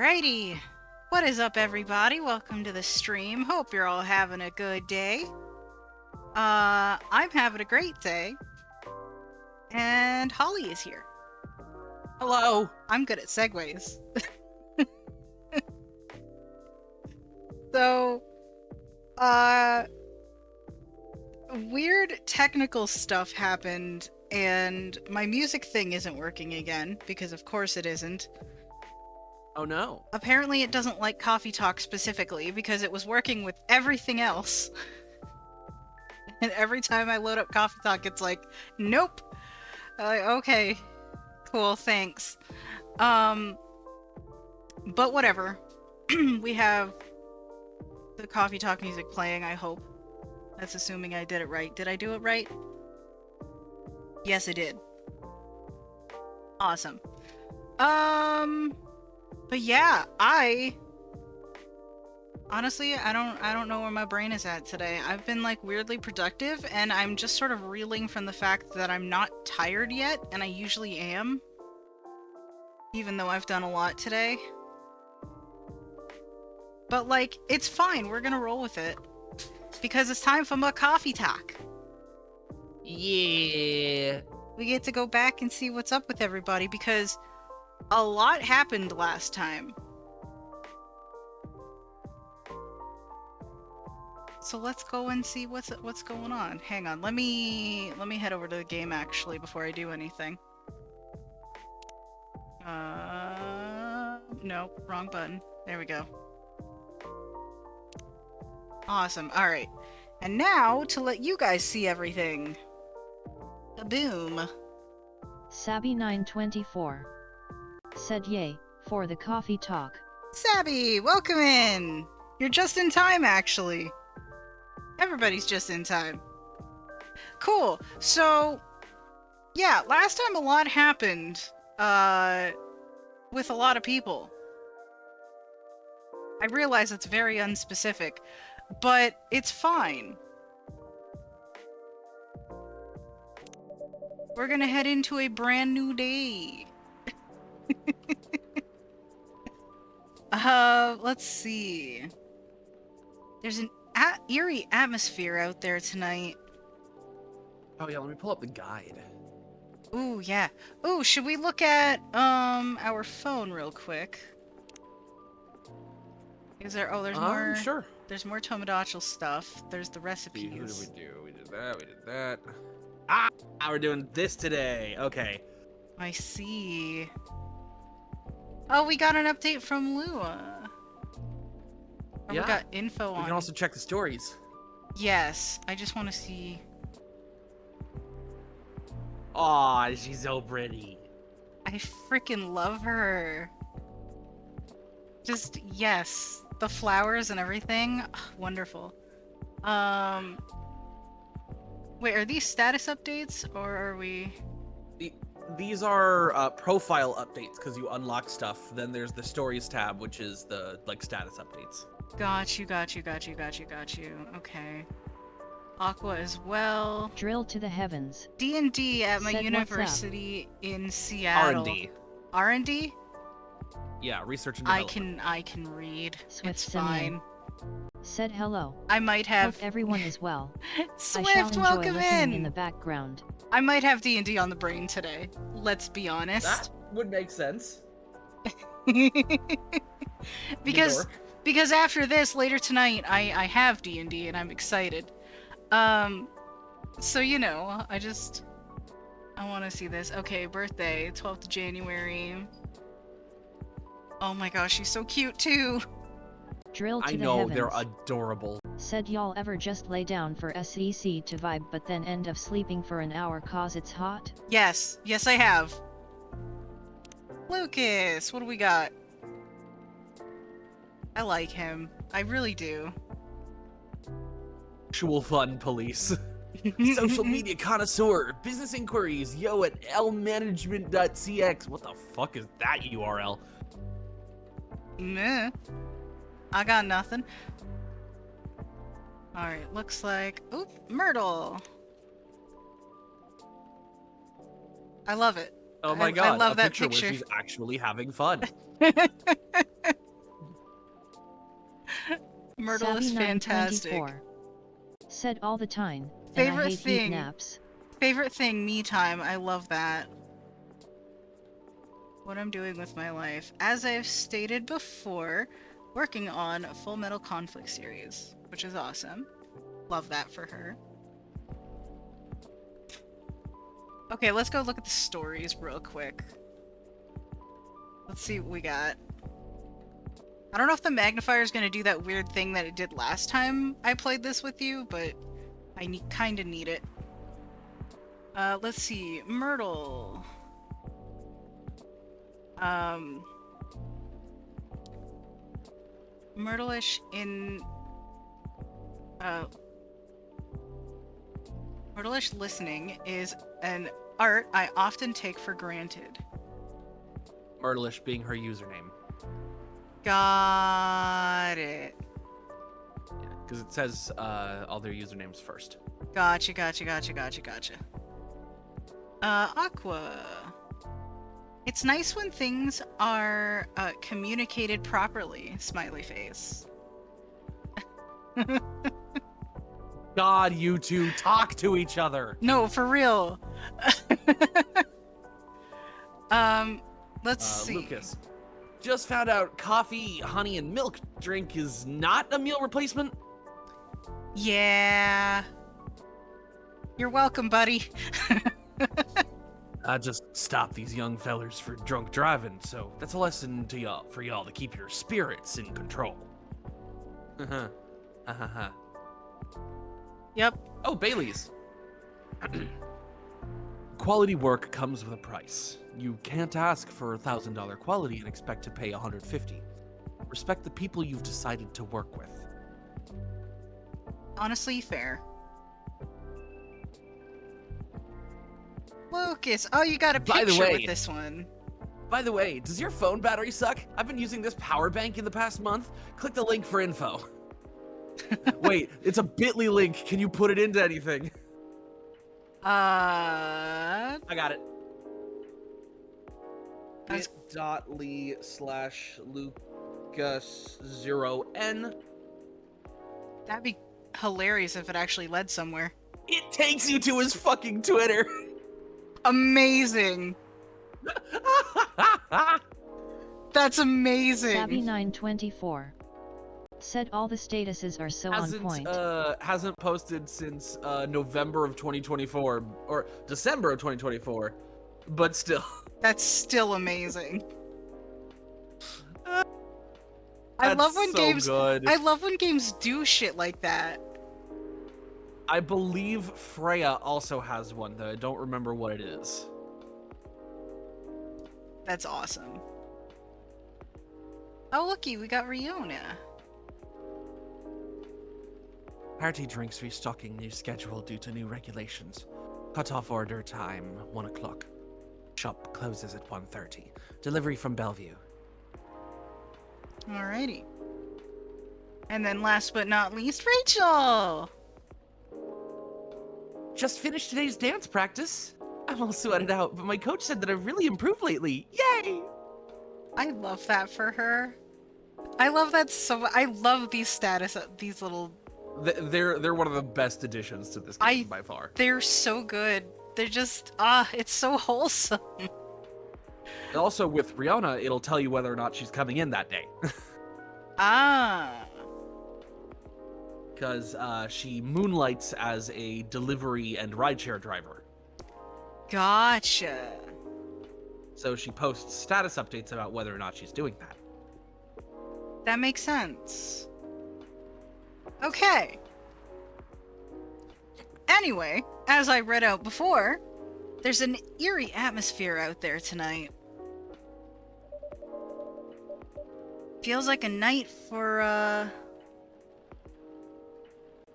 Alrighty. What is up, everybody? Welcome to the stream. Hope you're all having a good day. I'm having a great day. And Holly is here. Hello. I'm good at segues. So, weird technical stuff happened, and my music thing isn't working again, because of course it isn't. Oh no. Apparently it doesn't like Coffee Talk specifically, because it was working with everything else. And every time I load up Coffee Talk, it's like, nope. Okay, cool, thanks. But whatever. We have the Coffee Talk music playing, I hope. That's assuming I did it right. Did I do it right? Yes, I did. Awesome. But yeah, honestly, I don't know where my brain is at today. I've been like weirdly productive, and I'm just sort of reeling from the fact that I'm not tired yet, and I usually am. Even though I've done a lot today. But like, it's fine, we're gonna roll with it. Because it's time for more Coffee Talk. Yeah. We get to go back and see what's up with everybody, because a lot happened last time. So let's go and see what's going on. Hang on, let me head over to the game actually before I do anything. No, wrong button. There we go. Awesome. All right. And now to let you guys see everything. Boom. Sabby924 said yay for the coffee talk. Sabby, welcome in. You're just in time, actually. Everybody's just in time. Cool. So, yeah, last time a lot happened, with a lot of people. I realize it's very unspecific, but it's fine. We're gonna head into a brand new day. Let's see. There's an eerie atmosphere out there tonight. Oh yeah, let me pull up the guide. Ooh, yeah. Ooh, should we look at, our phone real quick? Is there, there's more. Sure. There's more Tomodachi stuff. There's the recipes. Who did we do? We did that, we did that. Ah, we're doing this today. Okay. I see. Oh, we got an update from Lua. Or Yeah. we got info on. We can also check the stories. Yes, I just want to see. Aw, she's so pretty. I freaking love her. Just, yes. The flowers and everything. Ugh, wonderful. Wait, are these status updates, or are we... These are profile updates because you unlock stuff. Then there's the stories tab, which is the like status updates. Got you. Okay. Aqua as well. Drill to the heavens. D&D at my Said, university in Seattle. R&D. R&D? Yeah, research and I development. can read. Swift It's Simeon fine. said hello. I might have... Hope everyone is well. I shall Swift, enjoy welcome listening in in! the background. I might have D&D on the brain today. Let's be honest. That would make sense. because after this, later tonight, I have D&D and I'm excited. So you know, I want to see this. Okay, birthday, 12th of January. Oh my gosh, she's so cute too. Drill to I the know, heavens. they're adorable. Said y'all ever just lay down for SEC to vibe but then end up sleeping for an hour cause it's hot? Yes, I have. Lucas, what do we got? I like him. I really do. Actual fun police. Social media connoisseur. Business inquiries. Yo at lmanagement.cx. What the fuck is that URL? Meh. I got nothing. Alright, looks like... Oop, Myrtle! I love it. Oh my god, I love a that picture picture. where she's actually having fun. Myrtle is fantastic. Savvy924 said all the time. And Favorite I hate thing. heat naps. Favorite thing, me time. I love that. What I'm doing with my life. As I've stated before, working on a Full Metal Conflict series, which is awesome. Love that for her. Okay, let's go look at the stories real quick. Let's see what we got. I don't know if the magnifier is going to do that weird thing that it did last time I played this with you, but I kind of need it. Let's see. Myrtle. Myrtle-ish in... Myrtle-ish listening is an art I often take for granted. Myrtleish being her username. Got it. Yeah, because it says all their usernames first. Gotcha. Aqua. It's nice when things are communicated properly, smiley face. God, you two, talk to each other! No, for real. Let's see. Lucas, just found out coffee, honey, and milk drink is not a meal replacement? Yeah. You're welcome, buddy. I just stopped these young fellers for drunk driving, so that's a lesson to y'all for y'all to keep your spirits in control. Yep. Oh, Bailey's. Quality work comes with a price. You can't ask for $1,000 quality and expect to pay $150. Respect the people you've decided to work with. Honestly, fair. Lucas, oh, you got a By the picture way- with this one. By the way, does your phone battery suck? I've been using this power bank in the past month. Click the link for info. Wait, it's a bit.ly link. Can you put it into anything? I got it. That's- bit.ly/Lucas0n. That'd be hilarious if it actually led somewhere. It takes you to his fucking Twitter. Amazing. That's amazing. Savvy924 said all the statuses are so on point. Hasn't posted since November of 2024 or December of 2024, but still. That's still amazing. I That's love when so games good. I love when games do shit like that. I believe Freya also has one, though I don't remember what it is. That's awesome. Oh, looky, we got Riona. Party drinks restocking new schedule due to new regulations. Cut-off order time, 1 o'clock. Shop closes at 1:30. Delivery from Bellevue. Alrighty. And then last but not least, Rachel! Just finished today's dance practice. I'm all sweated out, but my coach said that I've really improved lately. Yay! I love that for her. I love that so I love these these little... They're one of the best additions to this game by far. They're so good. They're just, it's so wholesome. And also with Rihanna, it'll tell you whether or not she's coming in that day. Because she moonlights as a delivery and rideshare driver. Gotcha. So she posts status updates about whether or not she's doing that. That makes sense. Okay. Anyway, as I read out before, there's an eerie atmosphere out there tonight. Feels like a night for old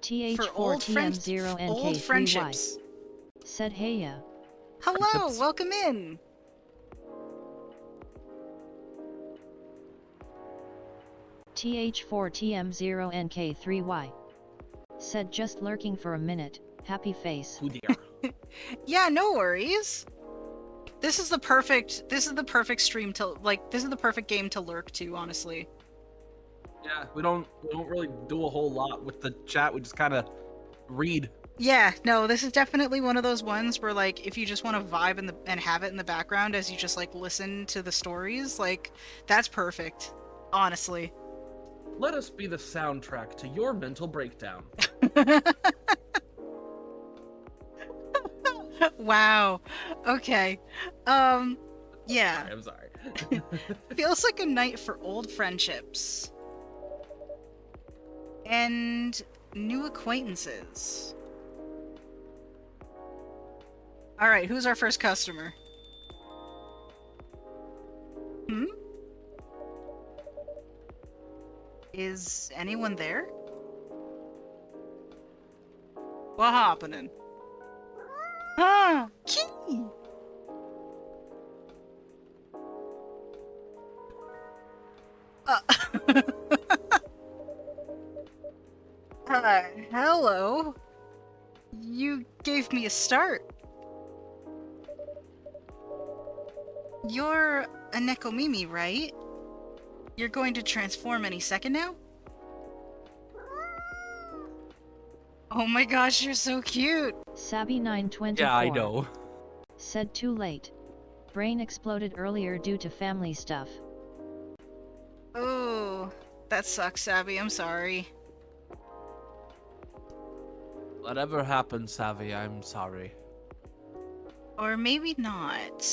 TH4TM0NK3Y friendships. said heya. Hello, Friendships. welcome in. TH4TM0NK3Y said just lurking for a minute, happy face. Oh dear. Yeah, no worries. This is the perfect stream to, like, this is the perfect game to lurk to, honestly. Yeah, we don't really do a whole lot with the chat. We just kind of read. Yeah, no, this is definitely one of those ones where, like, if you just want to vibe and have it in the background as you just, like, listen to the stories, like, that's perfect. Honestly. Let us be the soundtrack to your mental breakdown. Wow. Okay. Yeah. I'm sorry. Feels like a night for old friendships. And new acquaintances. Alright, who's our first customer? Hmm? Is anyone there? What happening? Ah! Kitty! Hello. You gave me a start. You're a Nekomimi, right? You're going to transform any second now? Oh my gosh, you're so cute! Sabby924. Yeah, I know. Said too late. Brain exploded earlier due to family stuff. Oh, that sucks, Abby. I'm sorry. Whatever happened, Savvy, I'm sorry. Or maybe not.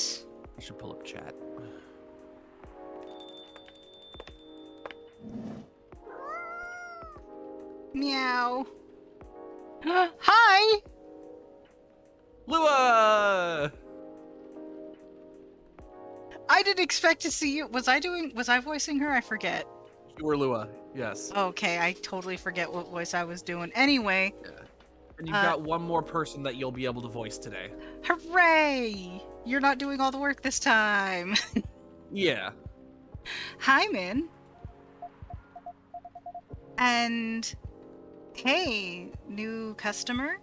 I should pull up chat. Meow. Hi! Lua! I didn't expect to see you. Was I voicing her? I forget. You were Lua, yes. Okay, I totally forget what voice I was doing. Anyway. Yeah. And you've got one more person that you'll be able to voice today. Hooray! You're not doing all the work this time. Yeah. Hi, Min. And hey, new customer.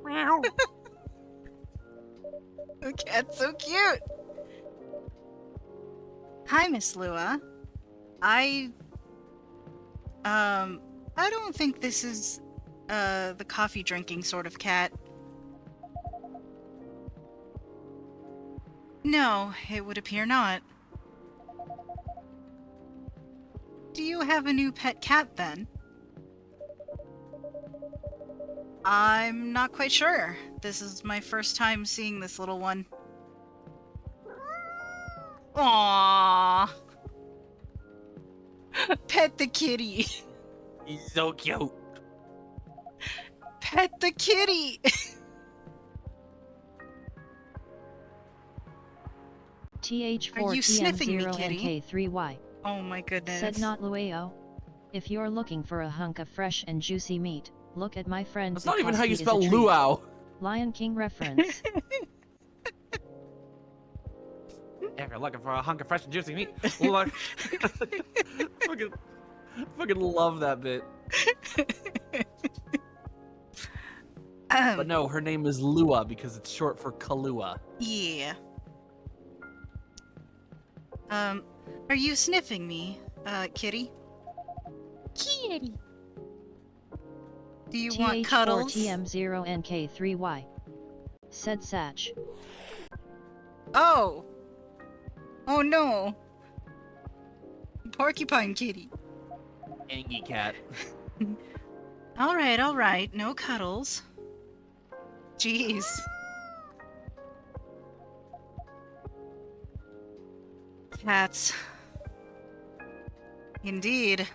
Meow. The cat's so cute. Hi, Miss Lua. I don't think this is the coffee drinking sort of cat. No, it would appear not. Do you have a new pet cat then? I'm not quite sure. This is my first time seeing this little one. Aww. Pet the kitty. He's so cute. Pet the kitty. Are you sniffing me, kitty? TH4TM0NK3Y. Oh my goodness. Said not Lueo. If you're looking for a hunk of fresh and juicy meat, look at my friend. That's not even how you Bukowski is a spell treat. luau. Lion King reference. If you're looking for a hunk of fresh and juicy meat, look. fucking love that bit. But no, her name is Lua because it's short for Kalua. Yeah. Are you sniffing me, kitty? Kitty. Do you want cuddles? TH4TM0NK3Y. Said Satch. Oh! Oh no! Porcupine kitty. Angie cat. Alright, no cuddles. Jeez. Cats. Indeed.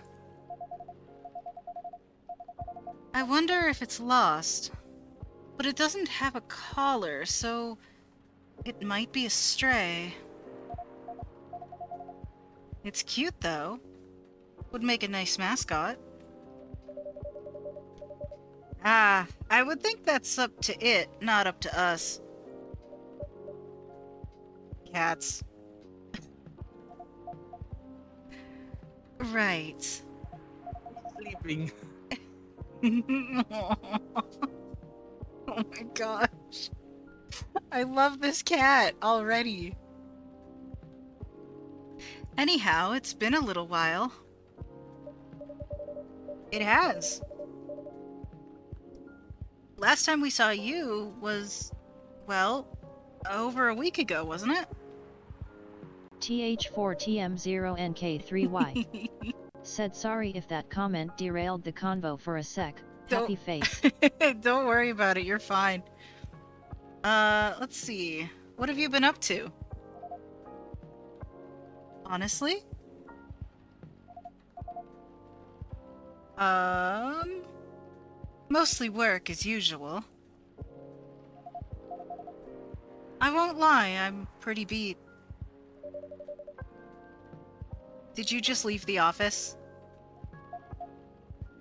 I wonder if it's lost. But it doesn't have a collar, so it might be a stray. It's cute, though. Would make a nice mascot. Ah, I would think that's up to it, not up to us. Cats. Right. Sleeping. Oh my gosh. I love this cat already. Anyhow, it's been a little while. It has. Last time we saw you was, well, over a week ago, wasn't it? TH4TM0NK3Y. Said sorry if that comment derailed the convo for a sec. Happy face. Don't worry about it, you're fine. Let's see. What have you been up to? Honestly? Mostly work as usual. I won't lie, I'm pretty beat. Did you just leave the office?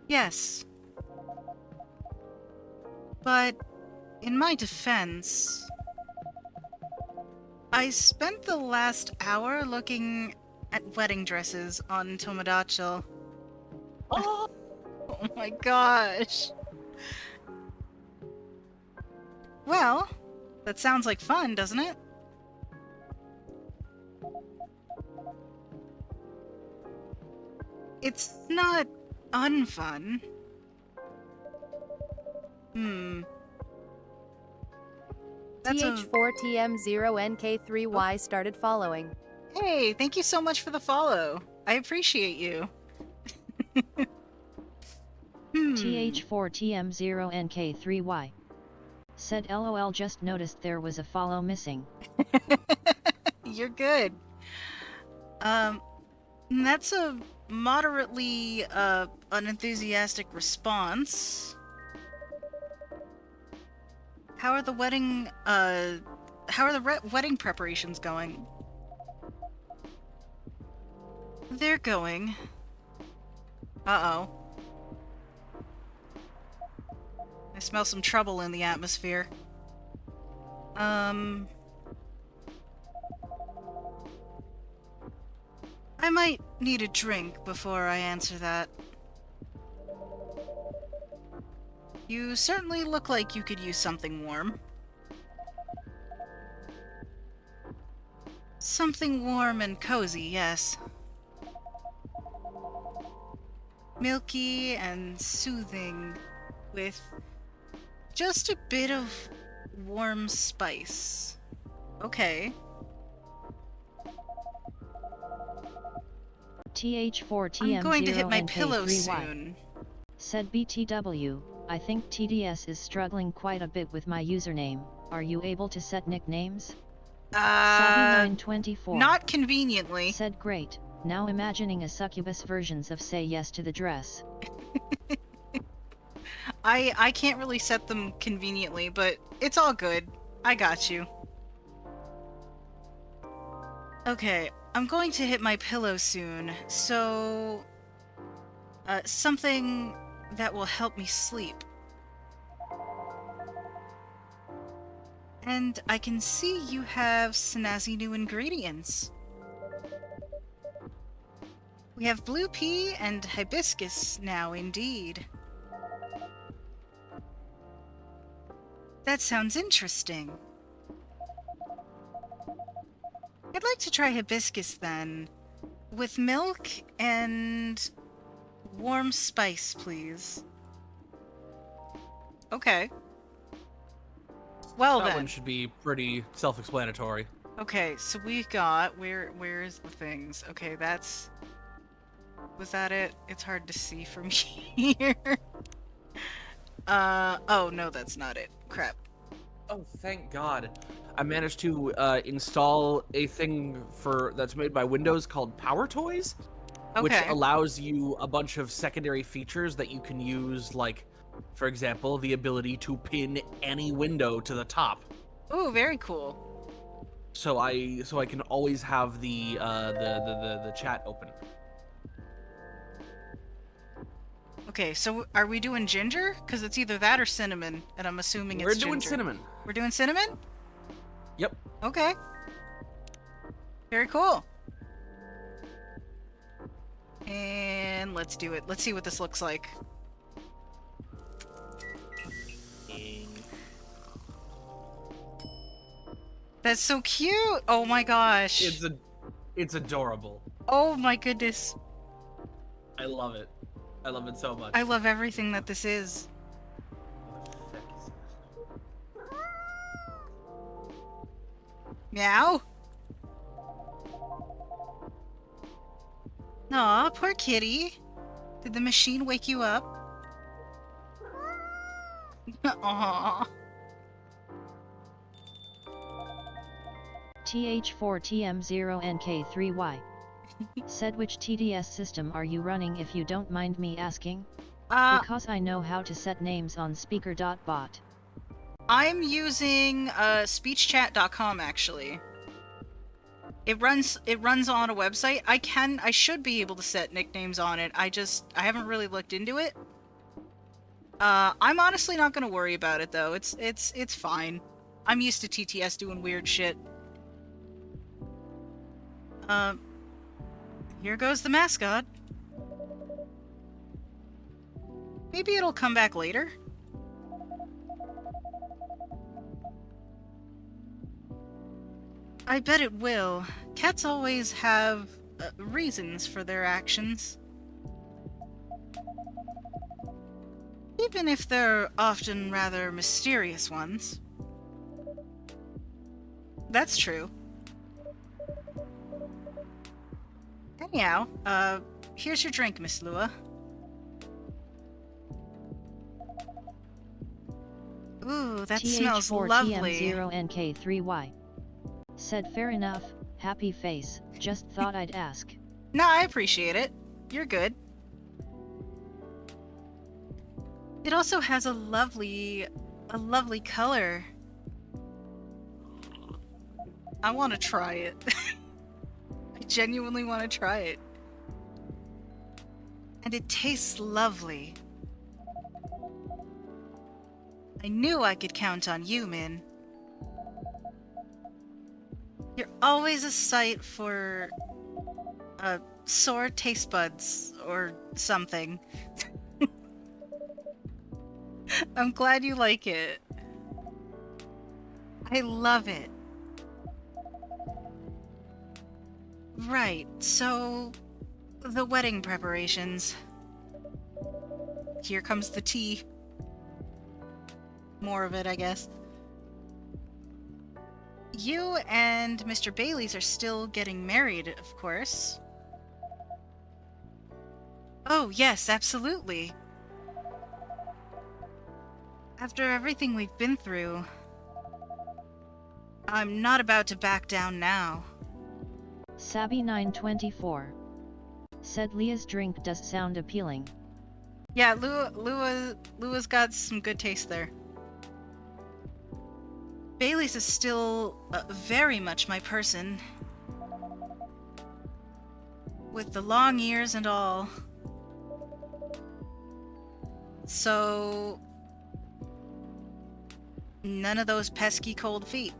Yes. But, in my defense, I spent the last hour looking at wedding dresses on Tomodachi. Oh! Oh my gosh. Well, that sounds like fun, doesn't it? It's not unfun. That's TH4TM0NK3Y started following. Hey, thank you so much for the follow. I appreciate you. TH4TM0NK3Y. Said LOL, just noticed there was a follow missing. You're good. That's a moderately, unenthusiastic response. How are the wedding preparations going? They're going. Uh-oh. I smell some trouble in the atmosphere. I might need a drink before I answer that. You certainly look like you could use something warm. Something warm and cozy, yes. Milky and soothing, with just a bit of warm spice. Okay. TH4TM0NK3Y. I'm going to hit my pillow soon. Said BTW, I think TDS is struggling quite a bit with my username. Are you able to set nicknames? Savvy924. Not conveniently. Said great. Now imagining a succubus versions of say yes to the dress. I can't really set them conveniently, but it's all good. I got you. Okay, I'm going to hit my pillow soon, so... something that will help me sleep. And I can see you have snazzy new ingredients. We have blue pea and hibiscus now, indeed. That sounds interesting. I'd like to try hibiscus then. With milk and warm spice, please. Okay. Well That then. one should be pretty self-explanatory. Okay, so we got where is the things? Okay, that's was that it? It's hard to see from here. Oh no, that's not it. Crap. Oh, thank God. I managed to install a thing that's made by Windows called Power Toys, which Okay. allows you a bunch of secondary features that you can use, like, for example, the ability to pin any window to the top. Ooh, very cool. So I can always have the chat open. Okay, so are we doing ginger? Because it's either that or cinnamon, and I'm assuming We're it's doing ginger. cinnamon. We're doing cinnamon? Yep. Okay. Very cool. And let's do it. Let's see what this looks like. That's so cute! Oh my gosh. It's adorable. Oh my goodness. I love it. I love it so much. I love everything that this is. What the heck is Meow? Aw, poor kitty. Did the machine wake you up? Aww. TH4TM0NK3Y. Said which TDS system are you running if you don't mind me asking? Because I know how to set names on speaker.bot. I'm using speechchat.com actually. It runs on a website. I should be able to set nicknames on it. I haven't really looked into it. I'm honestly not gonna worry about it though. It's fine. I'm used to TTS doing weird shit. Here goes the mascot. Maybe it'll come back later. I bet it will. Cats always have reasons for their actions. Even if they're often rather mysterious ones. That's true. Anyhow, here's your drink, Miss Lua. Ooh, that smells lovely. TH4TM0NK3Y. Said fair enough, happy face, just thought I'd ask. No, I appreciate it. You're good. It also has a lovely color. I want to try it. I genuinely want to try it. And it tastes lovely. I knew I could count on you, Min. You're always a sight for sore taste buds or something. I'm glad you like it. I love it. Right, so the wedding preparations. Here comes the tea. More of it, I guess. You and Mr. Bailey's are still getting married, of course. Oh, yes, absolutely. After everything we've been through, I'm not about to back down now. Sabby924. Said Leah's drink does sound appealing. Yeah, Lua's got some good taste there. Bailey's is still very much my person. With the long ears and all. So... none of those pesky cold feet.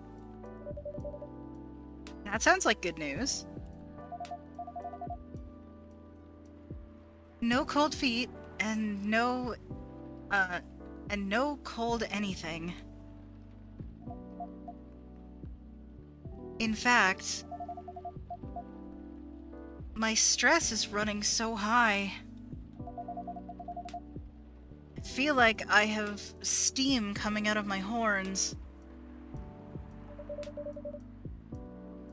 That sounds like good news. No cold feet, and no cold anything. In fact, my stress is running so high. I feel like I have steam coming out of my horns.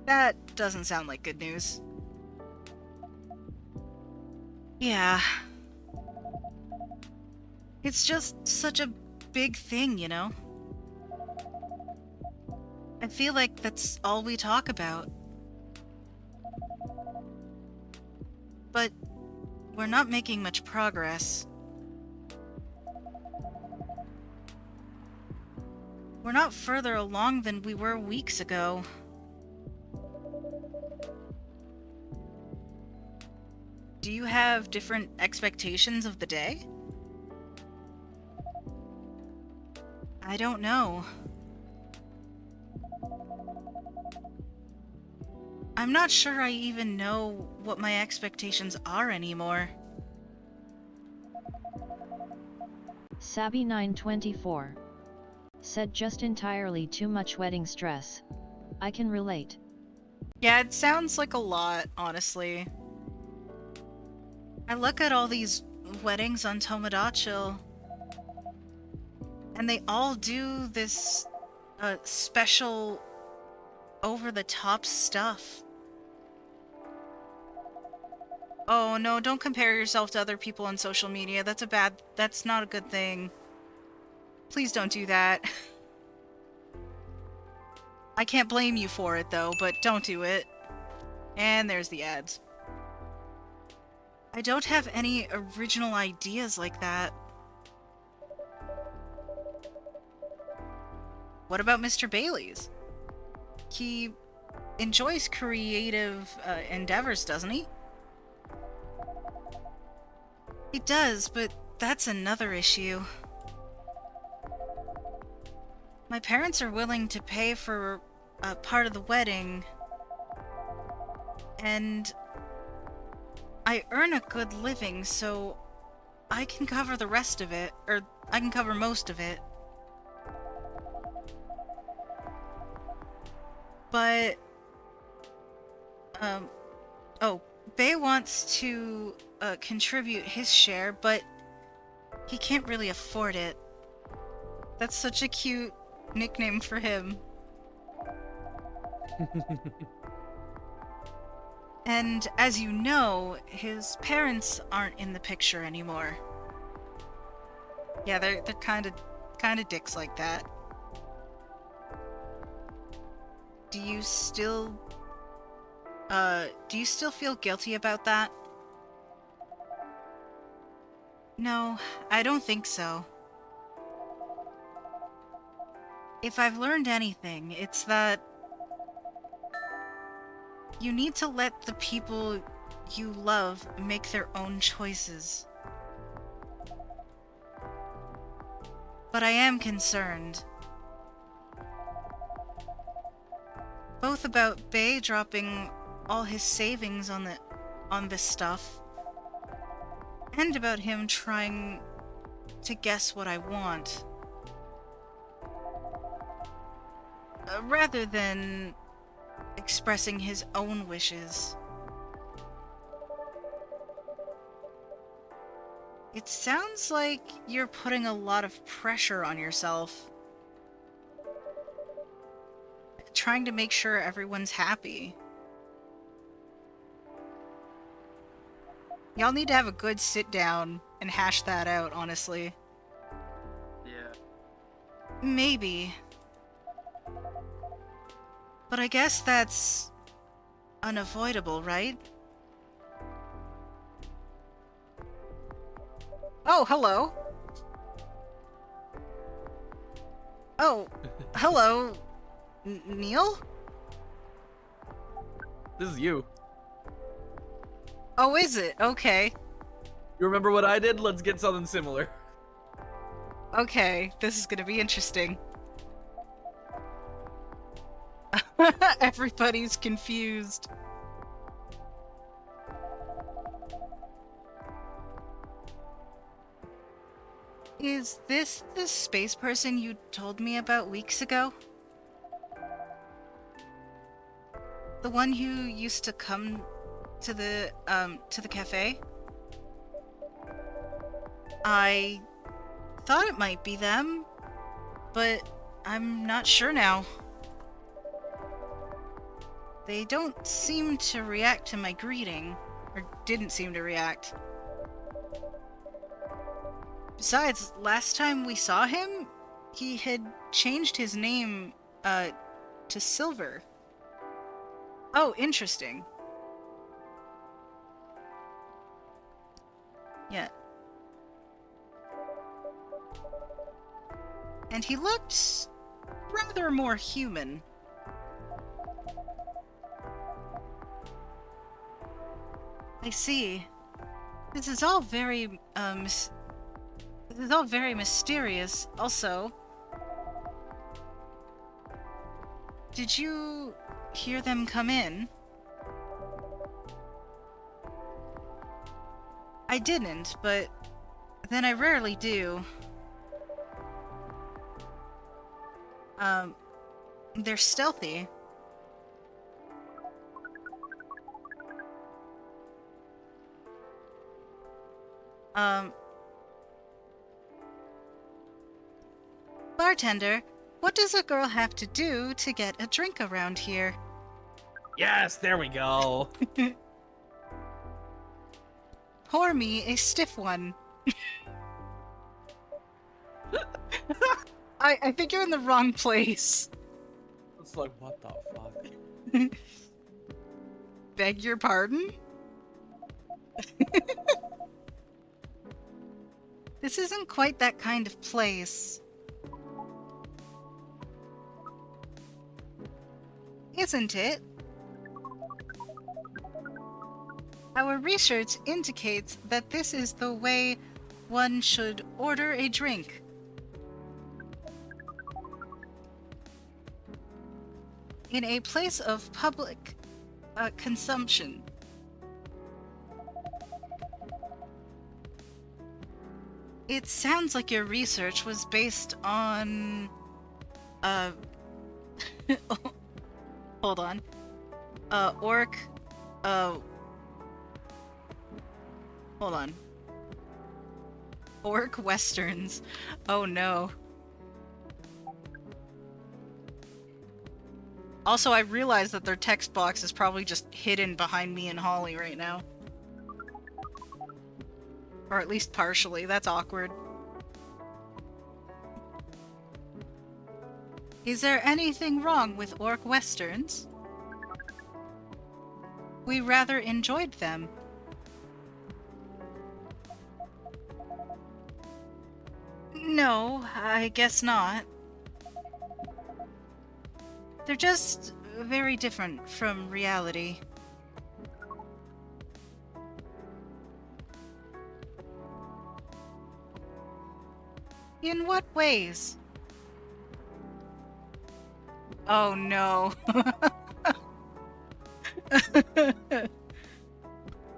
That doesn't sound like good news. Yeah. It's just such a big thing, you know? I feel like that's all we talk about. But we're not making much progress. We're not further along than we were weeks ago. Do you have different expectations of the day? I don't know. I'm not sure I even know what my expectations are anymore. Sabby924. Said just entirely too much wedding stress. I can relate. Yeah, it sounds like a lot, honestly. I look at all these weddings on Tomodachi, and they all do this special over-the-top stuff. Oh no, don't compare yourself to other people on social media. That's not a good thing. Please don't do that. I can't blame you for it though, but don't do it. And there's the ads. I don't have any original ideas like that. What about Mr. Bailey's? He enjoys creative endeavors, doesn't he? He does, but that's another issue. My parents are willing to pay for a part of the wedding, and I earn a good living, so I can cover the rest of it, or I can cover most of it. But, Bay wants to contribute his share, but he can't really afford it. That's such a cute nickname for him. And as you know, his parents aren't in the picture anymore. Yeah, they're kind of dicks like that. Do you still feel guilty about that? No, I don't think so. If I've learned anything, it's that you need to let the people you love make their own choices. But I am concerned. Both about Bay dropping all his savings on this stuff, and about him trying to guess what I want. Rather than expressing his own wishes. It sounds like you're putting a lot of pressure on yourself. Trying to make sure everyone's happy. Y'all need to have a good sit down and hash that out, honestly. Yeah. Maybe. But I guess that's unavoidable, right? Oh, hello. Oh, hello, Neil? This is you. Oh, is it? Okay. You remember what I did? Let's get something similar. Okay, this is gonna be interesting. Everybody's confused. Is this the space person you told me about weeks ago? The one who used to come to the cafe? I thought it might be them, but I'm not sure now. They don't seem to react to my greeting, or didn't seem to react. Besides, last time we saw him, he had changed his name, to Silver. Oh, interesting. Yeah. And he looked rather more human. I see. This is all very, this is all very mysterious. Also, did you hear them come in? I didn't, but then I rarely do. They're stealthy. Um, Bartender, what does a girl have to do to get a drink around here? Yes, there we go. Pour me a stiff one. I think you're in the wrong place. It's like, what the fuck? Beg your pardon? This isn't quite that kind of place. Isn't it? Our research indicates that this is the way one should order a drink. In a place of public consumption. It sounds like your research was based on... hold on. Hold on. Orc westerns. Oh no. Also, I realize that their text box is probably just hidden behind me and Holly right now. Or at least partially. That's awkward. Is there anything wrong with orc westerns? We rather enjoyed them. No, I guess not. They're just very different from reality. In what ways? Oh no.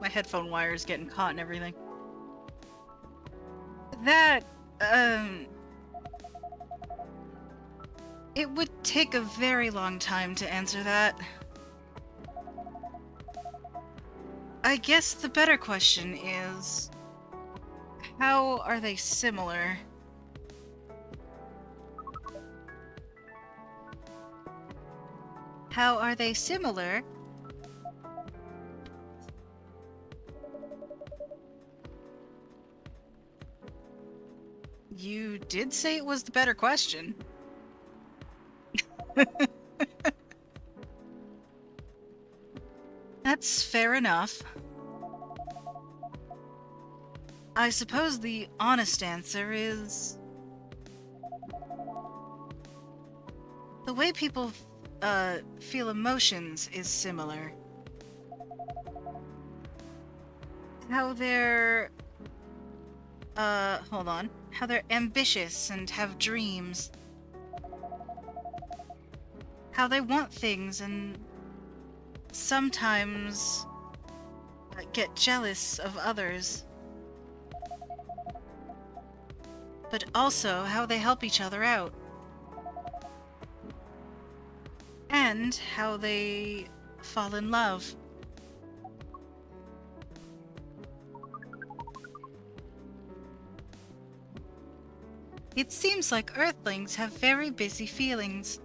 My headphone wire is getting caught and everything. That, it would take a very long time to answer that. I guess the better question is, how are they similar? How are they similar? You did say it was the better question. That's fair enough. I suppose the honest answer is... the way people feel emotions is similar. How they're... hold on. How they're ambitious and have dreams. How they want things and sometimes get jealous of others. But also how they help each other out. And how they fall in love. It seems like Earthlings have very busy feelings.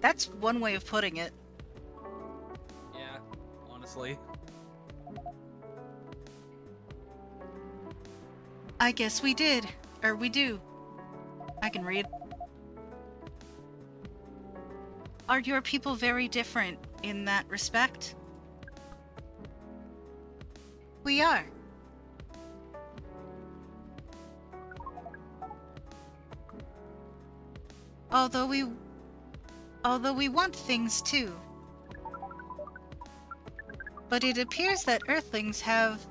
That's one way of putting it. Yeah, honestly. I guess we did. Or we do. I can read. Are your people very different in that respect? We are. Although we want things too. But it appears that Earthlings have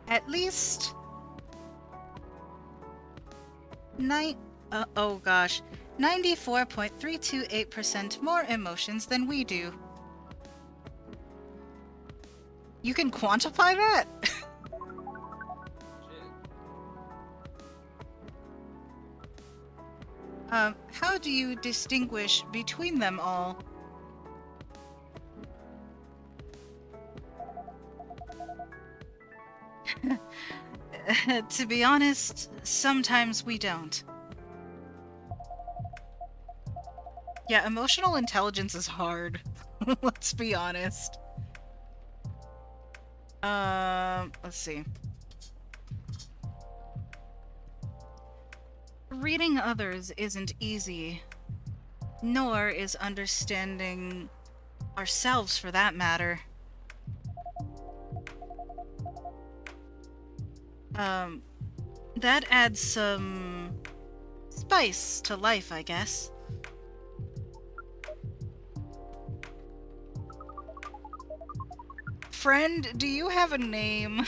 at least 94.328% more emotions than we do. You can quantify that? How do you distinguish between them all? To be honest, sometimes we don't. Yeah, emotional intelligence is hard. Let's be honest. Let's see. Reading others isn't easy, nor is understanding ourselves for that matter. That adds some spice to life, I guess. Friend, do you have a name?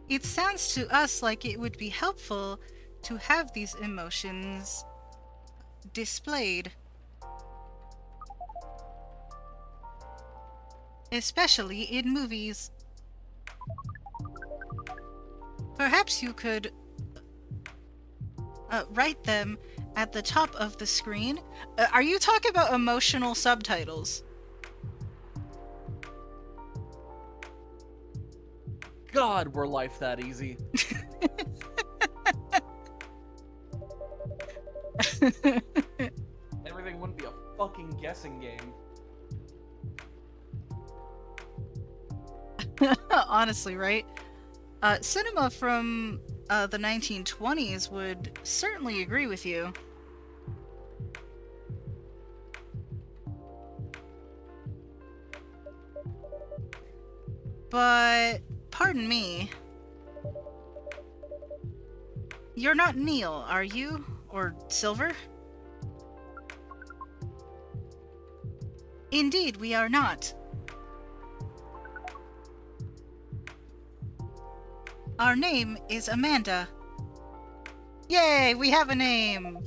It sounds to us like it would be helpful to have these emotions displayed. Especially in movies. Perhaps you could write them at the top of the screen. Are you talking about emotional subtitles? God, were life that easy. Everything wouldn't be a fucking guessing game. Honestly, right? Cinema from the 1920s would certainly agree with you. But, pardon me. You're not Neil, are you? Or Silver? Indeed, we are not. Our name is Amanda. Yay, we have a name!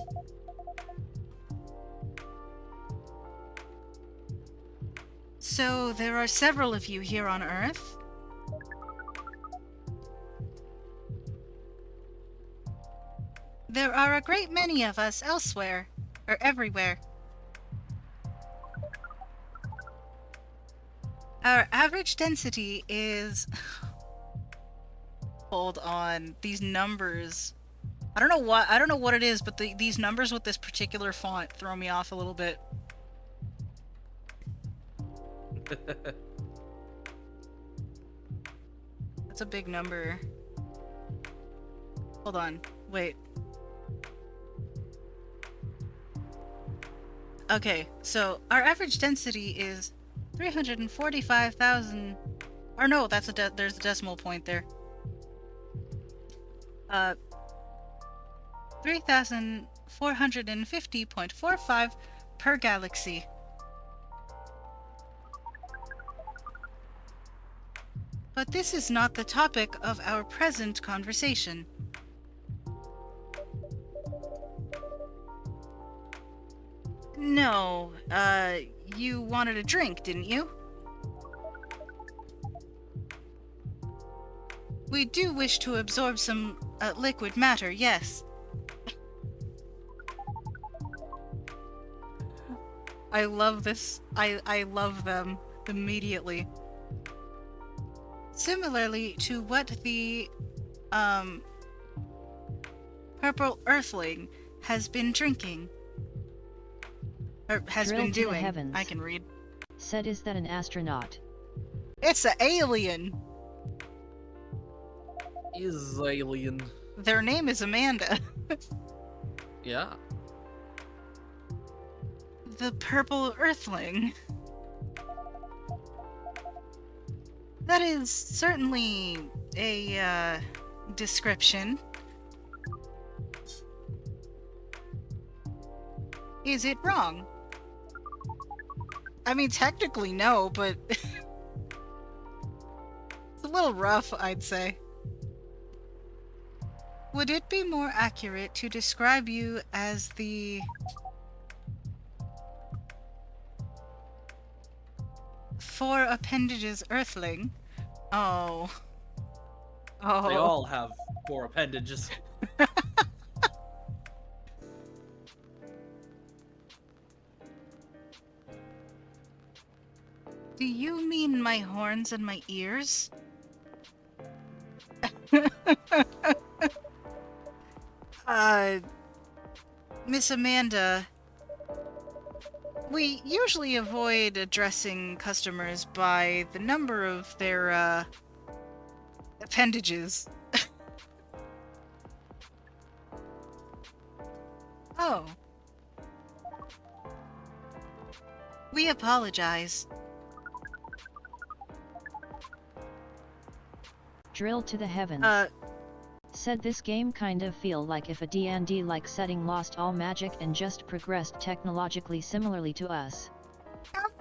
So, there are several of you here on Earth? There are a great many of us elsewhere, or everywhere. Our average density is... Hold on, these numbers... I don't know what it is, but these numbers with this particular font throw me off a little bit. That's a big number. Hold on, wait. Okay, so our average density is 345,000... Or no, that's there's a decimal point there. 3,450.45 per galaxy. But this is not the topic of our present conversation. No, you wanted a drink, didn't you? We do wish to absorb some liquid matter, yes. I love this. I love them immediately. Similarly to what the purple earthling has been drinking. Or has Drill been to the doing. heavens. I can read. Said, is that an astronaut? It's an alien! Is alien. Their name is Amanda. Yeah. The purple earthling. That is certainly a description. Is it wrong? I mean, technically no, but it's a little rough, I'd say. Would it be more accurate to describe you as the... four appendages earthling? Oh. Oh. They all have 4 appendages. Do you mean my horns and my ears? Uh, Miss Amanda, we usually avoid addressing customers by the number of their, appendages. Oh. We apologize. Drill to the heavens. Said this game kind of feel like if a D&D like setting lost all magic and just progressed technologically similarly to us.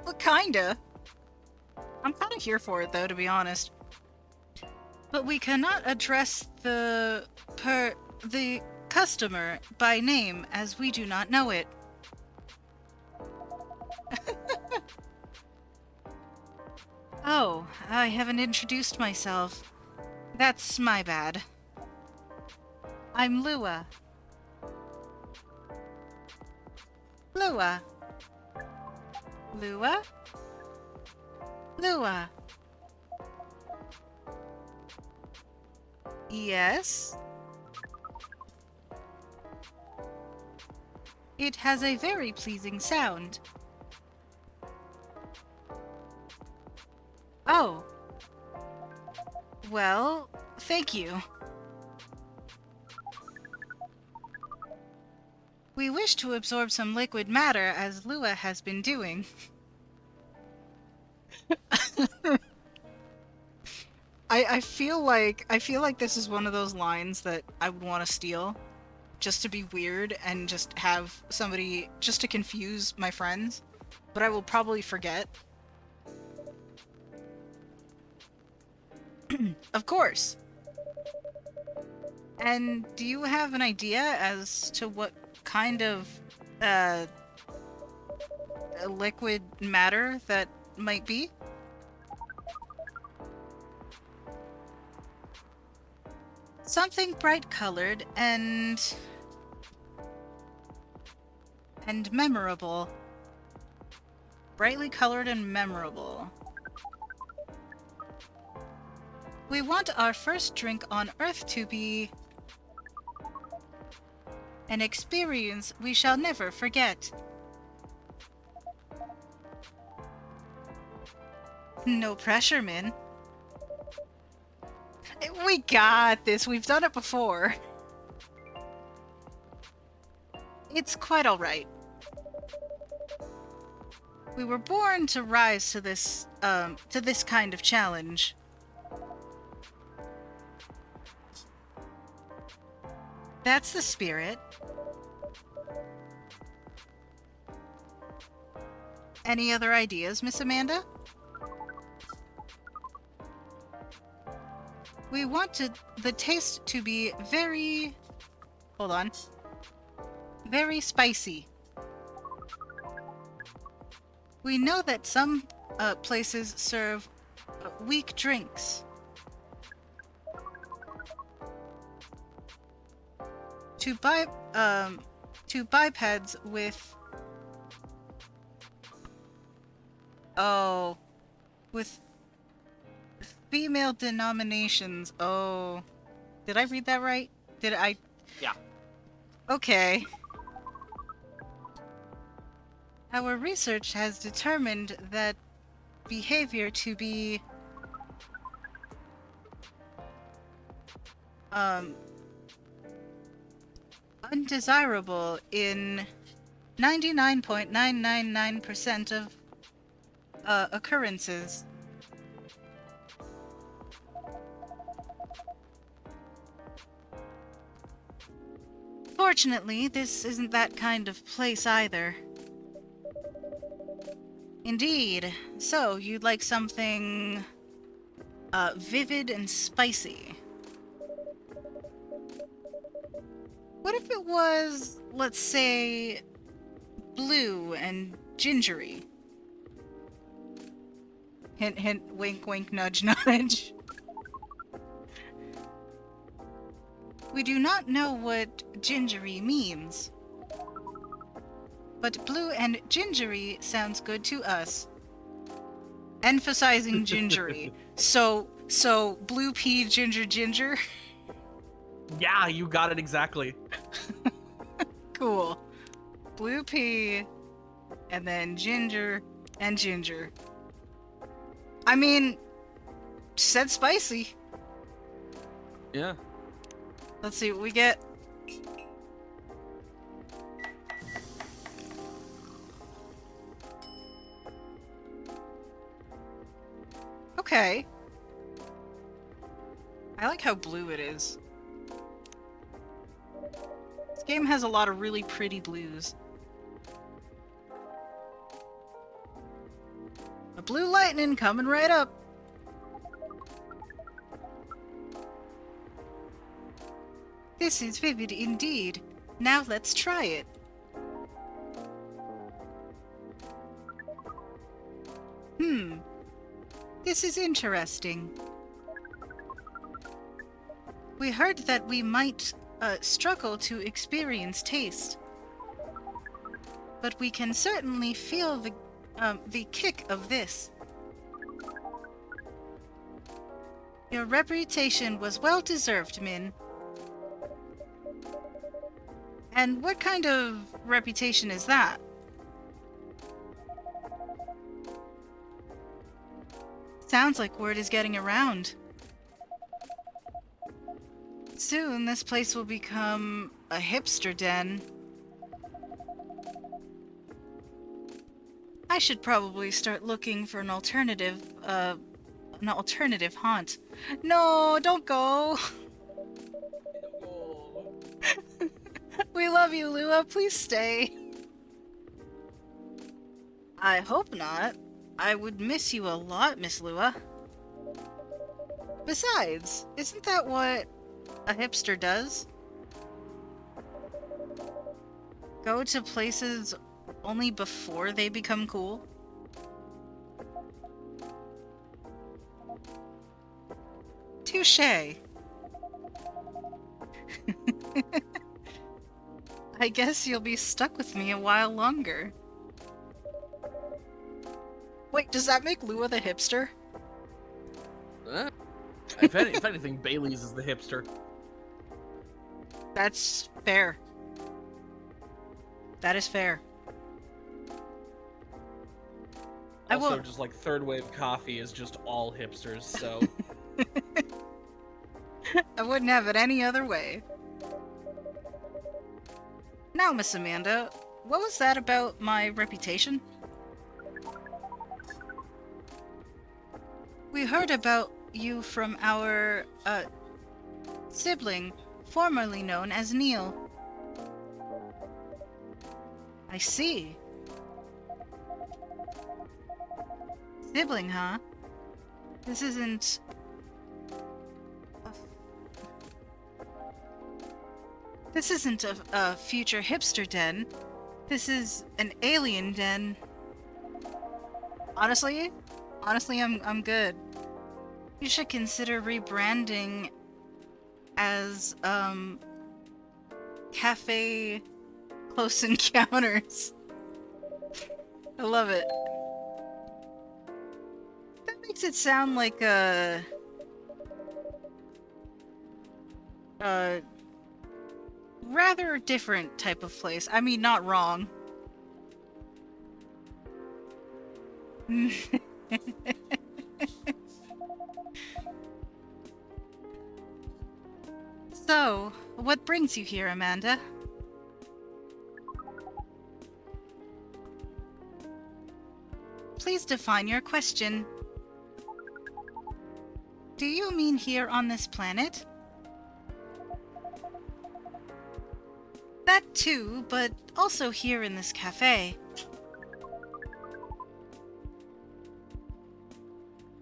Well, kinda. I'm kinda here for it though, to be honest. But we cannot address the customer by name as we do not know it. Oh, I haven't introduced myself. That's my bad. I'm Lua. Lua. Lua? Lua. Yes? It has a very pleasing sound. Oh. Well, thank you. We wish to absorb some liquid matter, as Lua has been doing. I feel like this is one of those lines that I would want to steal, just to be weird and just have somebody just to confuse my friends, but I will probably forget. Of course. And do you have an idea as to what kind of liquid matter that might be? Something bright colored and memorable. Brightly colored and memorable. We want our first drink on Earth to be an experience we shall never forget. No pressure, Min. We got this. We've done it before. It's quite alright. We were born to rise to this kind of challenge. That's the spirit. Any other ideas, Miss Amanda? We wanted the taste to be very... Hold on. Very spicy. We know that some places serve weak drinks. To bipeds with... Oh. With female denominations. Oh. Did I read that right? Did I? Yeah. Okay. Our research has determined that behavior to be undesirable in 99.999% of occurrences. Fortunately, this isn't that kind of place either. Indeed. So, you'd like something vivid and spicy. What if it was, let's say, blue and gingery? Hint, hint, wink, wink, nudge, nudge. We do not know what gingery means. But blue and gingery sounds good to us. Emphasizing gingery. So blue pea, ginger, ginger. Yeah, you got it exactly. Cool. Blue pea, and then ginger and ginger. I mean, said spicy. Yeah. Let's see what we get. Okay. I like how blue it is. This game has a lot of really pretty blues. A blue lightning coming right up. This is vivid indeed. Now let's try it. This is interesting. We heard that we might struggle to experience taste, but we can certainly feel the kick of this. Your reputation was well deserved, Min. And what kind of reputation is that? Sounds like word is getting around. Soon, this place will become a hipster den. I should probably start looking for an alternative haunt. No, don't go! We love you, Lua. Please stay. I hope not. I would miss you a lot, Miss Lua. Besides, isn't that what a hipster does? Go to places only before they become cool? Touché. I guess you'll be stuck with me a while longer. Wait, does that make Lua the hipster? If anything, Bailey's is the hipster. That's fair. That is fair. Also, just like third wave coffee is just all hipsters, so... I wouldn't have it any other way. Now, Miss Amanda, what was that about my reputation? We heard about you from our, sibling, formerly known as Neil. I see. Sibling, huh? This isn't... This isn't a future hipster den. This is an alien den. Honestly, I'm good. You should consider rebranding as, Cafe Close Encounters. I love it. That makes it sound like a rather different type of place. I mean, not wrong. So, what brings you here, Amanda? Please define your question. Do you mean here on this planet? That too, but also here in this cafe.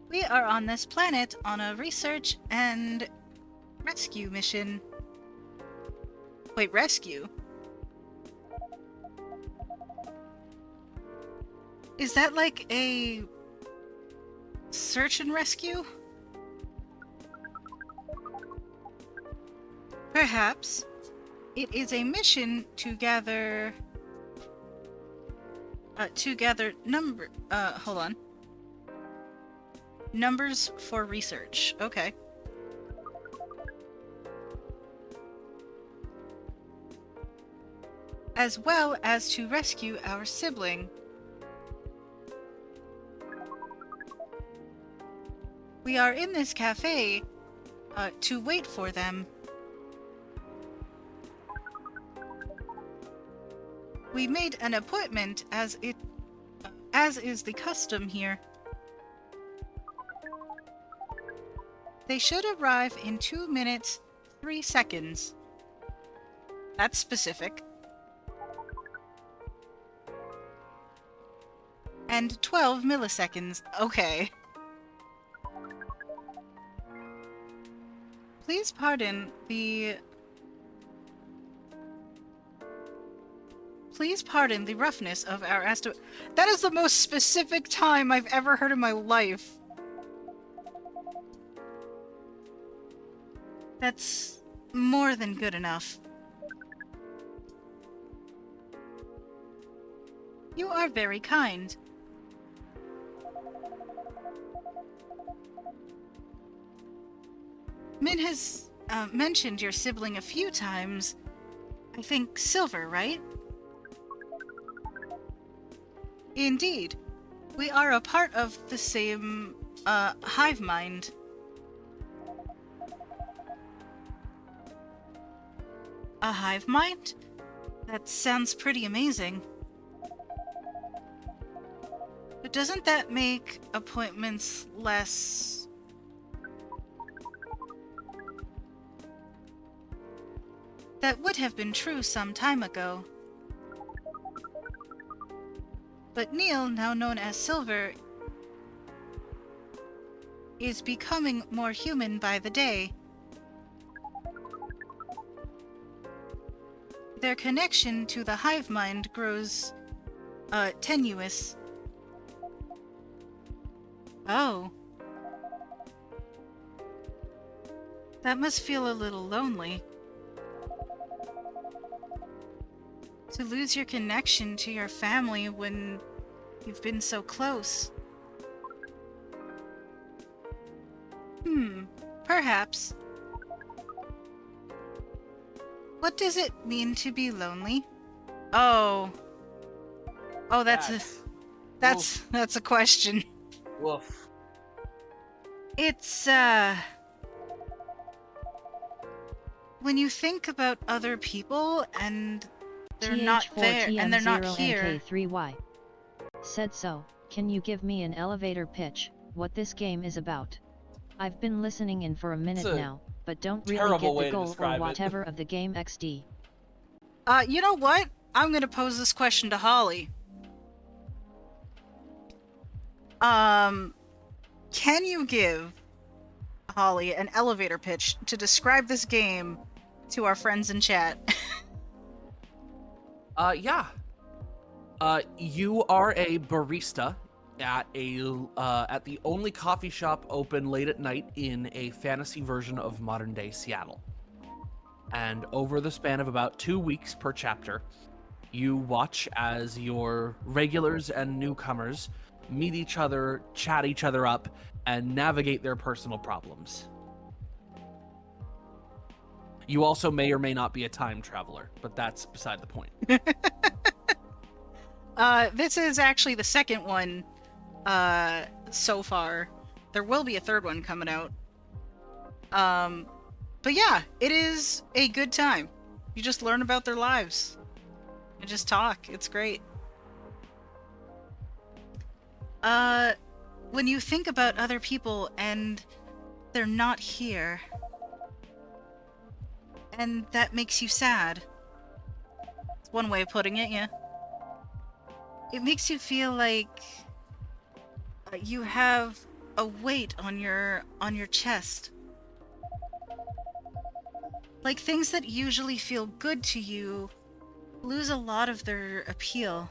We are on this planet on a research and rescue mission. Wait, rescue? Is that like a search and rescue? Perhaps. It is a mission to gather hold on. Numbers for research. Okay. as well as to rescue our sibling. We are in this cafe to wait for them. We made an appointment as is the custom here. They should arrive in 2 minutes, 3 seconds. That's specific. And 12 milliseconds. Okay. Please pardon the roughness of our estimate. That is the most specific time I've ever heard in my life. That's more than good enough. You are very kind. Min has mentioned your sibling a few times. I think Silver, right? Indeed. We are a part of the same hive mind. A hive mind? That sounds pretty amazing. But doesn't that make appointments less... That would have been true some time ago. But Neil, now known as Silver, is becoming more human by the day. Their connection to the hive mind grows, tenuous. Oh. That must feel a little lonely. To lose your connection to your family when you've been so close. Perhaps. What does it mean to be lonely? Oh. Oh, that's a question. Woof. It's, when you think about other people and they're not there and they're not here. TH4TM0NK3Y. Said so, can you give me an elevator pitch, what this game is about? I've been listening in for a minute now, but don't really get the goal or whatever of the game XD. You know what? I'm gonna pose this question to Holly. Can you give Holly an elevator pitch to describe this game to our friends in chat? Yeah. You are a barista at the only coffee shop open late at night in a fantasy version of modern-day Seattle. And over the span of about 2 weeks per chapter, you watch as your regulars and newcomers meet each other, chat each other up, and navigate their personal problems. You also may or may not be a time traveler, but that's beside the point. This is actually the second one so far. There will be a third one coming out. But yeah, it is a good time. You just learn about their lives. And just talk. It's great. When you think about other people and they're not here, and that makes you sad. It's one way of putting it, yeah. It makes you feel like you have a weight on your chest. Like things that usually feel good to you lose a lot of their appeal.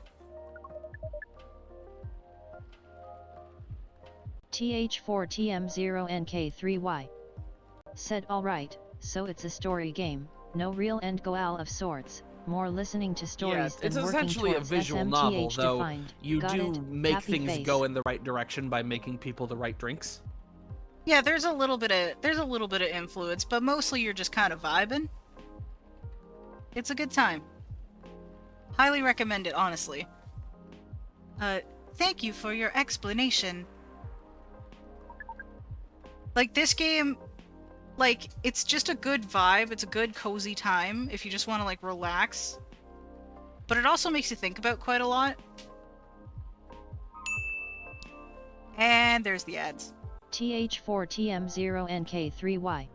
TH4TM0NK3Y. Said alright, so it's a story game, no real end goal of sorts, more listening to stories than it's working essentially a towards visual SMTH novel, though defined. you Got do it. make Happy things face. go in the right direction by making people the right drinks. Yeah, there's a little bit of influence, but mostly you're just kind of vibing. It's a good time. Highly recommend it, honestly. Thank you for your explanation. Like, this game, like, it's just a good vibe. It's a good, cozy time if you just want to, like, relax. But it also makes you think about quite a lot. And there's the ads. TH4TM0NK3Y.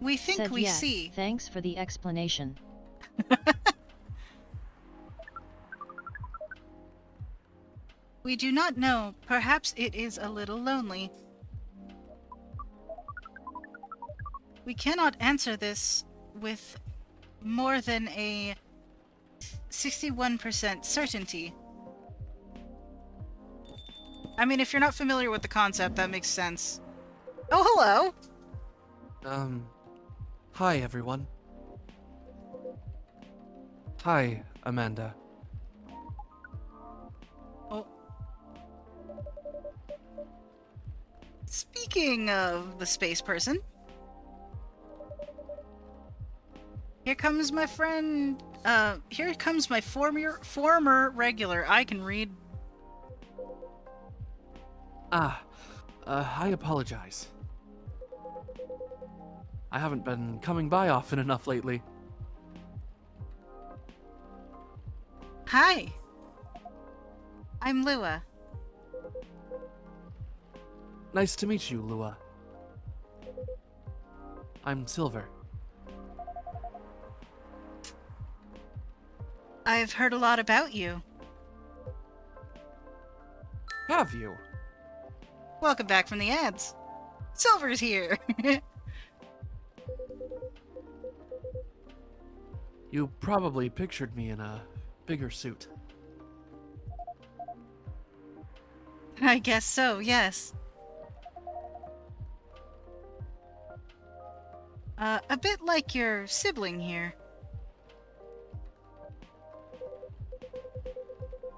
We think Said, we yeah, see. Thanks for the explanation. We do not know. Perhaps it is a little lonely. We cannot answer this with more than a 61% certainty. I mean, if you're not familiar with the concept, that makes sense. Oh, hello! Hi, everyone. Hi, Amanda. Oh. Speaking of the space person, here comes my friend, here comes my former regular. I can read. I apologize. I haven't been coming by often enough lately. Hi. I'm Lua. Nice to meet you, Lua. I'm Silver. I've heard a lot about you. Have you? Welcome back from the ads. Silver's here. You probably pictured me in a bigger suit. I guess so, yes. A bit like your sibling here.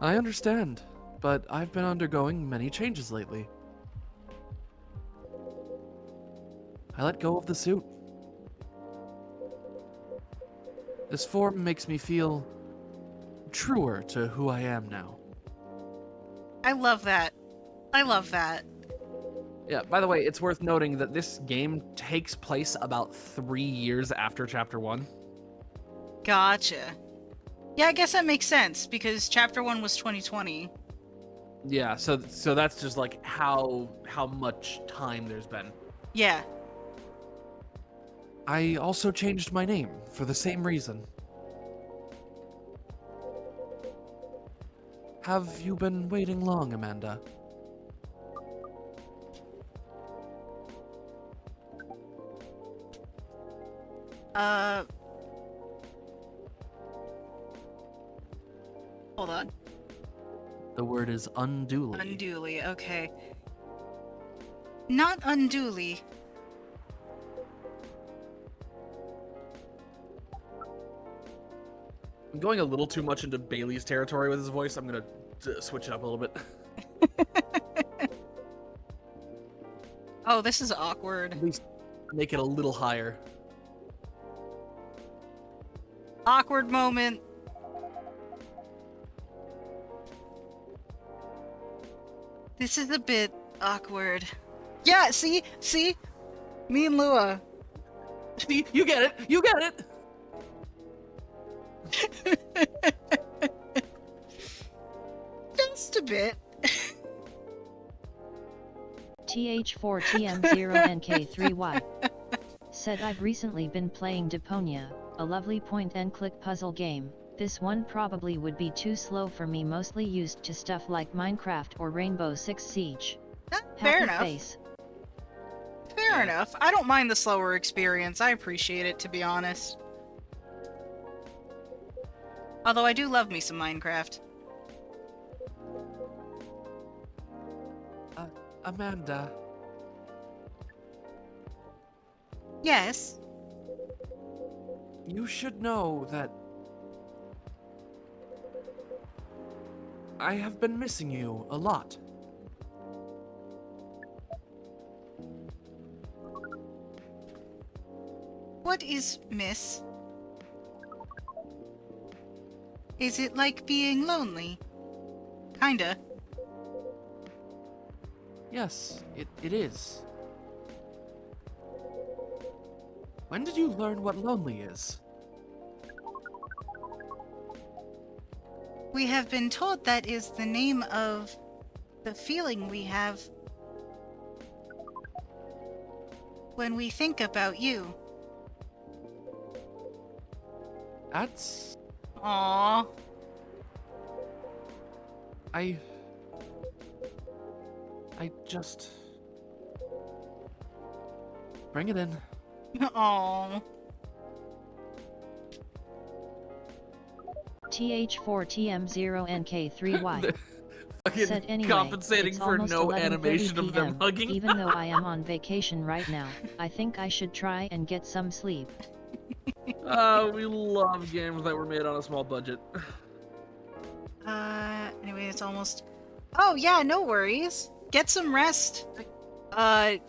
I understand, but I've been undergoing many changes lately. I let go of the suit. This form makes me feel truer to who I am now. I love that. I love that. Yeah, by the way, it's worth noting that this game takes place about 3 years after Chapter 1. Gotcha. Yeah, I guess that makes sense, because Chapter 1 was 2020. Yeah, so that's just like how much time there's been. Yeah. I also changed my name for the same reason. Have you been waiting long, Amanda? Hold on. The word is unduly. Unduly, okay. Not unduly. I'm going a little too much into Bailey's territory with his voice. I'm gonna switch it up a little bit. Oh, this is awkward. At least make it a little higher. Awkward moment. This is a bit awkward. Yeah, see? See? Me and Lua. See, you get it! You get it! Just a bit. TH4TM0NK3Y. Said I've recently been playing Deponia, a lovely point-and-click puzzle game. This one probably would be too slow for me, mostly used to stuff like Minecraft or Rainbow Six Siege. Fair Happy enough. face. Fair enough. I don't mind the slower experience. I appreciate it, to be honest. Although I do love me some Minecraft. Amanda. Yes. You should know that I have been missing you a lot. What is miss? Is it like being lonely? Kinda. Yes, it is. When did you learn what lonely is? We have been told that is the name of the feeling we have when we think about you. That's... Aww. I just... Bring it in. Aww. TH4TM0NK3Y. Fucking Said anyway, compensating it's for almost no 11:30 animation of them PM. hugging. Even though I am on vacation right now, I think I should try and get some sleep. We love games that were made on a small budget. Anyway, it's almost... Oh, yeah, no worries. Get some rest.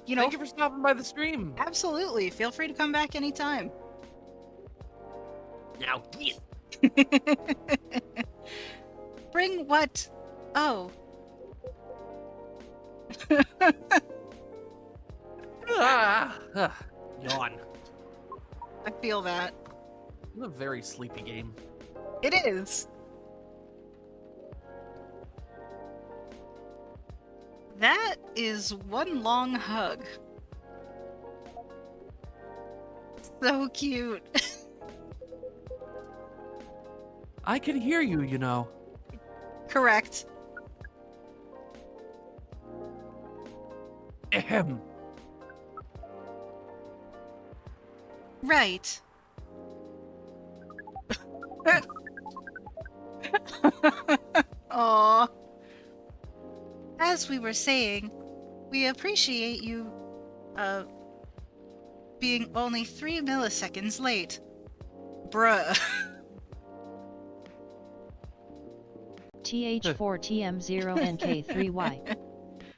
You know... Thank you for stopping by the stream. Absolutely. Feel free to come back anytime. Now get. Bring what? Oh. Yawn. I feel that. It's a very sleepy game. It is. That is one long hug. So cute. I can hear you, you know. Correct. Ahem. Right. Aww. As we were saying, we appreciate you, being only 3 milliseconds late. Bruh. TH4TM0NK3Y.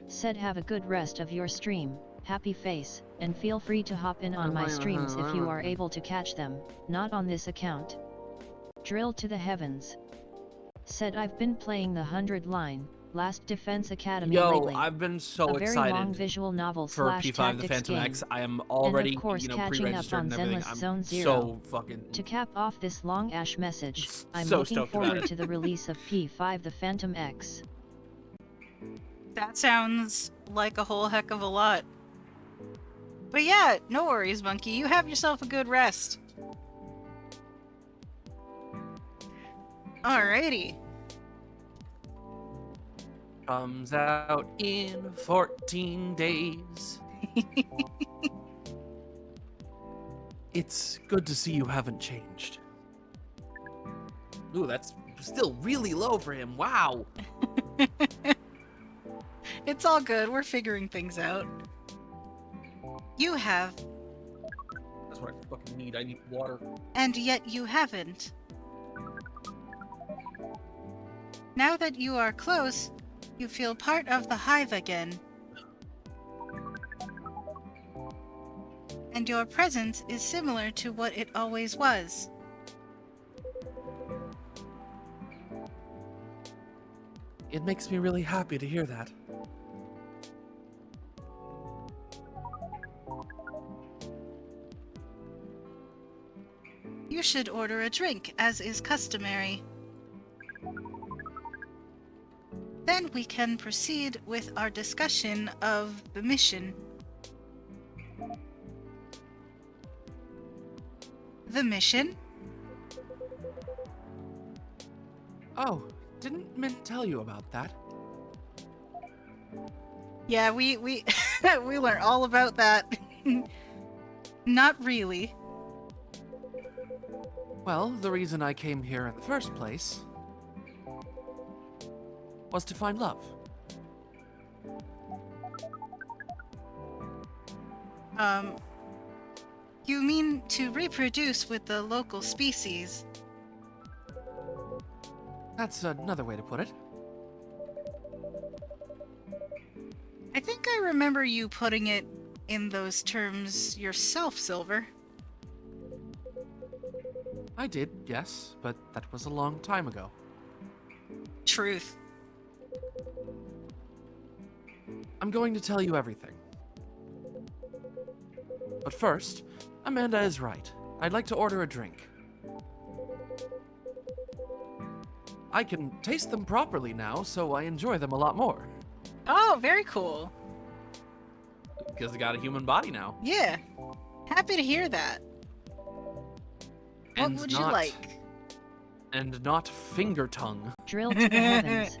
Said have a good rest of your stream, happy face, and feel free to hop in on my streams if you are able to catch them, not on this account. Drill to the heavens. Said I've been playing the 100 line, Last Defense Academy lately. I've been so a very excited long visual novel for P5 the Phantom game. X. I am already, and of course, catching up pre-registered on and everything. Zenless I'm Zone so Zero. fucking... To cap off this long ash message, I'm So looking stoked about forward it. to the release of P5 the Phantom X. That sounds like a whole heck of a lot. But yeah, no worries, Monkey. You have yourself a good rest. Alrighty. Comes out in 14 days. It's good to see you haven't changed. Ooh, that's still really low for him. Wow. It's all good. We're figuring things out. You have, That's what I fucking need. I need water. and yet you haven't. Now that you are close, you feel part of the hive again. And your presence is similar to what it always was. It makes me really happy to hear that. You should order a drink, as is customary. Then we can proceed with our discussion of the mission. The mission? Oh, didn't Min tell you about that? Yeah, we we learned all about that. Not really. Well, the reason I came here in the first place was to find love. You mean to reproduce with the local species? That's another way to put it. I think I remember you putting it in those terms yourself, Silver. I did, yes, but that was a long time ago. Truth. I'm going to tell you everything. But first, Amanda is right. I'd like to order a drink. I can taste them properly now, so I enjoy them a lot more. Oh, very cool. Because I got a human body now. Yeah. Happy to hear that. What would you like? And not finger tongue. Drilled to the heavens.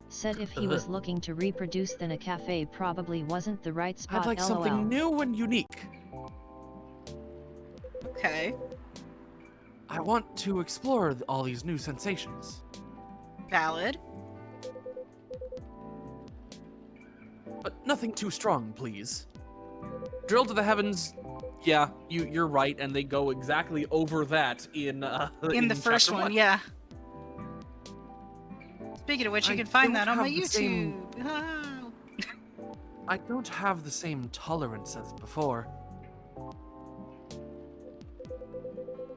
Said if he was looking to reproduce, then a cafe probably wasn't the right spot. I'd like LOL. something new and unique. Okay. I want to explore all these new sensations. Valid. But nothing too strong, please. Drill to the heavens. Yeah, you're right, and they go exactly over that in the first chapter one, yeah. Speaking of which, you I can find don't that on my have the YouTube. same- Oh. I don't have the same tolerance as before.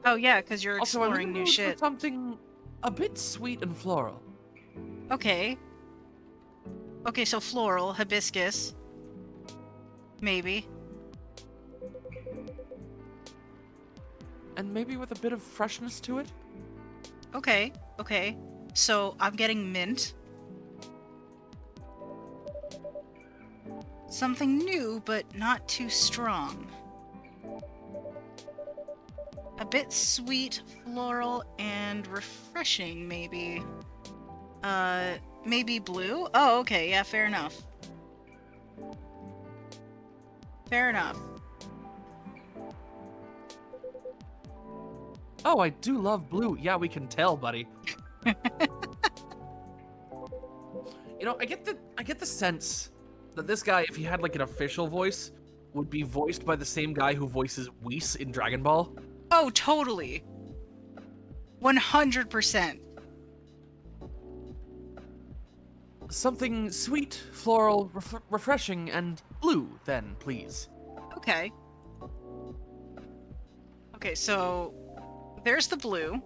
Oh yeah, because you're Also, I'm in exploring the new mood for shit. something a bit sweet and floral. Okay. Okay, so floral, hibiscus. Maybe. And maybe with a bit of freshness to it? Okay, okay. So I'm getting mint. Something new, but not too strong. A bit sweet, floral, and refreshing, maybe. Maybe blue? Oh, okay, yeah, fair enough. Fair enough. Oh, I do love blue. Yeah, we can tell, buddy. You know, I get the sense that this guy, if he had like an official voice, would be voiced by the same guy who voices Whis in Dragon Ball. Oh, totally. 100%. Something sweet, floral, refreshing, and blue, then, please. Okay. Okay, so there's the blue.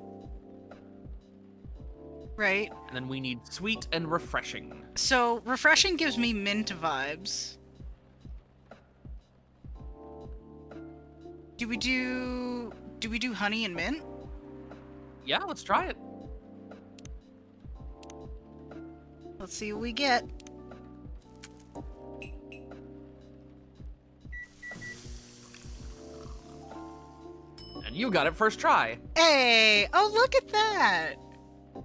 Right? And then we need sweet and refreshing. So refreshing gives me mint vibes. Do we do honey and mint? Yeah, let's try it. Let's see what we get. And you got it first try. Hey! Oh, look at that!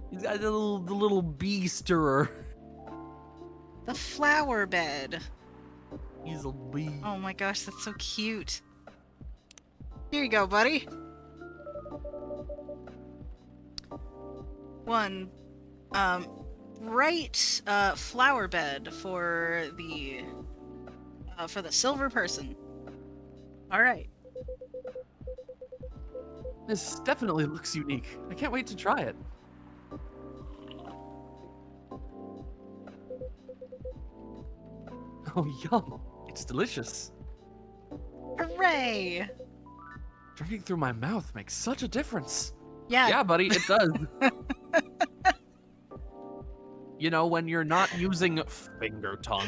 He's got the little bee stirrer. The flower bed. He's a bee. Oh my gosh, that's so cute. Here you go, buddy. One, right, flower bed for the silver person. All right. This definitely looks unique. I can't wait to try it. Oh, yum. It's delicious. Hooray! Drinking through my mouth makes such a difference. Yeah. Yeah, buddy, it does. You know, when you're not using finger tongue.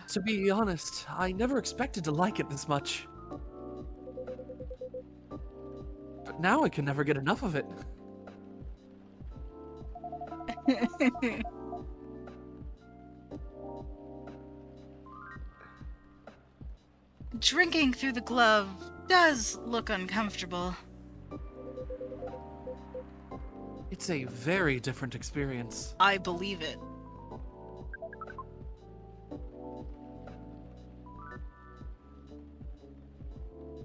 To be honest, I never expected to like it this much. But now I can never get enough of it. Drinking through the glove does look uncomfortable. It's a very different experience. I believe it.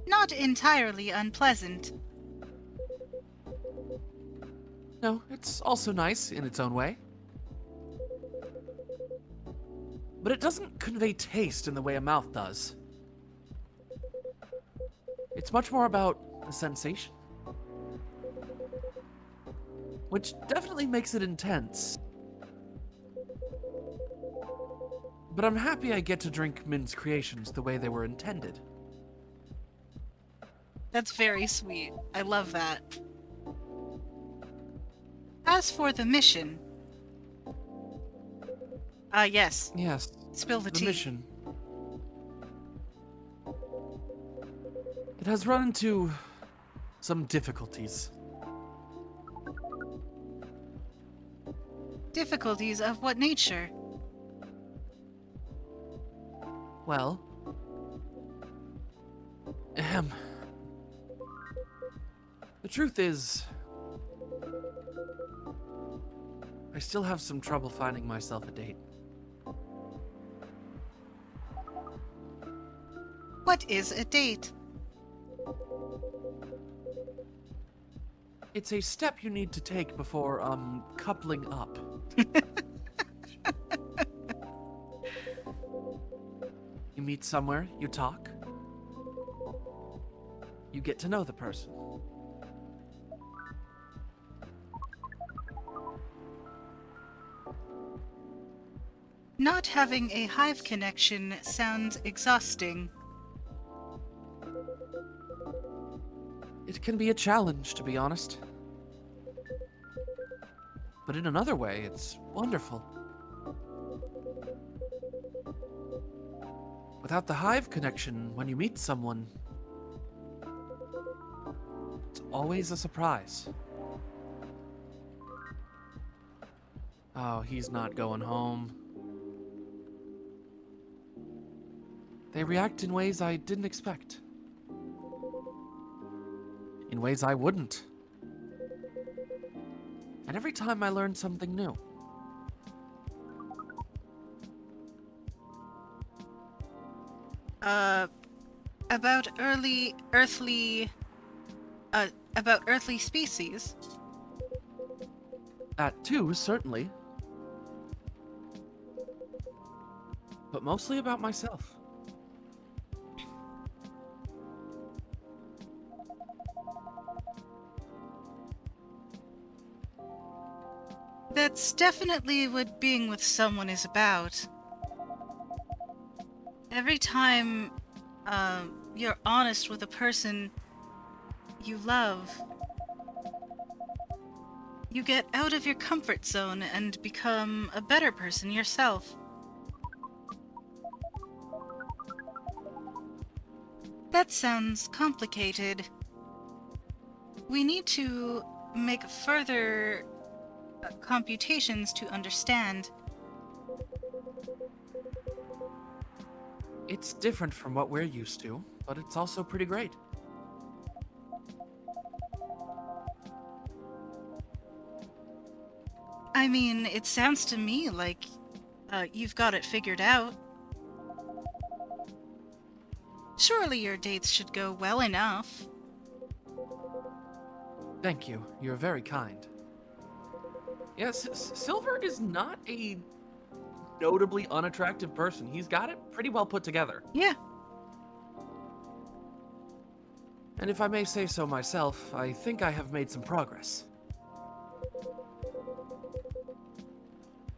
Not entirely unpleasant. No, it's also nice in its own way. But it doesn't convey taste in the way a mouth does. It's much more about the sensation. Which definitely makes it intense. But I'm happy I get to drink Min's creations the way they were intended. That's very sweet. I love that. As for the mission... yes. Yes. Spill the tea. Mission. It has run into some difficulties. Difficulties of what nature? Well... The truth is... I still have some trouble finding myself a date. What is a date? It's a step you need to take before, coupling up. You meet somewhere, you talk. You get to know the person. Not having a hive connection sounds exhausting. It can be a challenge, to be honest. But in another way, it's wonderful. Without the hive connection, when you meet someone, it's always a surprise. Oh, he's not going home. They react in ways I didn't expect. In ways I wouldn't. And every time I learn something new. About earthly species? That too, certainly. But mostly about myself. That's definitely what being with someone is about. Every time, you're honest with a person you love, you get out of your comfort zone and become a better person yourself. That sounds complicated. We need to make further computations to understand. It's different from what we're used to, but it's also pretty great. I mean, it sounds to me like you've got it figured out. Surely your dates should go well enough. Thank you. You're very kind. Yes, Silver is not a notably unattractive person. He's got it pretty well put together. Yeah. And if I may say so myself, I think I have made some progress.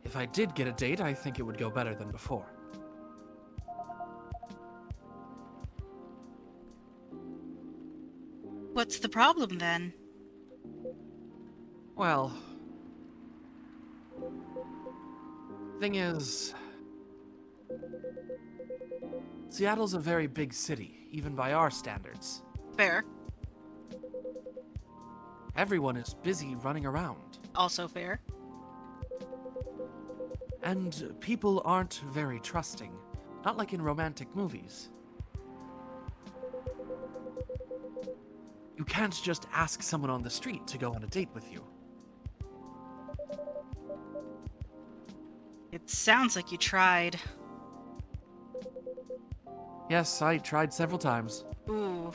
If I did get a date, I think it would go better than before. What's the problem then? Well... Thing is... Seattle's a very big city, even by our standards. Fair. Everyone is busy running around. Also fair. And people aren't very trusting. Not like in romantic movies. You can't just ask someone on the street to go on a date with you. It sounds like you tried. Yes, I tried several times. Ooh.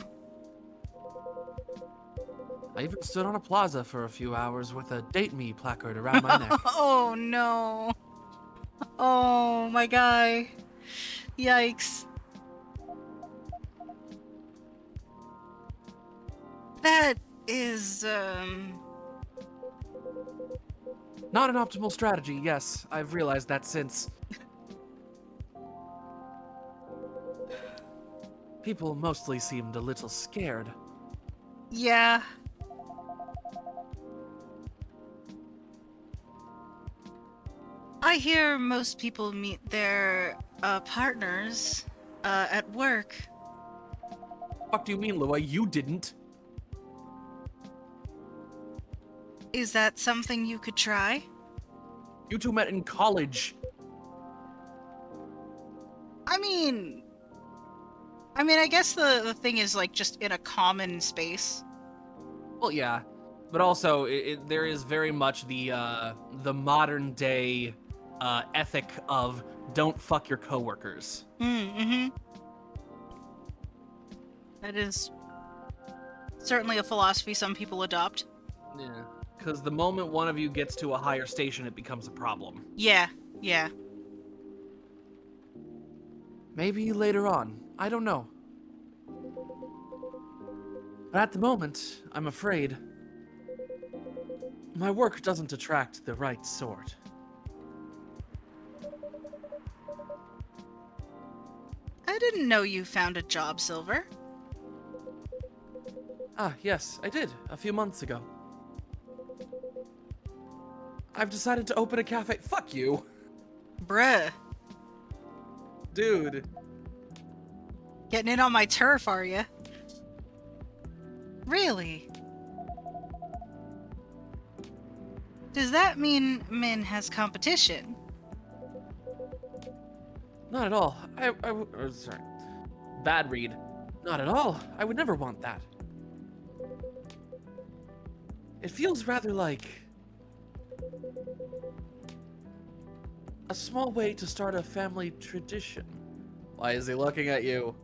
I even stood on a plaza for a few hours with a "Date Me" placard around my neck. Oh no. Oh my guy. Yikes. That is, Not an optimal strategy, yes. I've realized that since. People mostly seemed a little scared. Yeah. I hear most people meet their partners at work. What do you mean, Lua? You didn't. Is that something you could try? You two met in college. I mean, I guess the thing is, like, just in a common space. Well, yeah, but also there is very much the modern day ethic of don't fuck your coworkers. Mm-hmm. That is certainly a philosophy some people adopt. Yeah, because the moment one of you gets to a higher station, it becomes a problem. Yeah, yeah. Maybe later on. I don't know. But at the moment, I'm afraid my work doesn't attract the right sort. I didn't know you found a job, Silver. Ah, yes, I did, a few months ago. I've decided to open a cafe. Fuck you! Bruh. Dude. Getting in on my turf, are ya? Really? Does that mean Min has competition? Not at all. Sorry. Bad read. Not at all. I would never want that. It feels rather like a small way to start a family tradition. Why is he looking at you?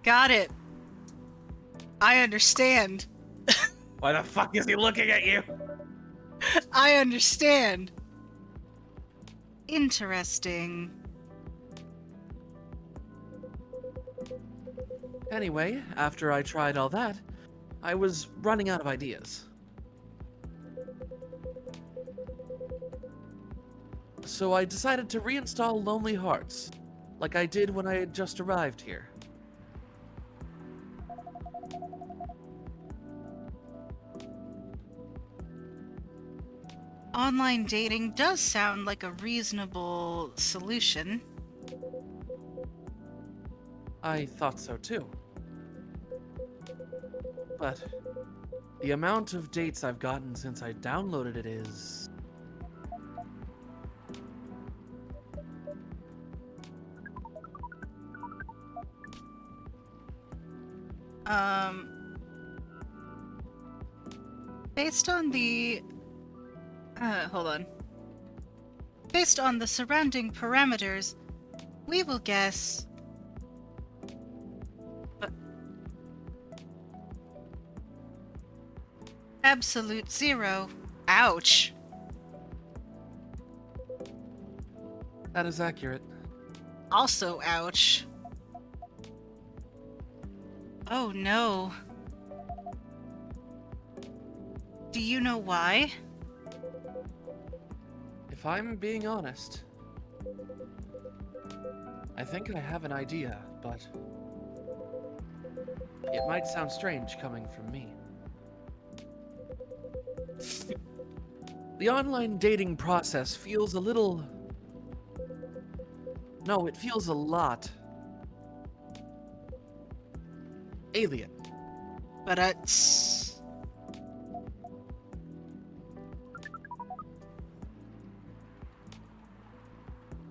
Got it. I understand. Why the fuck is he looking at you? I understand. Interesting. Anyway, after I tried all that, I was running out of ideas. So I decided to reinstall Lonely Hearts, like I did when I had just arrived here. Online dating does sound like a reasonable solution. I thought so too. But the amount of dates I've gotten since I downloaded it is... Based on the... hold on. Based on the surrounding parameters, we will guess... absolute zero. Ouch. That is accurate. Also ouch. Oh no. Do you know why? If I'm being honest, I think I have an idea, but it might sound strange coming from me. The online dating process feels a little... No, it feels a lot... alien. But it's...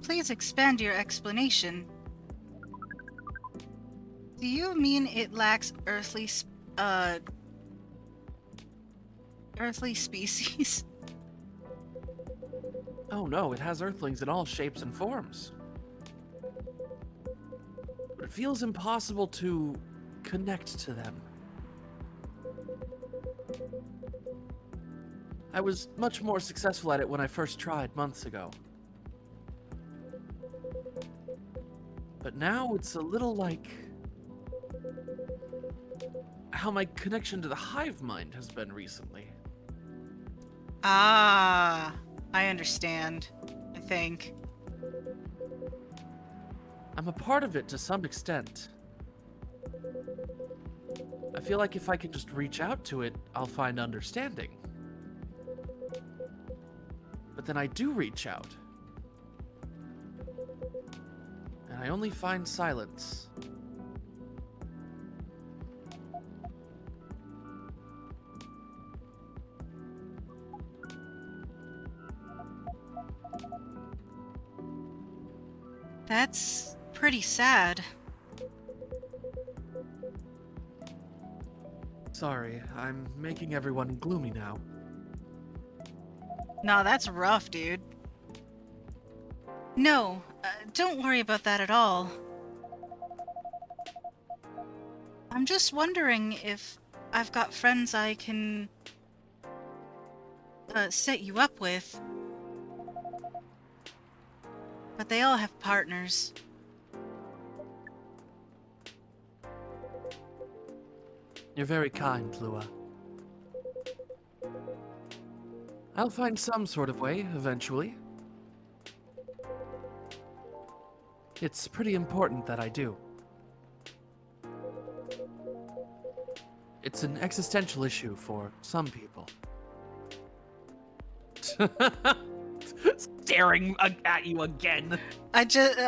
Please expand your explanation. Do you mean it lacks earthly species? Oh no, it has Earthlings in all shapes and forms. But it feels impossible to connect to them. I was much more successful at it when I first tried months ago. But now it's a little like how my connection to the hive mind has been recently. Ah, I understand. I think. I'm a part of it to some extent. I feel like if I can just reach out to it, I'll find understanding. But then I do reach out. And I only find silence. That's pretty sad. Sorry, I'm making everyone gloomy now. No, that's rough, dude. No, don't worry about that at all. I'm just wondering if I've got friends I can set you up with. But they all have partners. You're very kind, Lua. I'll find some sort of way, eventually. It's pretty important that I do. It's an existential issue for some people. Staring at you again. I just...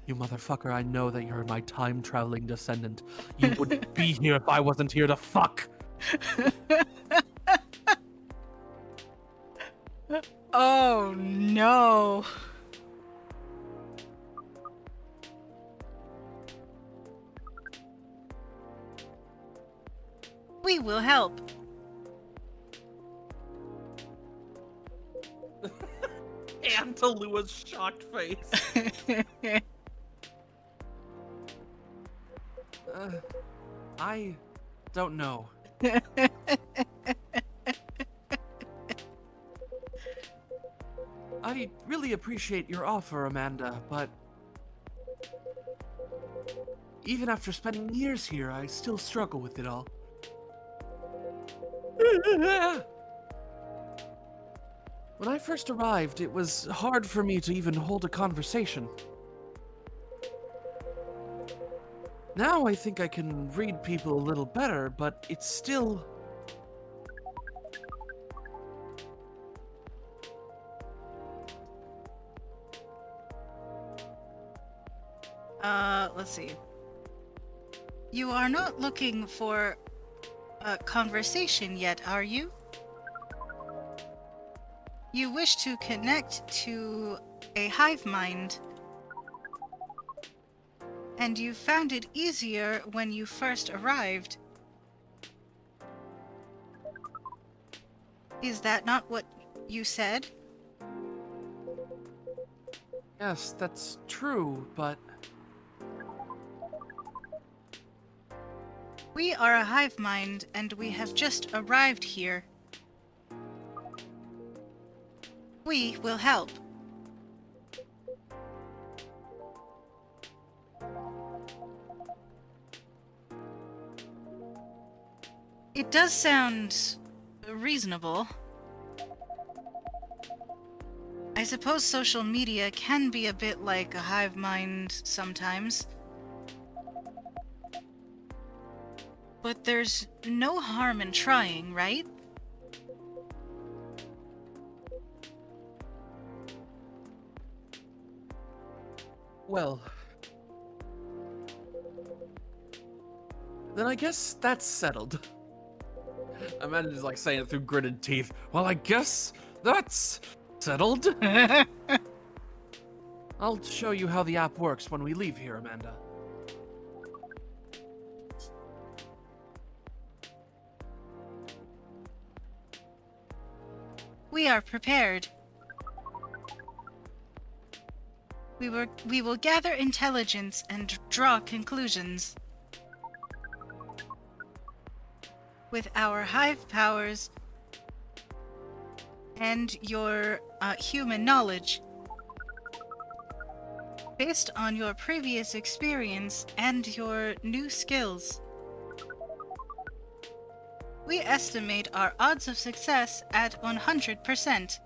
You motherfucker, I know that you're my time-traveling descendant. You wouldn't be here if I wasn't here to fuck! Oh, no. We will help. And to Lua's shocked face. I don't know. I really appreciate your offer, Amanda, but even after spending years here, I still struggle with it all. When I first arrived, it was hard for me to even hold a conversation. Now I think I can read people a little better, but it's still... Let's see. You are not looking for a conversation yet, are you? You wish to connect to a hive mind, and you found it easier when you first arrived. Is that not what you said? Yes, that's true, but... We are a hive mind, and we have just arrived here. We will help. It does sound reasonable. I suppose social media can be a bit like a hive mind sometimes. But there's no harm in trying, right? Well... then I guess that's settled. Amanda's like saying it through gritted teeth. Well, I guess that's settled. I'll show you how the app works when we leave here, Amanda. We are prepared. We will gather intelligence and draw conclusions. With our hive powers and your human knowledge, based on your previous experience and your new skills, we estimate our odds of success at 100%.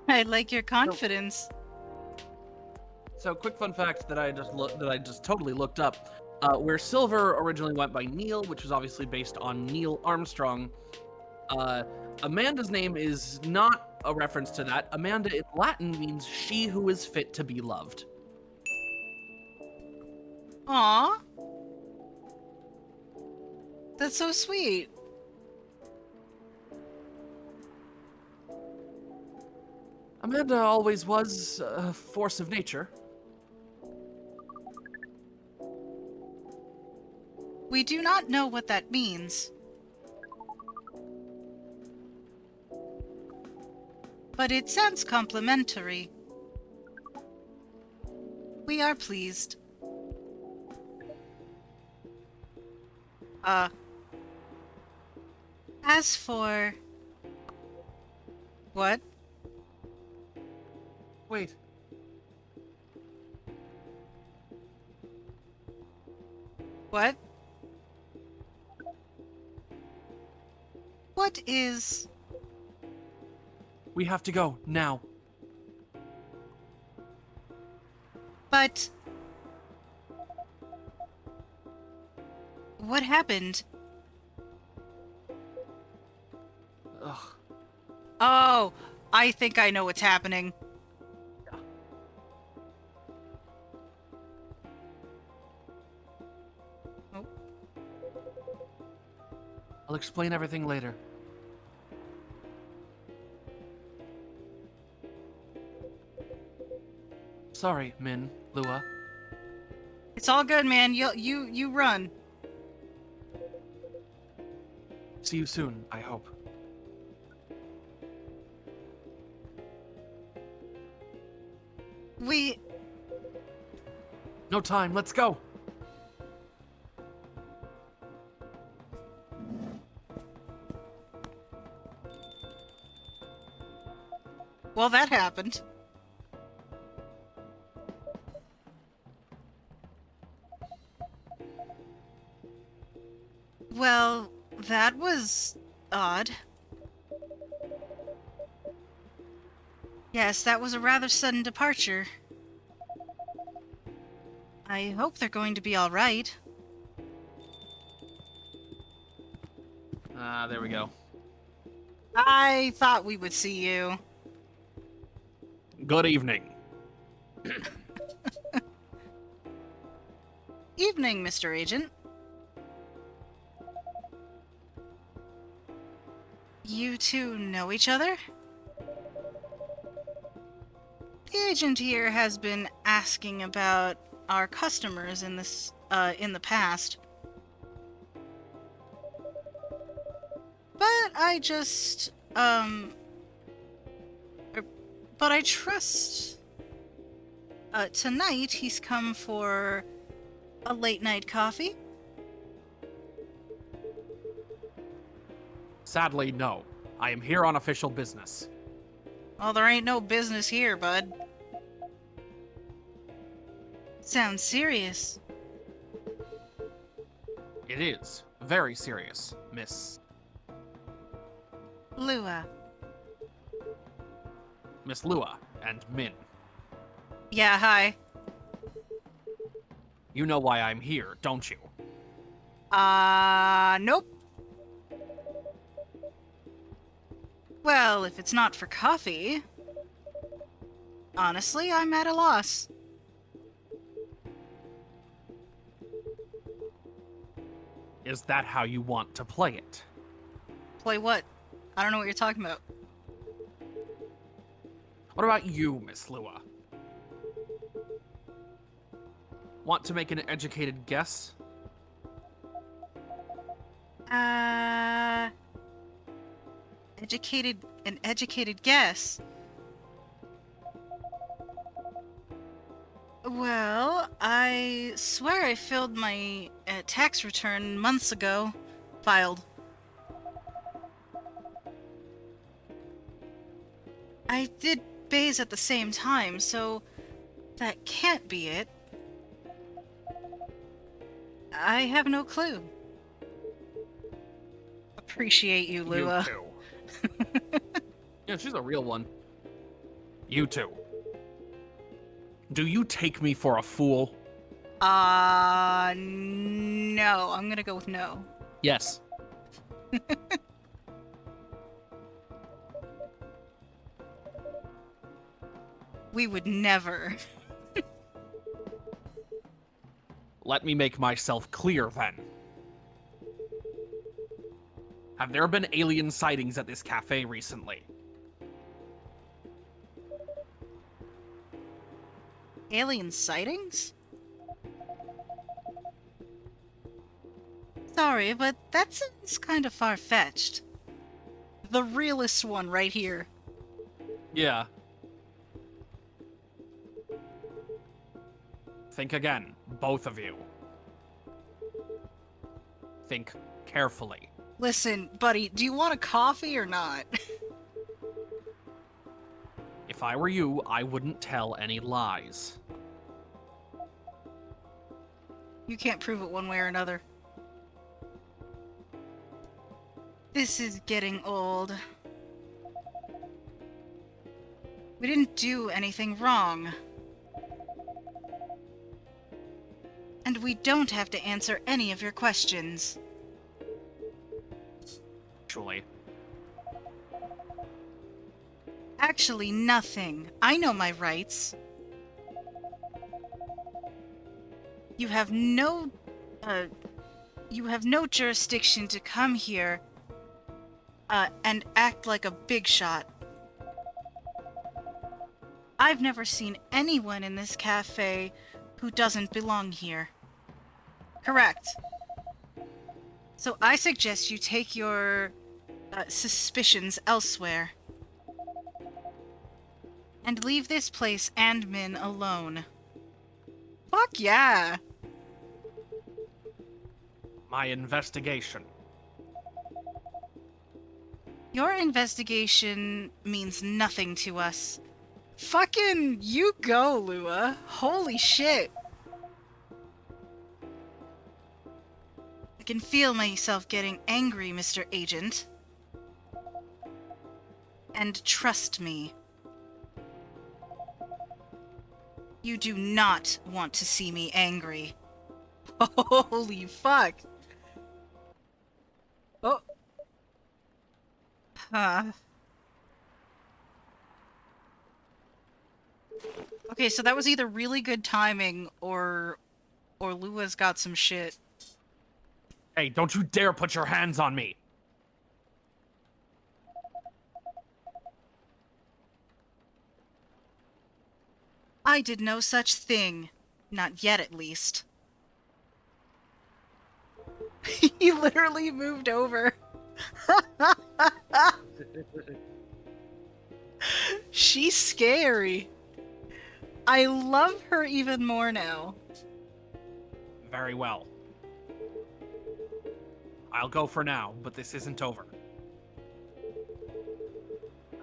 I like your confidence. So, quick fun fact that I just totally looked up. Where Silver originally went by Neil, which was obviously based on Neil Armstrong, Amanda's name is not a reference to that. Amanda in Latin means she who is fit to be loved. Aw. That's so sweet. Amanda always was a force of nature. We do not know what that means. But it sounds complimentary. We are pleased. As for... What? Wait. What? What is... We have to go, now. But... What happened? Ugh. Oh, I think I know what's happening. Yeah. Oh. I'll explain everything later. Sorry, Min, Lua. It's all good, man. You run. See you soon, I hope. We... No time, let's go! Well, that happened. Well, that was odd. Yes, that was a rather sudden departure. I hope they're going to be all right. There we go. I thought we would see you. Good evening. Evening, Mr. Agent. You two know each other? The agent here has been asking about our customers in the past. But I just, but I trust, tonight he's come for a late night coffee? Sadly, no. I am here on official business. Well, there ain't no business here, bud. Sounds serious. It is. Very serious, Miss Lua. Miss Lua and Min. Yeah, hi. You know why I'm here, don't you? Nope. Well, if it's not for coffee... Honestly, I'm at a loss. Is that how you want to play it? Play what? I don't know what you're talking about. What about you, Miss Lua? Want to make an educated guess? An educated guess. Well, I swear I filled my tax return months ago. Filed. I did bays at the same time, so that can't be it. I have no clue. Appreciate you, Lua. You too. Yeah, she's a real one. You two. Do you take me for a fool? No. I'm gonna go with no. Yes. We would never. Let me make myself clear, then. Have there been alien sightings at this cafe recently? Alien sightings? Sorry, but that sounds kind of far-fetched. The realest one right here. Yeah. Think again, both of you. Think carefully. Listen, buddy, do you want a coffee or not? If I were you, I wouldn't tell any lies. You can't prove it one way or another. This is getting old. We didn't do anything wrong. And we don't have to answer any of your questions. Actually, nothing. I know my rights. You have no jurisdiction to come here, and act like a big shot. I've never seen anyone in this cafe who doesn't belong here. Correct. So I suggest you take your suspicions elsewhere. And leave this place and Min alone. Fuck yeah! My investigation. Your investigation means nothing to us. Fucking you go, Lua. Holy shit. I can feel myself getting angry, Mr. Agent. And trust me. You do not want to see me angry. Holy fuck. Oh. Huh. Okay, so that was either really good timing or Lua's got some shit. Hey, don't you dare put your hands on me! I did no such thing. Not yet, at least. He literally moved over. She's scary. I love her even more now. Very well. I'll go for now, but this isn't over.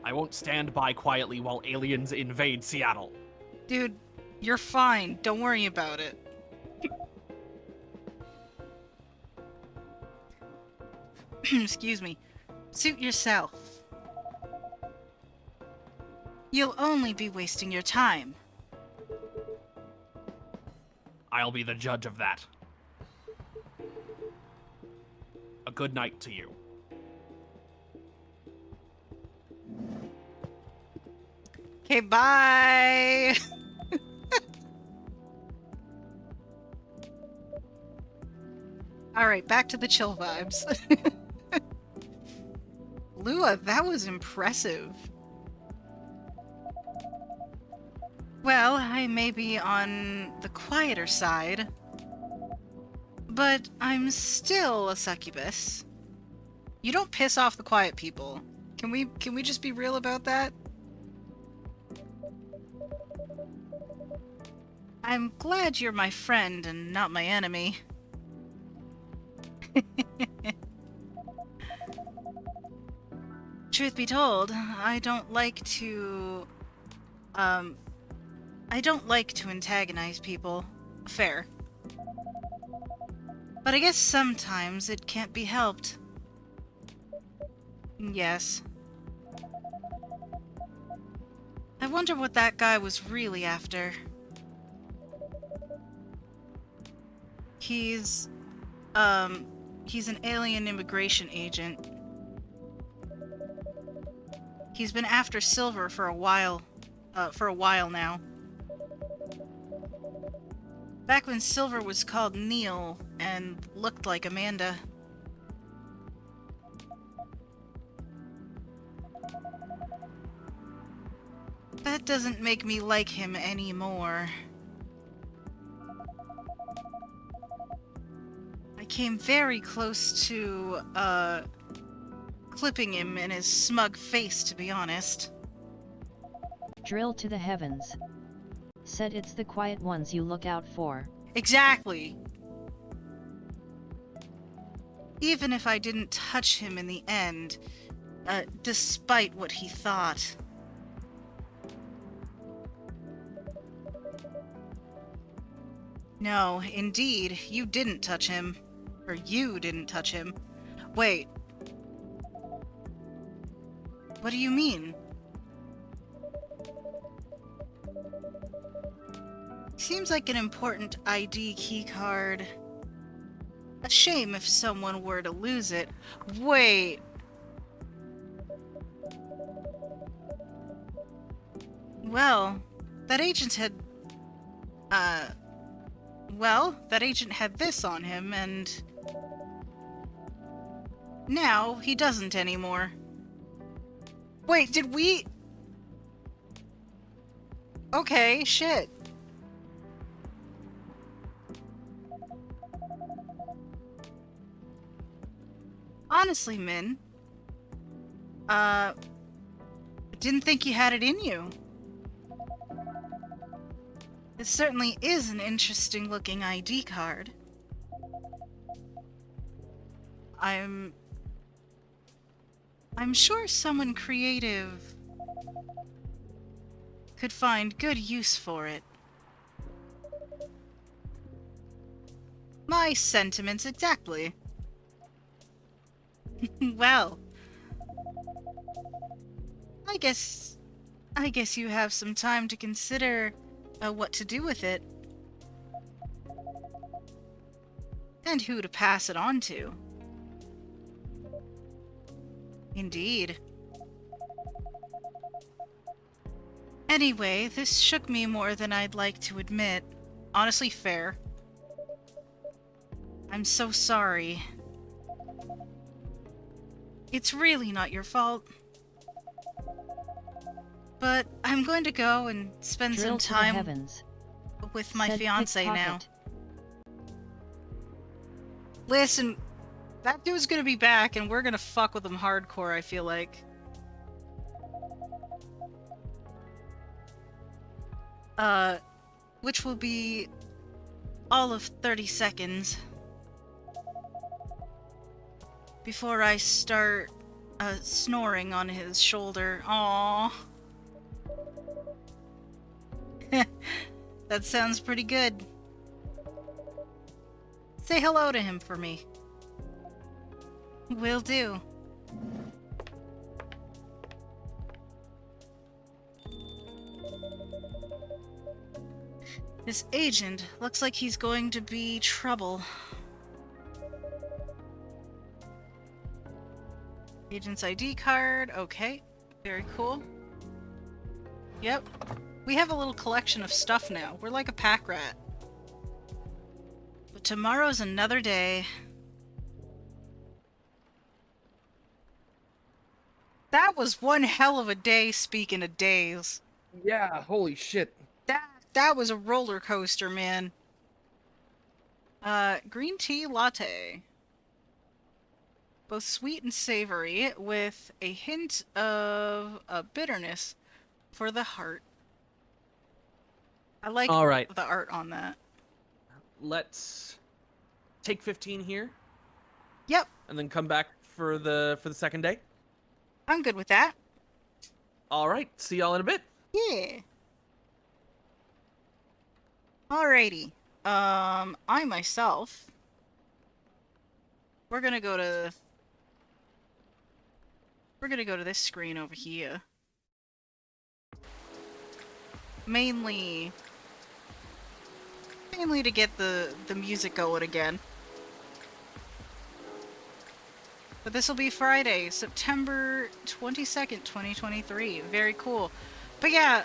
I won't stand by quietly while aliens invade Seattle. Dude, you're fine. Don't worry about it. Excuse me. Suit yourself. You'll only be wasting your time. I'll be the judge of that. A good night to you. Okay, bye! Alright, back to the chill vibes. Lua, that was impressive. Well, I may be on the quieter side, but I'm still a succubus. You don't piss off the quiet people. Can we just be real about that? I'm glad you're my friend and not my enemy. Truth be told, I don't like to antagonize people. Fair. But I guess sometimes it can't be helped. Yes. I wonder what that guy was really after. He's an alien immigration agent. He's been after Silver for a while now. Back when Silver was called Neil and looked like Amanda. That doesn't make me like him anymore. I came very close to, clipping him in his smug face, to be honest. Drill to the heavens. Said it's the quiet ones you look out for. Exactly. Even if I didn't touch him in the end, despite what he thought. No, indeed, you didn't touch him. Or you didn't touch him. Wait. What do you mean? Seems like an important ID keycard. A shame if someone were to lose it. Wait. Well, that agent had... that agent had this on him, and... now, he doesn't anymore. Wait, did we... Okay, shit. Honestly, Min, didn't think you had it in you. It certainly is an interesting looking ID card. I'm sure someone creative could find good use for it. My sentiments exactly. Well, I guess you have some time to consider what to do with it. And who to pass it on to. Indeed. Anyway, this shook me more than I'd like to admit. Honestly, fair. I'm so sorry. It's really not your fault. But I'm going to go and spend Drill some time to the heavens. with my Said fiance now. pickpocket. Listen, that dude's gonna be back and we're gonna fuck with him hardcore, I feel like. Which will be all of 30 seconds. Before I start, snoring on his shoulder. Aww. That sounds pretty good. Say hello to him for me. Will do. This agent looks like he's going to be trouble. Agent's ID card, okay. Very cool. Yep. We have a little collection of stuff now. We're like a pack rat. But tomorrow's another day. That was one hell of a day, speaking of days. Yeah, holy shit. That was a roller coaster, man. Green tea latte. Both sweet and savory, with a hint of bitterness for the heart. I like All right. the art on that. Let's take 15 here. Yep. And then come back for the second day. I'm good with that. All right. See y'all in a bit. Yeah. Alrighty. I myself... We're gonna go to this screen over here. mainly to get the music going again. But this will be Friday, September 22nd, 2023. Very cool. But yeah,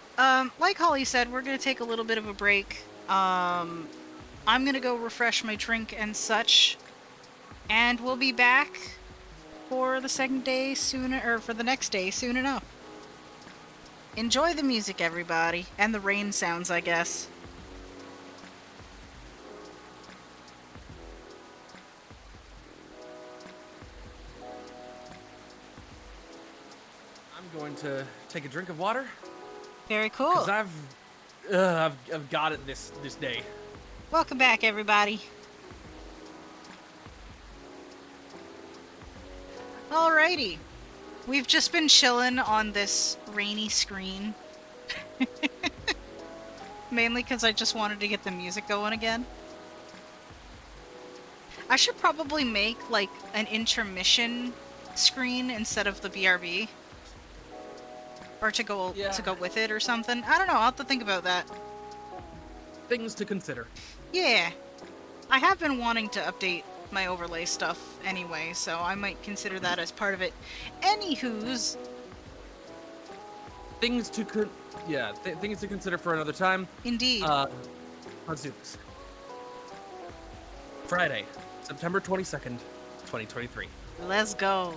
like Holly said, we're gonna take a little bit of a break. I'm gonna go refresh my drink and such, and we'll be back for the second day soon, or for the next day soon enough. Enjoy the music, everybody, and the rain sounds, I guess. I'm going to take a drink of water. Very cool. Because I've got it this day. Welcome back, everybody. Alrighty. We've just been chilling on this rainy screen. Mainly because I just wanted to get the music going again. I should probably make, like, an intermission screen instead of the BRB. Or to go with it or something. I don't know, I'll have to think about that. Things to consider. Yeah. I have been wanting to update my overlay stuff anyway, so I might consider that as part of it. Anywho's... Things to things to consider for another time. Indeed. Let's do this. Friday, September 22nd, 2023. Let's go.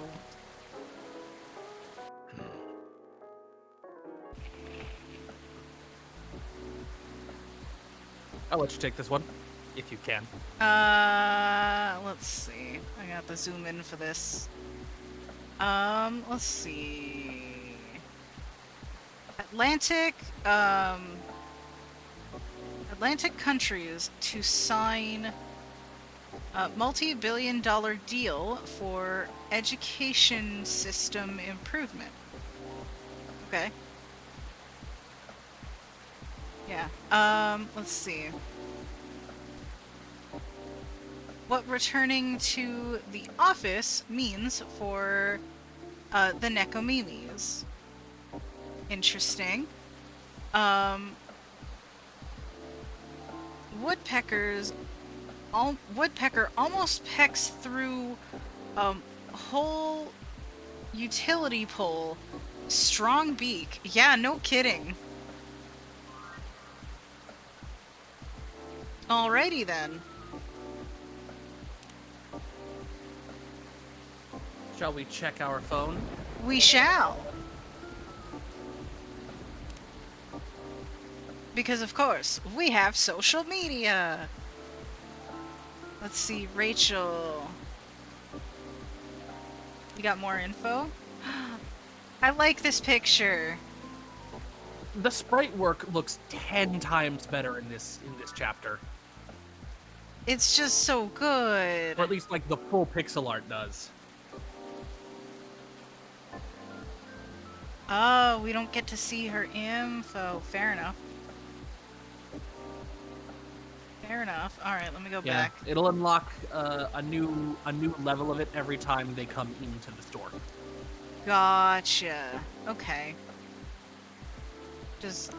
I'll let you take this one, if you can. Let's see. I got to zoom in for this. Let's see. Atlantic countries to sign a multi-billion-dollar deal for education system improvement. Okay. Yeah. Let's see. What returning to the office means for the Nekomimis. Interesting. Woodpecker almost pecks through whole utility pole. Strong beak. Yeah, no kidding. Alrighty then. Shall we check our phone? We shall. Because of course, we have social media. Let's see, Rachel. You got more info? I like this picture. The sprite work looks 10 times better in this chapter. It's just so good. Or at least like the full pixel art does. Oh, we don't get to see her info. Fair enough. Fair enough. All right, let me go back. It'll unlock a new level of it every time they come into the store. Gotcha. Okay. Does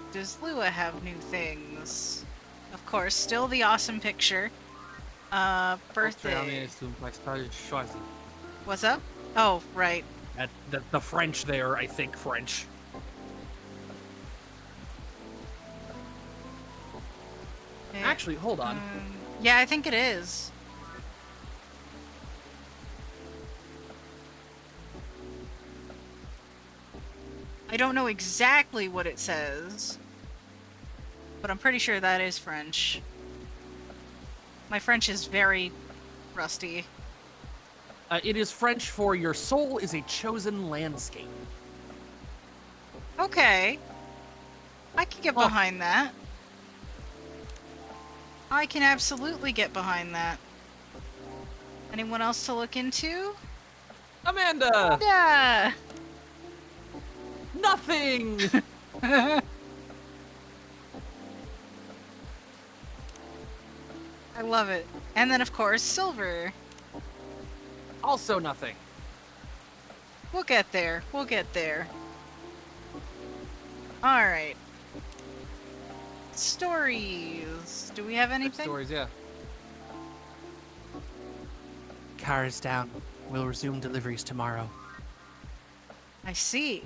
Lua have new things? Of course, still the awesome picture. Birthday. What's up? Oh, right. The French there, I think French. Actually, hold on. Yeah, I think it is. I don't know exactly what it says, but I'm pretty sure that is French. My French is very rusty. It is French for "your soul is a chosen landscape." Okay. I can get behind that. I can absolutely get behind that. Anyone else to look into? Amanda! Yeah! Nothing! I love it. And then, of course, Silver. Also nothing. We'll get there. We'll get there. Alright. stories. Do we have anything? Stories, yeah. Car is down. We'll resume deliveries tomorrow. I see.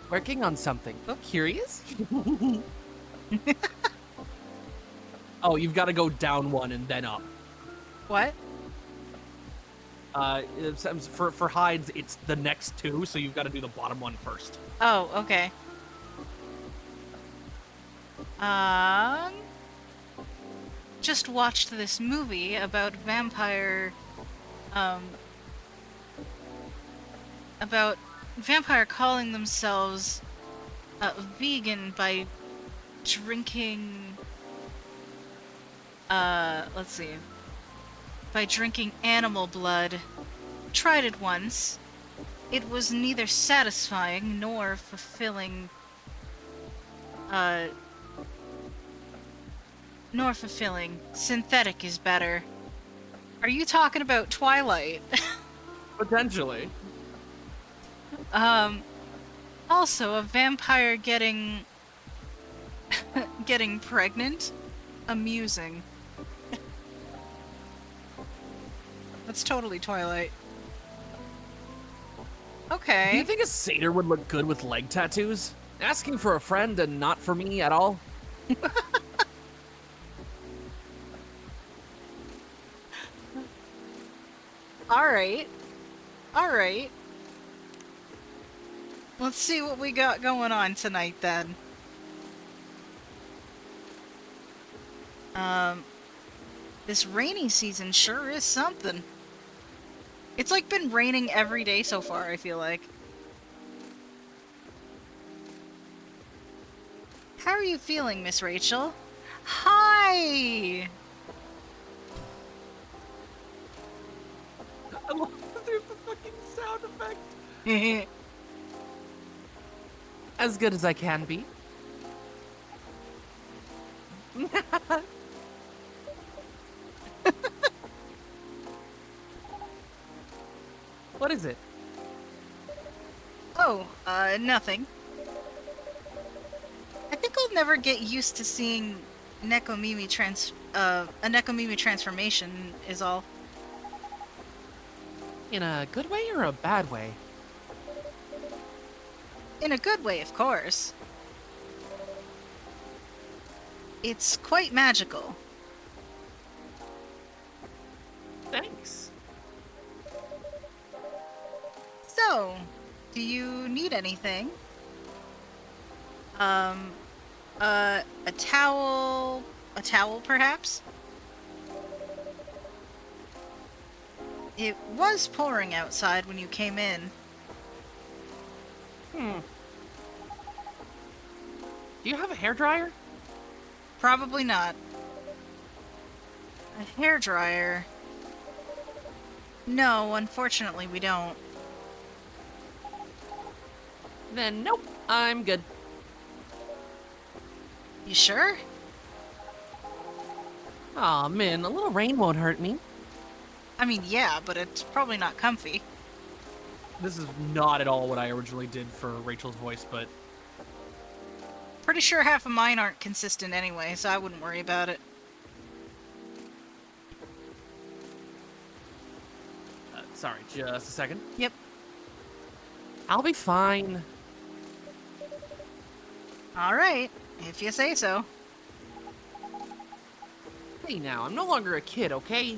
Working on something. Oh. Curious? Oh, you've got to go down one and then up. What? For hides, it's the next two, so you've got to do the bottom one first. Oh, okay. Just watched this movie about about vampire calling themselves vegan by drinking, let's see, by drinking animal blood. Tried it once. It was neither satisfying nor fulfilling, Synthetic is better. Are you talking about Twilight? Potentially. Also, a vampire getting pregnant? Amusing. That's totally Twilight. Okay. Do you think a satyr would look good with leg tattoos? Asking for a friend and not for me at all? Alright. Alright. Let's see what we got going on tonight then. This rainy season sure is something. It's like been raining every day so far, I feel like. How are you feeling, Miss Rachel? Hi! I love the fucking sound effect. As good as I can be. What is it? Oh, nothing. I think I'll never get used to seeing a Nekomimi transformation is all. In a good way or a bad way? In a good way, of course. It's quite magical. Thanks. So, do you need anything? A towel perhaps? It was pouring outside when you came in. Do you have a hairdryer? Probably not. A hairdryer? No, unfortunately we don't. Then nope, I'm good. You sure? Aw, man, a little rain won't hurt me. I mean, yeah, but it's probably not comfy. This is not at all what I originally did for Rachel's voice, but... Pretty sure half of mine aren't consistent anyway, so I wouldn't worry about it. Sorry, just a second. Yep. I'll be fine. Alright, if you say so. Hey now, I'm no longer a kid, okay?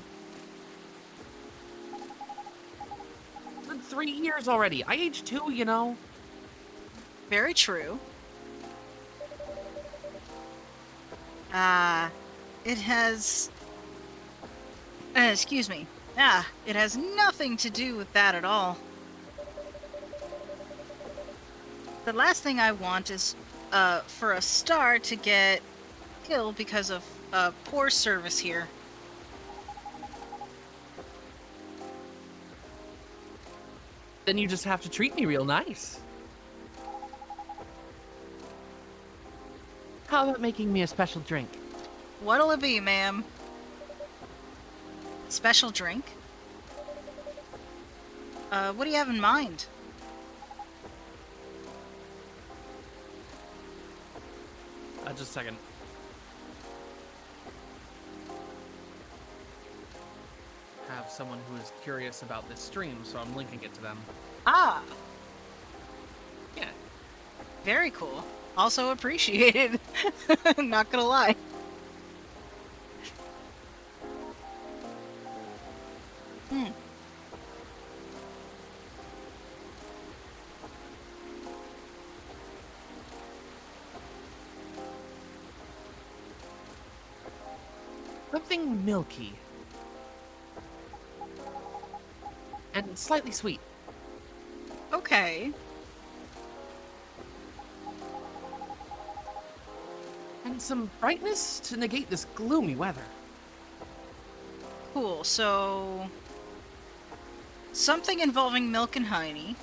It's been 3 years already. I aged too, you know? Very true. It has... excuse me. It has nothing to do with that at all. The last thing I want is, for a star to get killed because of, poor service here. Then you just have to treat me real nice. How about making me a special drink? What'll it be, ma'am? Special drink? What do you have in mind? Just a second. Have someone who is curious about this stream, so I'm linking it to them. Ah, Yeah. very cool. Also appreciated. Not gonna lie. Hmm. Something milky. And slightly sweet. Okay. And some brightness to negate this gloomy weather. Cool. So something involving milk and honey.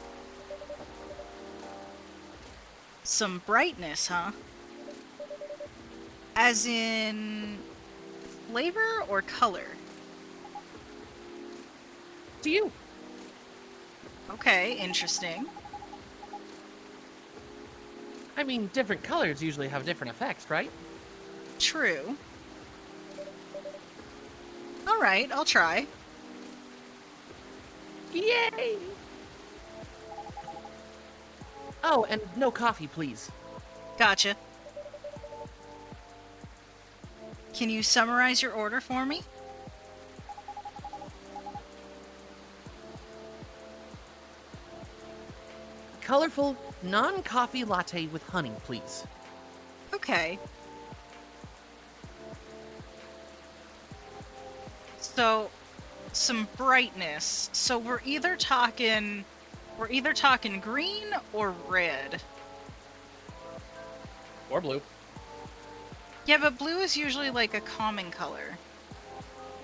Some brightness, huh? As in flavor or color? To you. Okay, interesting. I mean, different colors usually have different effects, right? True. Alright, I'll try. Yay! Oh, and no coffee, please. Gotcha. Can you summarize your order for me? Colorful, non-coffee latte with honey, please. Okay. So, some brightness. So we're either talking green or red. Or blue. Yeah, but blue is usually like a common color.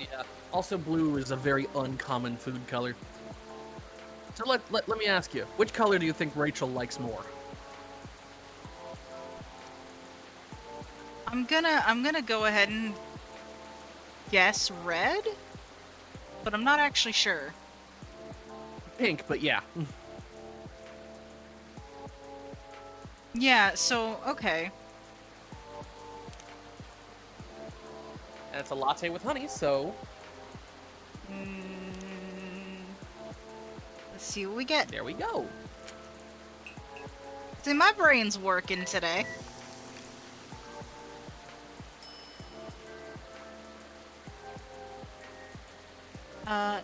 Yeah. Also, blue is a very uncommon food color. So let me ask you, which color do you think Rachel likes more? I'm gonna go ahead and guess red, but I'm not actually sure. Pink, but yeah. Yeah, so okay. And it's a latte with honey, so Let's see what we get. there we go. See, my brain's working today.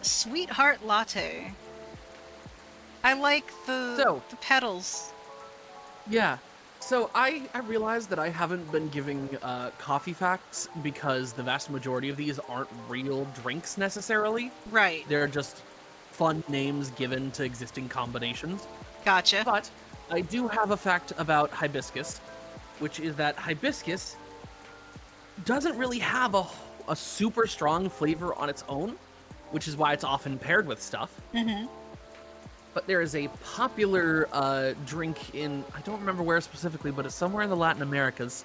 Sweetheart latte. I like the petals. Yeah. So I realized that I haven't been giving coffee facts because the vast majority of these aren't real drinks necessarily. Right. They're just fun names given to existing combinations. Gotcha. But I do have a fact about hibiscus, which is that hibiscus doesn't really have a super strong flavor on its own, which is why it's often paired with stuff. Mm-hmm. But there is a popular drink in, I don't remember where specifically, but it's somewhere in the Latin Americas,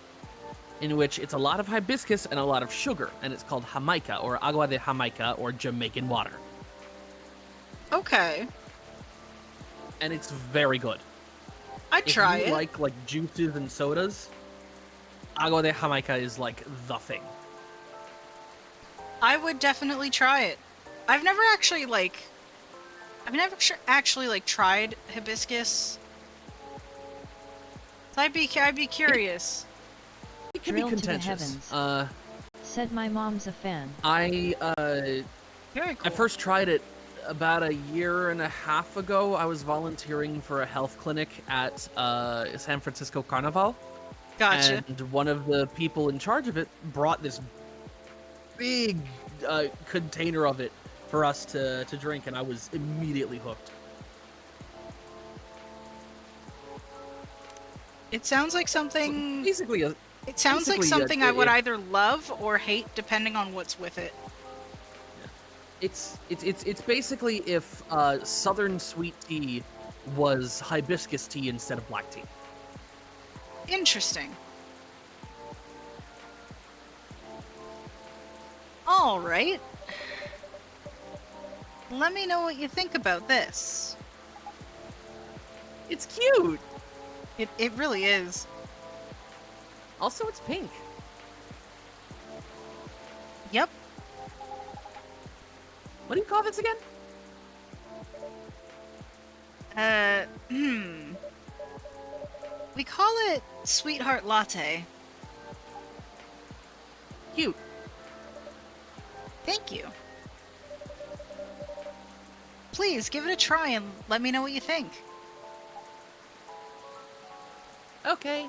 in which it's a lot of hibiscus and a lot of sugar, and it's called Jamaica, or agua de Jamaica, or Jamaican water. Okay. And it's very good. I'd try it. If you like juices and sodas, agua de Jamaica is like the thing. I would definitely try it. I've never actually tried hibiscus. So I'd be curious. It can be Drill to the contentious. heavens. Said my mom's a fan. Very cool. I first tried it about a year and a half ago. I was volunteering for a health clinic at San Francisco Carnival. Gotcha. And one of the people in charge of it brought this big container of it for us to drink, and I was immediately hooked. It sounds like something. Basically, It sounds like something I would either love or hate, depending on what's with it. it's basically if Southern sweet tea was hibiscus tea instead of black tea. Interesting. All right. Let me know what you think about this. It's cute. It really is. Also, it's pink. Yep. What do you call this again? We call it Sweetheart Latte. Cute. Thank you. Please, give it a try and let me know what you think. Okay.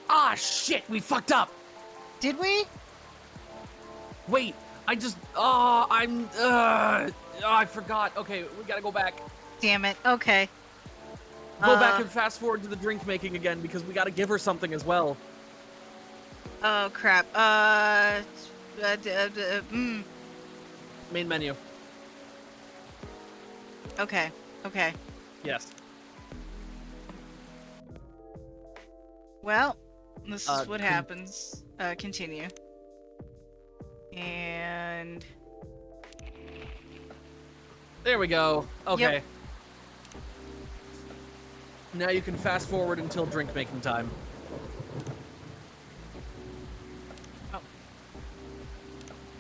Ah, shit, we fucked up. Did we? Wait, I forgot. Okay, we gotta go back. Damn it. Okay. Go back and fast forward to the drink making again because we gotta give her something as well. Oh, crap. Main menu. Okay. Okay. Yes. Well, this is what happens. Continue. And... There we go. Okay. Yep. Now you can fast forward until drink making time. Oh.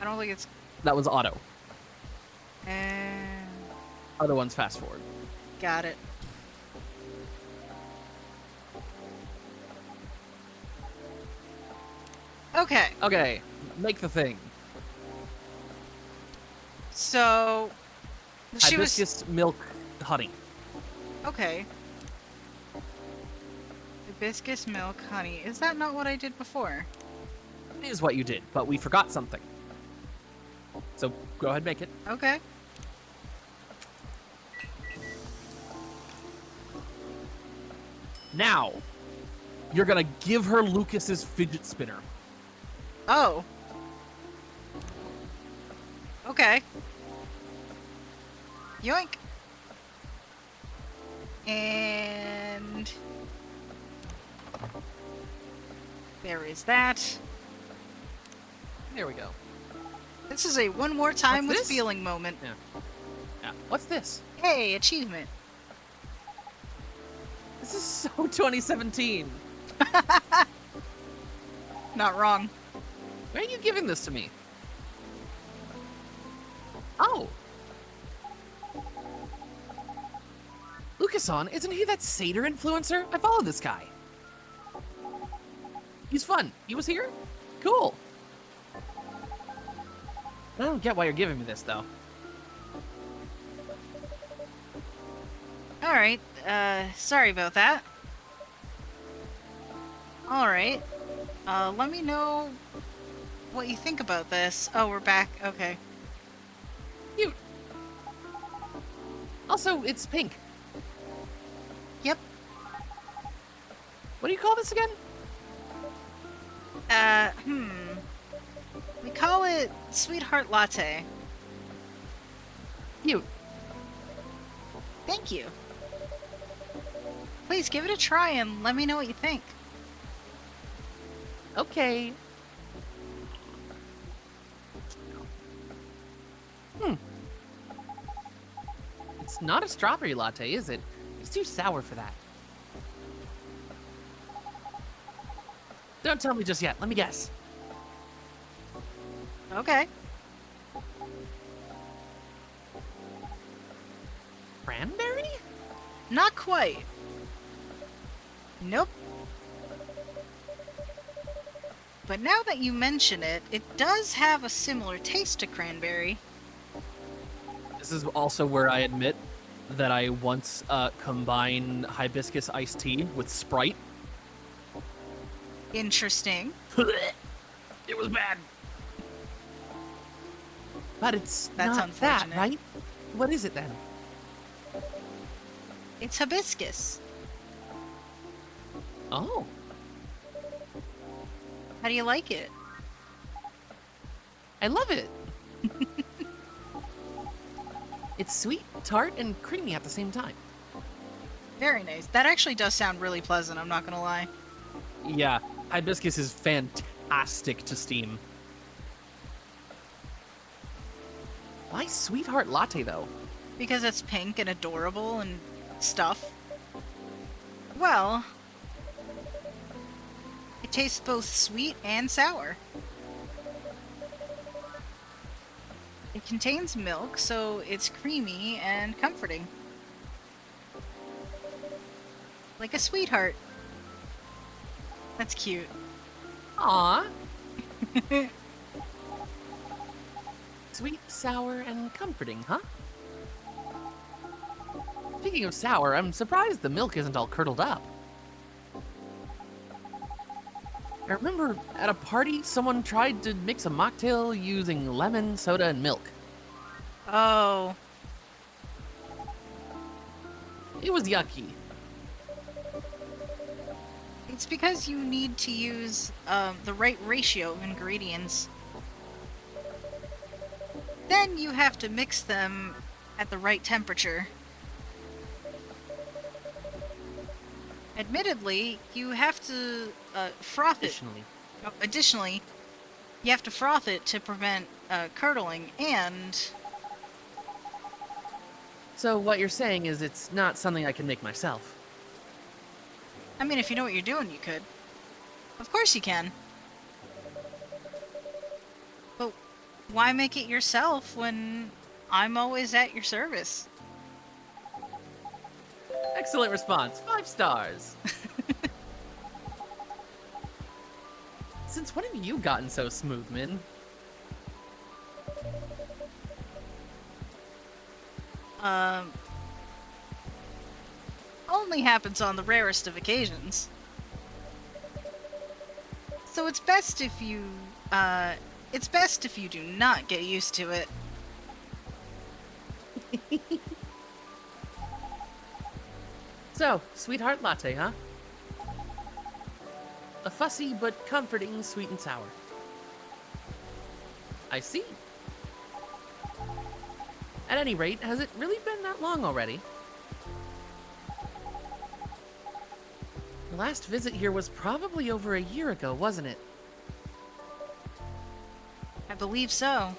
I don't think it's... That was auto. And... Other one's fast forward. Got it. Okay. Okay, make the thing. So... She was... Hibiscus milk honey. Okay. Hibiscus milk honey. Is that not what I did before? It is what you did, but we forgot something. So go ahead and make it. Okay. Now, you're gonna give her Lucas's fidget spinner. Oh. Okay. Yoink. And... there is that. There we go. This is a one more time What's with this? feeling moment. Yeah. What's this? Hey, achievement. This is so 2017. Not wrong. Why are you giving this to me? Oh. Lucas-on, isn't he that satyr influencer? I follow this guy. He's fun. He was here? Cool. I don't get why you're giving me this, though. Alright, sorry about that. Alright. Let me know what you think about this. Oh, we're back. Okay. Cute. Also, it's pink. Yep. What do you call this again? We call it Sweetheart Latte. Cute. Thank you. Please give it a try and let me know what you think. Okay. It's not a strawberry latte, is it? It's too sour for that. Don't tell me just yet. Let me guess. Okay. Cranberry? Not quite. Nope. But now that you mention it, it does have a similar taste to cranberry. This is also where I admit that I once combined hibiscus iced tea with Sprite. Interesting. It was bad. But it's That's not that, unfortunate. right? What is it then? It's hibiscus. Oh. How do you like it? I love it. It's sweet, tart, and creamy at the same time. Very nice. That actually does sound really pleasant, I'm not gonna lie. Yeah, hibiscus is fantastic to steam. Why Sweetheart Latte, though? Because it's pink and adorable and stuff. Well, it tastes both sweet and sour. It contains milk, so it's creamy and comforting. Like a sweetheart. That's cute. Aww. Sweet, sour, and comforting, huh? Speaking of sour, I'm surprised the milk isn't all curdled up. I remember at a party, someone tried to mix a mocktail using lemon, soda, and milk. Oh. It was yucky. It's because you need to use the right ratio of ingredients. Then you have to mix them at the right temperature. Admittedly, you have to froth it. Additionally, you have to froth it to prevent curdling, and... So what you're saying is it's not something I can make myself. I mean, if you know what you're doing, you could. Of course you can. But why make it yourself when I'm always at your service? Excellent response. 5 stars. Since when have you gotten so smooth, Min? Only happens on the rarest of occasions. So it's best if you do not get used to it. So, sweetheart latte, huh? A fussy but comforting sweet and sour. I see. At any rate, has it really been that long already? The last visit here was probably over a year ago, wasn't it? I believe so.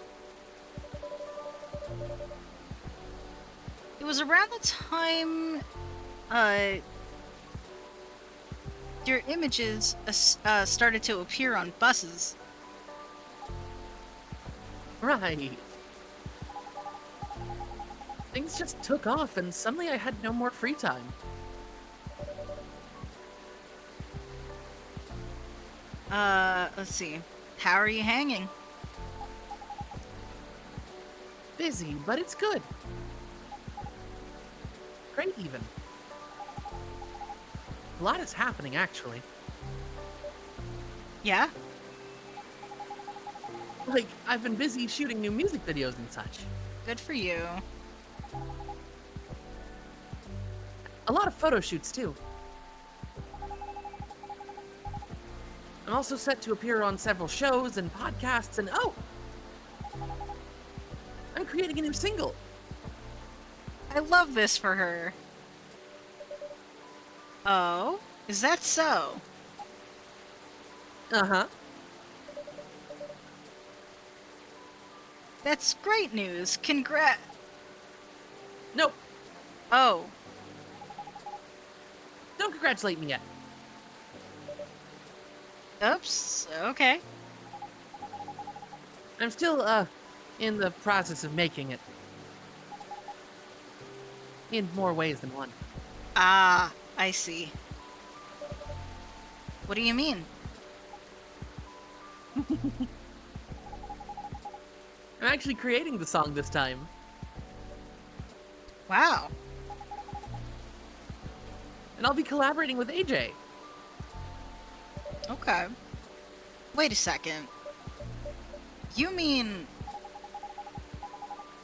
It was around the time your images started to appear on buses. Right. Things just took off and suddenly I had no more free time. Let's see. How are you hanging? Busy, but it's good. Great, even. A lot is happening, actually. Yeah? Like, I've been busy shooting new music videos and such. Good for you. A lot of photo shoots, too. I'm also set to appear on several shows and podcasts, and oh! I'm creating a new single. I love this for her. Oh? Is that so? Uh-huh. That's great news. Nope. Oh. Don't congratulate me yet. Oops. Okay. I'm still, in the process of making it. In more ways than one. Ah, I see. What do you mean? I'm actually creating the song this time. Wow. And I'll be collaborating with AJ. Okay. Wait a second. You mean...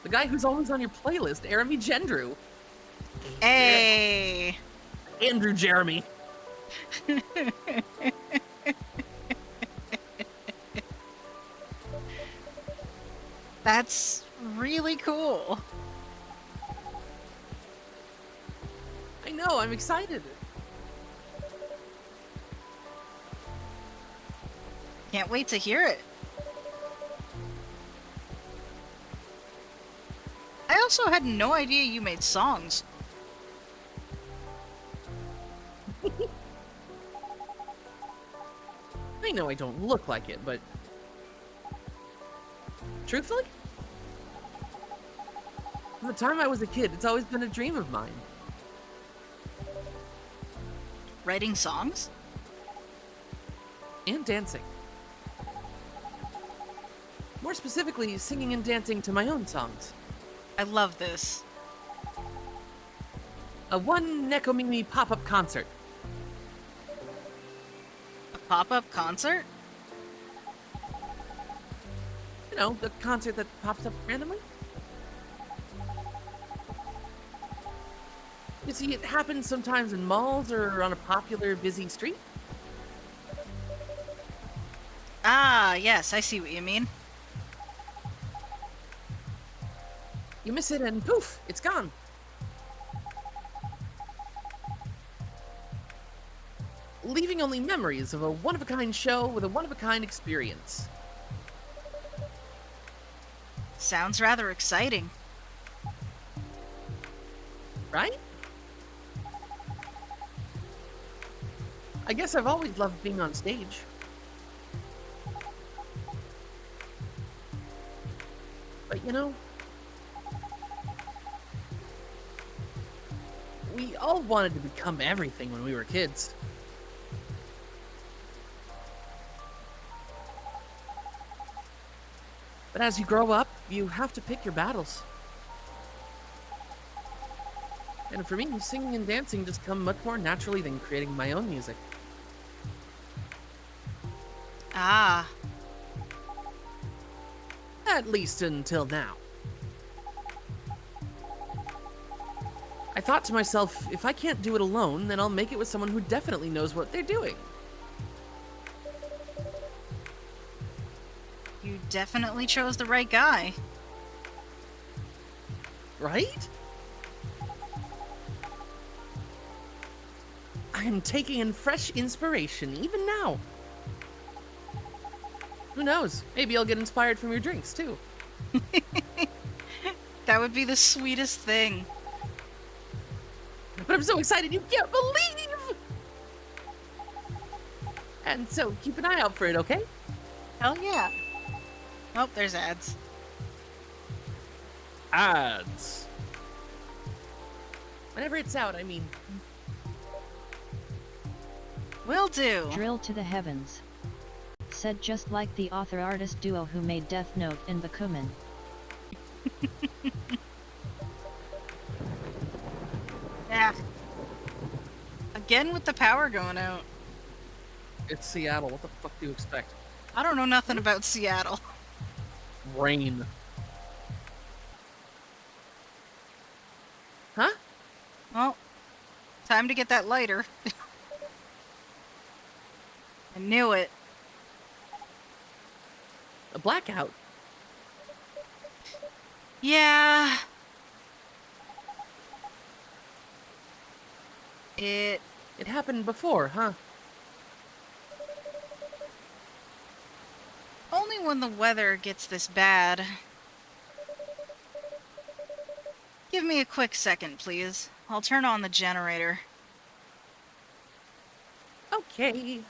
The guy who's always on your playlist, Jeremy Gendrew. Hey! Andrew Jeremy. That's really cool. I know, I'm excited. Can't wait to hear it. I also had no idea you made songs. I know I don't look like it, but truthfully, from the time I was a kid, it's always been a dream of mine. Writing songs? And dancing. More specifically, singing and dancing to my own songs. I love this. A one Nekomimi pop-up concert. A pop-up concert? You know, the concert that pops up randomly. You see, it happens sometimes in malls or on a popular, busy street. Ah, yes, I see what you mean. You miss it and poof, it's gone. Leaving only memories of a one-of-a-kind show with a one-of-a-kind experience. Sounds rather exciting. Right? I guess I've always loved being on stage. But you know, we all wanted to become everything when we were kids. But as you grow up, you have to pick your battles. And for me, singing and dancing just come much more naturally than creating my own music. Ah. At least until now. I thought to myself, if I can't do it alone, then I'll make it with someone who definitely knows what they're doing. You definitely chose the right guy. Right? I am taking in fresh inspiration, even now. Who knows? Maybe I'll get inspired from your drinks, too. That would be the sweetest thing. But I'm so excited you can't believe! And so, keep an eye out for it, okay? Hell yeah. Oh, there's ads. Ads. Whenever it's out, I mean. Will do. Drill to the heavens. Said just like the author-artist duo who made Death Note and Bakuman. Yeah. Again with the power going out. It's Seattle. What the fuck do you expect? I don't know nothing about Seattle. Rain. Huh? Well, time to get that lighter. I knew it. A blackout? Yeah. It happened before, huh? only when the weather gets this bad. Give me a quick second, please. I'll turn on the generator. Okay.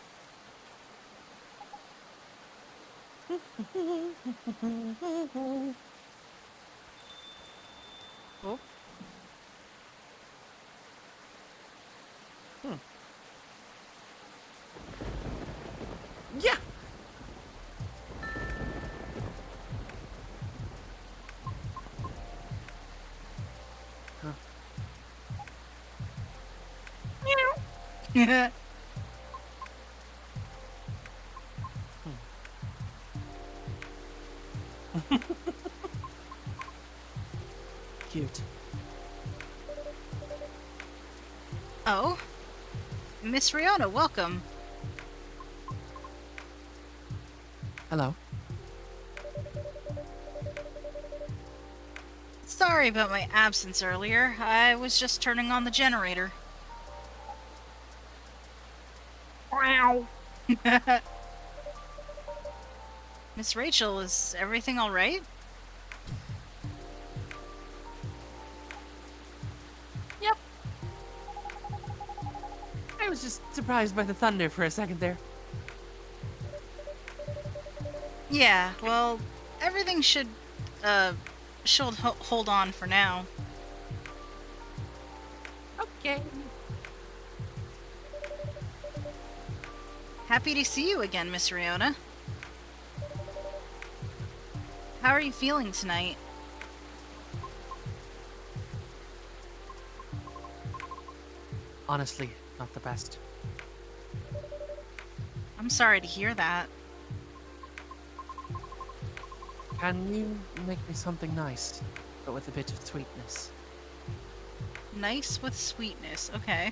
Oh. Yeah. Huh. Meow. Cute. Oh. Miss Riona, welcome. Hello. Sorry about my absence earlier. I was just turning on the generator. Wow. Miss Rachel, is everything alright? was just surprised by the thunder for a second there. Yeah, well, everything should hold on for now. Okay. Happy to see you again, Miss Riona. How are you feeling tonight? Honestly, not the best. I'm sorry to hear that. Can you make me something nice, but with a bit of sweetness? Nice with sweetness, okay.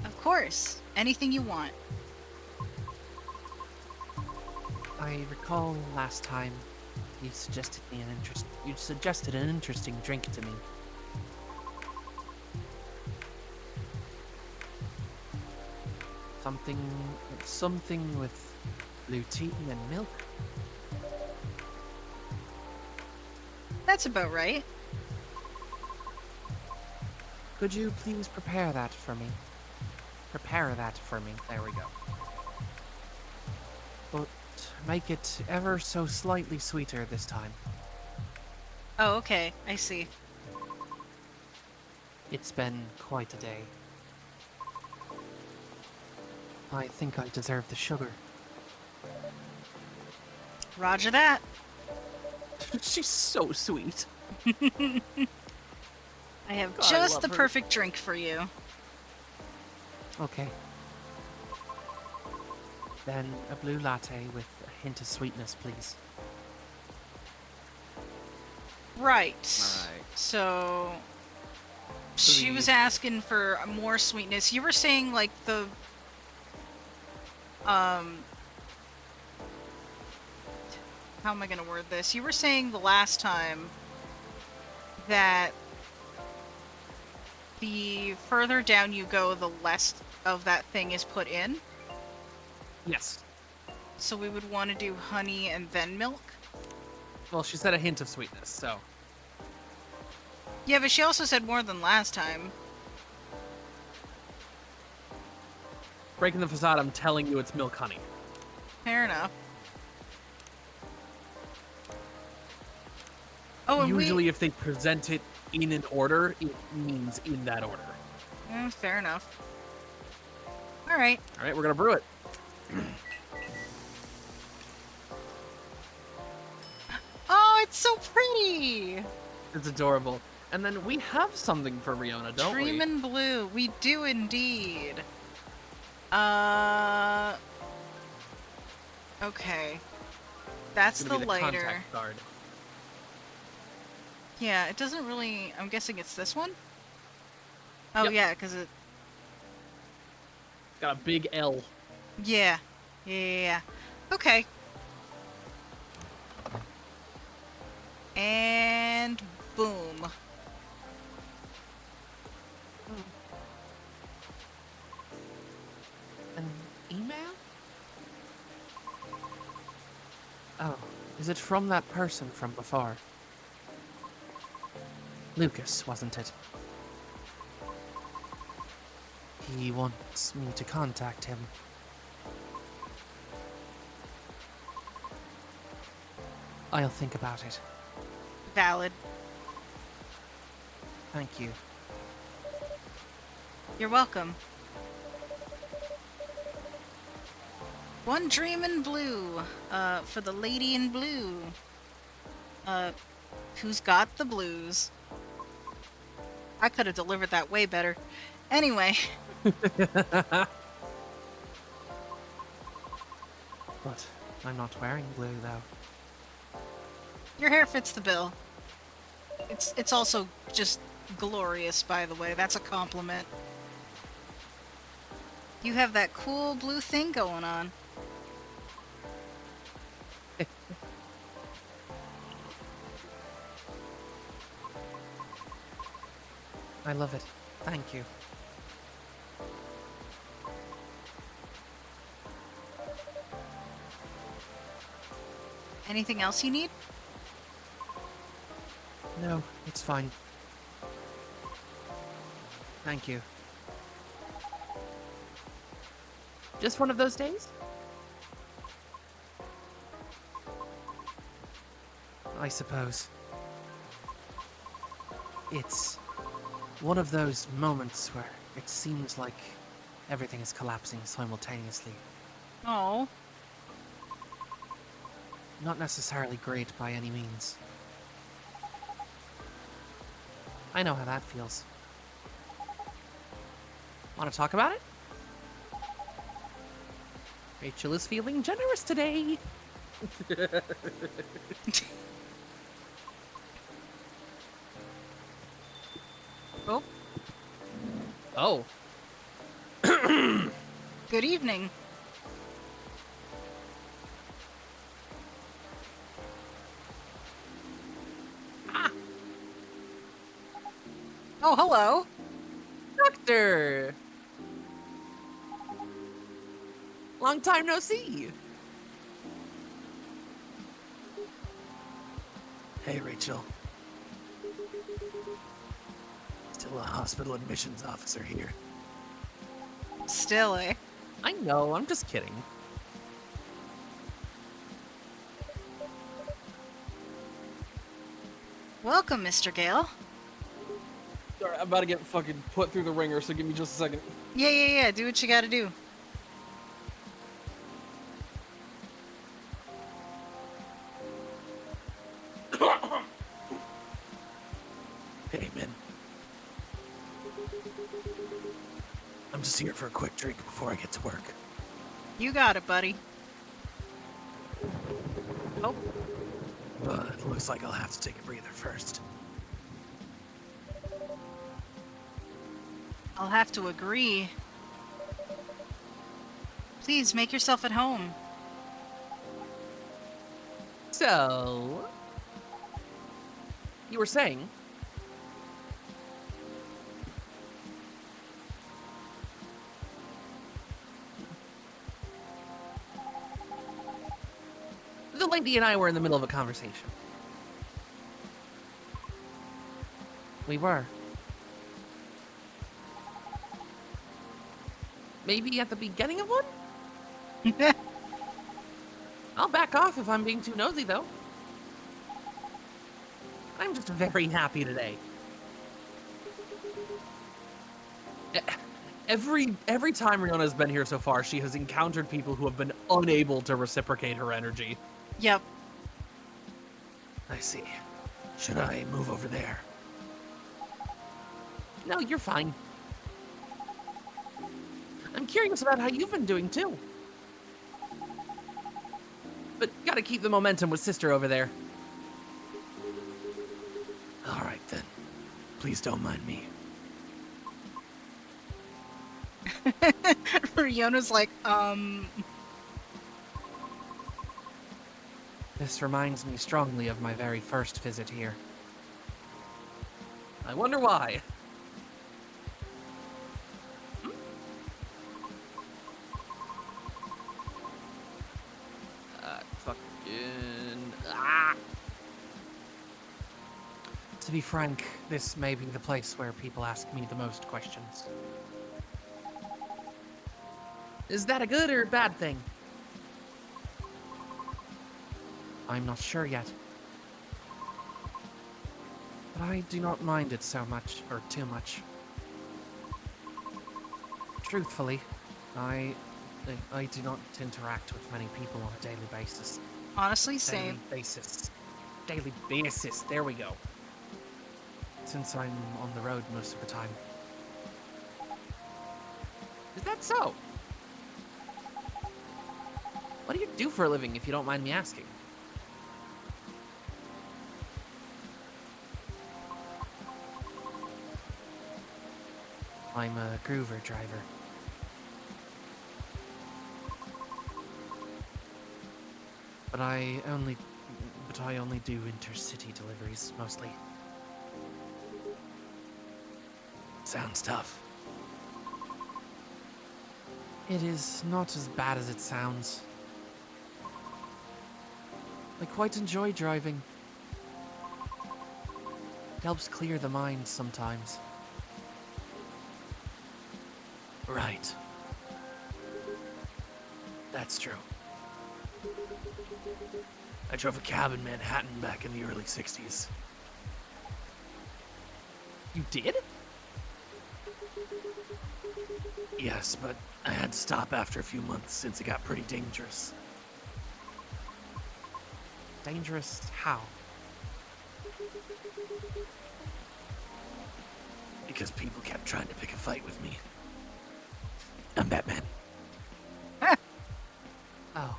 Of course, anything you want. I recall last time you suggested an interesting drink to me. Something with blue tea and milk. That's about right. Could you please prepare that for me? There we go. But make it ever so slightly sweeter this time. Oh, okay, I see. It's been quite a day. I think I deserve the sugar. Roger that. She's so sweet. I have God, just I the love her. perfect drink for you. Okay. Then a blue latte with a hint of sweetness, please. Right. Alright. So she was asking for more sweetness. You were saying like the how am I gonna word this? You were saying the last time that the further down you go, the less of that thing is put in. Yes. So we would want to do honey and then milk. Well, she said a hint of sweetness, so. Yeah, but she also said more than last time. Breaking the facade, I'm telling you it's milk honey. Fair enough. Oh, and Usually if they present it in an order, it means in that order. fair enough. Alright. Alright, we're gonna brew it. Oh, it's so pretty! It's adorable. And then we have something for Riona, don't we? Dreamin' Blue. We do indeed. Okay. That's It's the gonna be lighter. contact card. Yeah, it doesn't really... I'm guessing it's this one? Oh, Yep. yeah, because it... It's got a big L. Yeah. Yeah. Okay. And... boom. An email? Oh, is it from that person from before? Lucas, wasn't it? He wants me to contact him. I'll think about it. Valid. Thank you. You're welcome. One dream in blue, for the lady in blue. Who's got the blues? I could have delivered that way better. Anyway. But I'm not wearing blue, though. Your hair fits the bill. It's also just glorious, by the way. That's a compliment. You have that cool blue thing going on. I love it. Thank you. Anything else you need? No, it's fine. Thank you. Just one of those days? I suppose. It's one of those moments where it seems like everything is collapsing simultaneously. Oh. Not necessarily great by any means. I know how that feels. Want to talk about it? Rachel is feeling generous today. Oh. Oh. Good evening. Ah. Oh, hello. Doctor! Long time no see. Hey, Rachel. Still a hospital admissions officer here. Still, eh? I know, I'm just kidding. Welcome, Mr. Gale. Sorry, I'm about to get fucking put through the ringer, so give me just a second. Yeah. Do what you gotta do. Hey, man. I'm just here for a quick drink before I get to work. You got it, buddy. Oh. But it looks like I'll have to take a breather first. I'll have to agree. Please, make yourself at home. So... You were saying... The lady and I were in the middle of a conversation. We were. Maybe at the beginning of one? I'll back off if I'm being too nosy, though. I'm just very happy today. Every time Riona's been here so far, she has encountered people who have been unable to reciprocate her energy. Yep. I see. Should I move over there? No, you're fine. I'm curious about how you've been doing, too. But gotta keep the momentum with Sister over there. Alright, then. Please don't mind me. Riona's like, This reminds me strongly of my very first visit here. I wonder why. To be frank, this may be the place where people ask me the most questions. Is that a good or bad thing? I'm not sure yet. But I do not mind it so much, or too much. Truthfully, I do not interact with many people on a daily basis. honestly, same. Daily basis, there we go. Since I'm on the road most of the time. Is that so? What do you do for a living, if you don't mind me asking? I'm a groover driver. But I only do intercity deliveries, mostly. Sounds tough. It is not as bad as it sounds. I quite enjoy driving. It helps clear the mind sometimes. Right. That's true. I drove a cab in Manhattan back in the early 60s. You did? Yes, but I had to stop after a few months since it got pretty dangerous. Dangerous how? Because people kept trying to pick a fight with me. I'm Batman. Oh.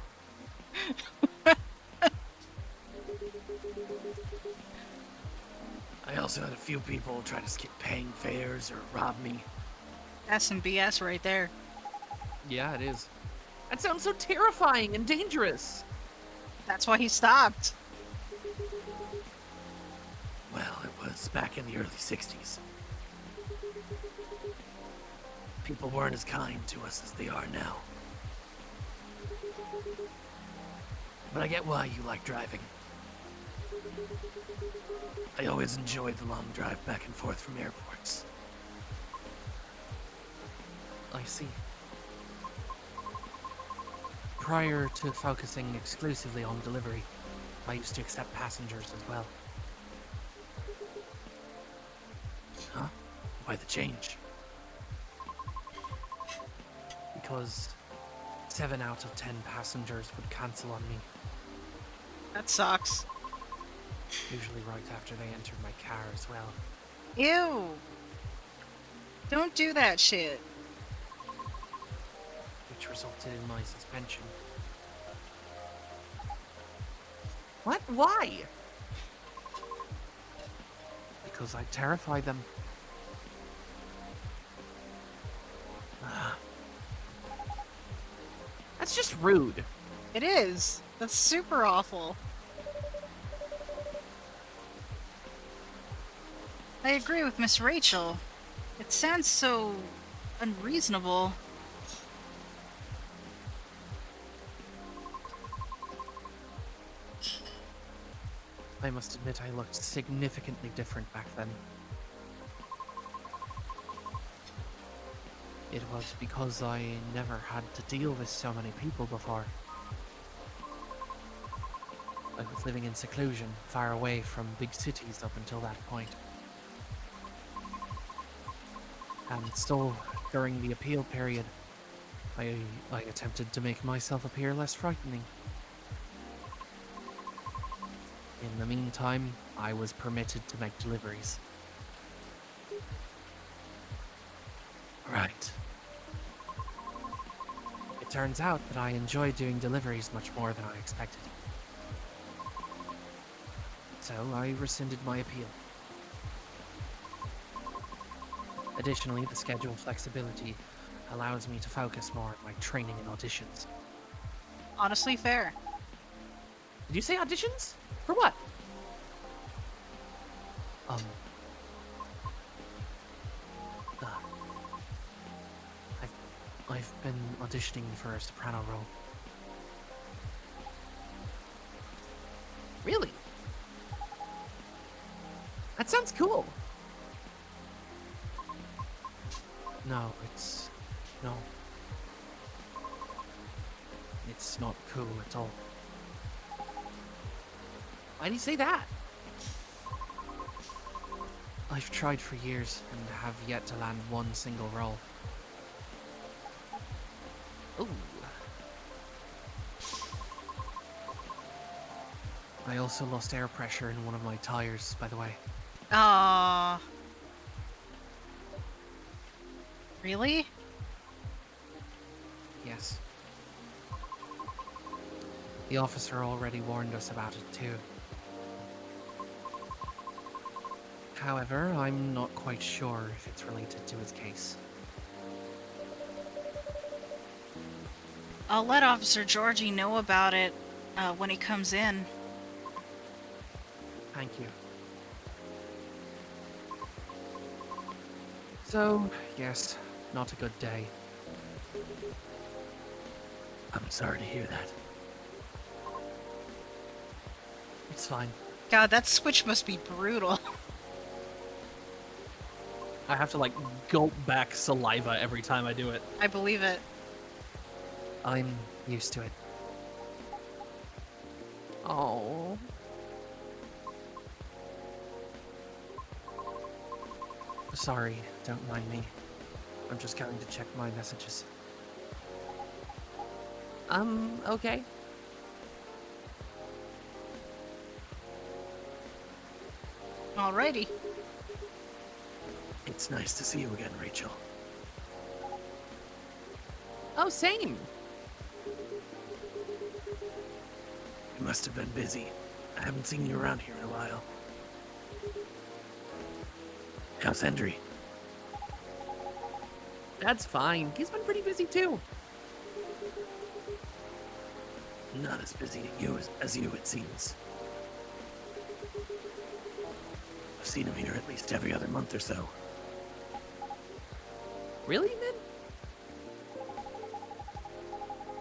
I also had a few people try to skip paying fares or rob me. That's some BS right there. Yeah, it is. That sounds so terrifying and dangerous. That's why he stopped. Well, it was back in the early 60s. People weren't as kind to us as they are now. But I get why you like driving. I always enjoyed the long drive back and forth from airports. I see. Prior to focusing exclusively on delivery, I used to accept passengers as well. Huh? Why the change? Because 7 out of 10 passengers would cancel on me, That sucks. usually right after they entered my car as well. Ew. Don't do that shit. Which resulted in my suspension. What? Why? Because I terrified them. That's just rude. It is. That's super awful. I agree with Miss Rachel. It sounds so unreasonable. I must admit I looked significantly different back then. It was because I never had to deal with so many people before. I was living in seclusion, far away from big cities up until that point. And still, during the appeal period, I attempted to make myself appear less frightening. In the meantime, I was permitted to make deliveries. Right. It turns out that I enjoy doing deliveries much more than I expected. So I rescinded my appeal. Additionally, the schedule flexibility allows me to focus more on my training and auditions. Honestly, fair. Did you say auditions? For what? Uh, I've been auditioning for a soprano role. Really? That sounds cool. No. It's not cool at all. Why do you say that? I've tried for years and have yet to land one single role. Ooh. I also lost air pressure in one of my tires, by the way. Aww. Really? Yes. The officer already warned us about it too. However, I'm not quite sure if it's related to his case. I'll let Officer Georgie know about it when he comes in. Thank you. So, yes, not a good day. I'm sorry to hear that. It's fine. God, that switch must be brutal. I have to like gulp back saliva every time I do it. I believe it. I'm Used to it. Oh. Sorry, don't mind me. I'm just going to check my messages. Okay. Alrighty. It's nice to see you again, Rachel. Oh, same. You must have been busy. I haven't seen you around here in a while. How's Hendry? That's fine. He's been pretty busy too. Not as busy as you, it seems. I've seen him here at least every other month or so. Really, Min?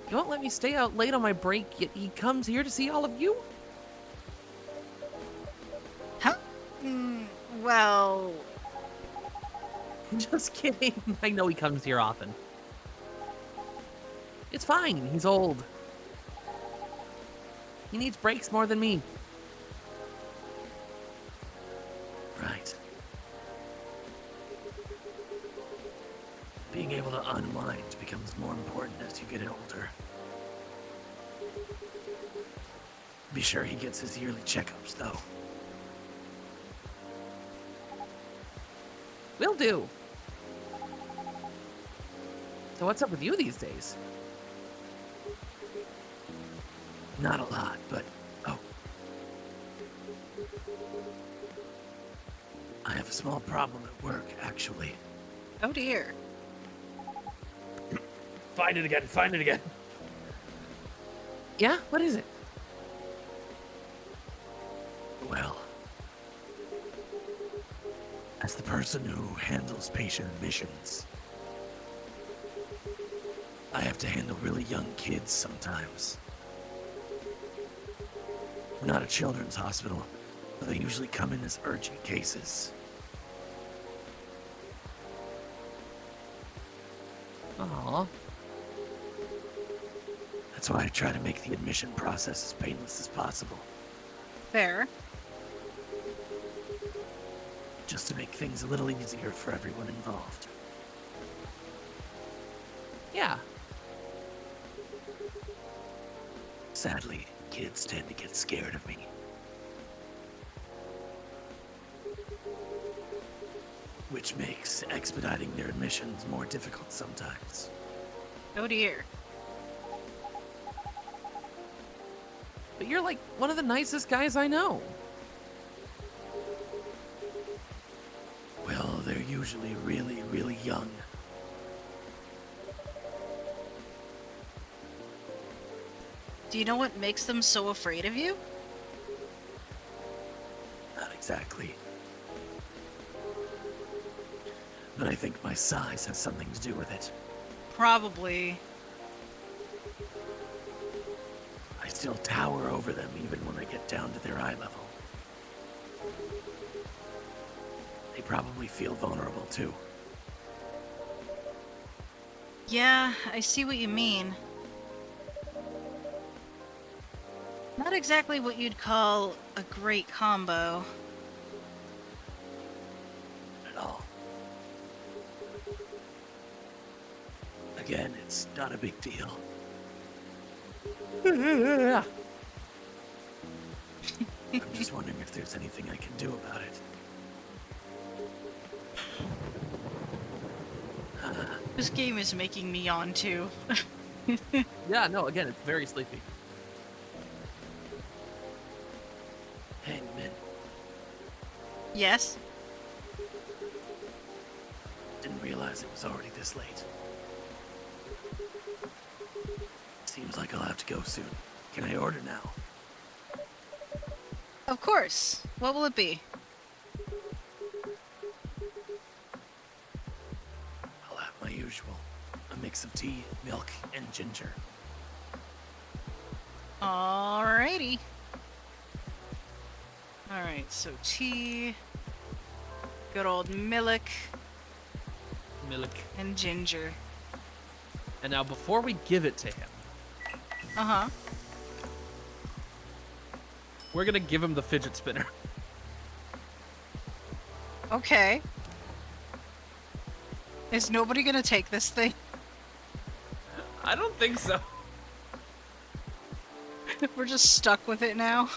You won't let me stay out late on my break, yet he comes here to see all of you? Huh? Well... Just kidding. I know he comes here often. It's fine. He's old. He needs breaks more than me. Right. Being able to unwind becomes more important as you get older. Be sure he gets his yearly checkups, though. Will do. So what's up with you these days? Not a lot, but... Oh. I have a small problem at work, actually. Oh dear. Find it again. Yeah? What is it? Well... As the person who handles patient admissions, I have to handle really young kids sometimes. We're not a children's hospital, but they usually come in as urgent cases. Aww. That's why I try to make the admission process as painless as possible, Fair. just to make things a little easier for everyone involved. Yeah. Sadly, kids tend to get scared of me. Which makes expediting their admissions more difficult sometimes. Oh dear. But you're like one of the nicest guys I know. Well, they're usually really, really young. Do you know what makes them so afraid of you? Not exactly. But I think my size has something to do with it. Probably. I still tower over them even when I get down to their eye level. They probably feel vulnerable too. Yeah, I see what you mean. Not exactly what you'd call a great combo. At all. Again, it's not a big deal. I'm just wondering if there's anything I can do about it. This game is making me yawn too. Yeah, no, again, it's very sleepy. Hangman, Yes? didn't realize it was already this late. Seems like I'll have to go soon. Can I order now? Of course. What will it be? I'll have my usual. A mix of tea, milk, and ginger. Alrighty. Alright, so tea, good old milk, Milk. and ginger. And now, before we give it to him, Uh-huh. We're gonna give him the fidget spinner. Okay. Is nobody gonna take this thing? I don't think so. We're just stuck with it now.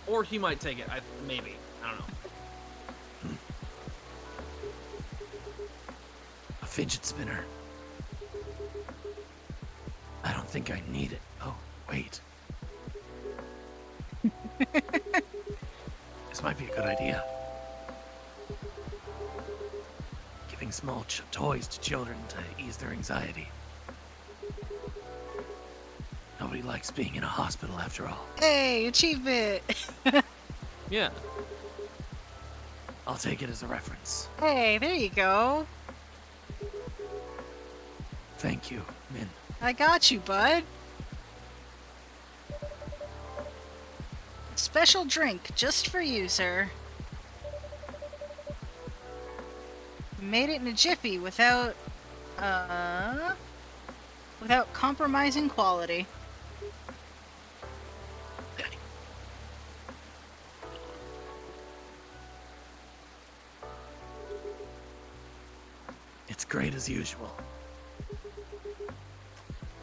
Or he might take it. Maybe. I don't know. A fidget spinner. I don't think I need it. Oh, wait. This might be a good idea. Giving small toys to children to ease their anxiety. Nobody likes being in a hospital after all. Hey, achievement! Yeah. I'll take it as a reference. Hey, there you go. Thank you, Min. I got you, bud. Special drink just for you, sir. Made it in a jiffy without compromising quality. It's great as usual.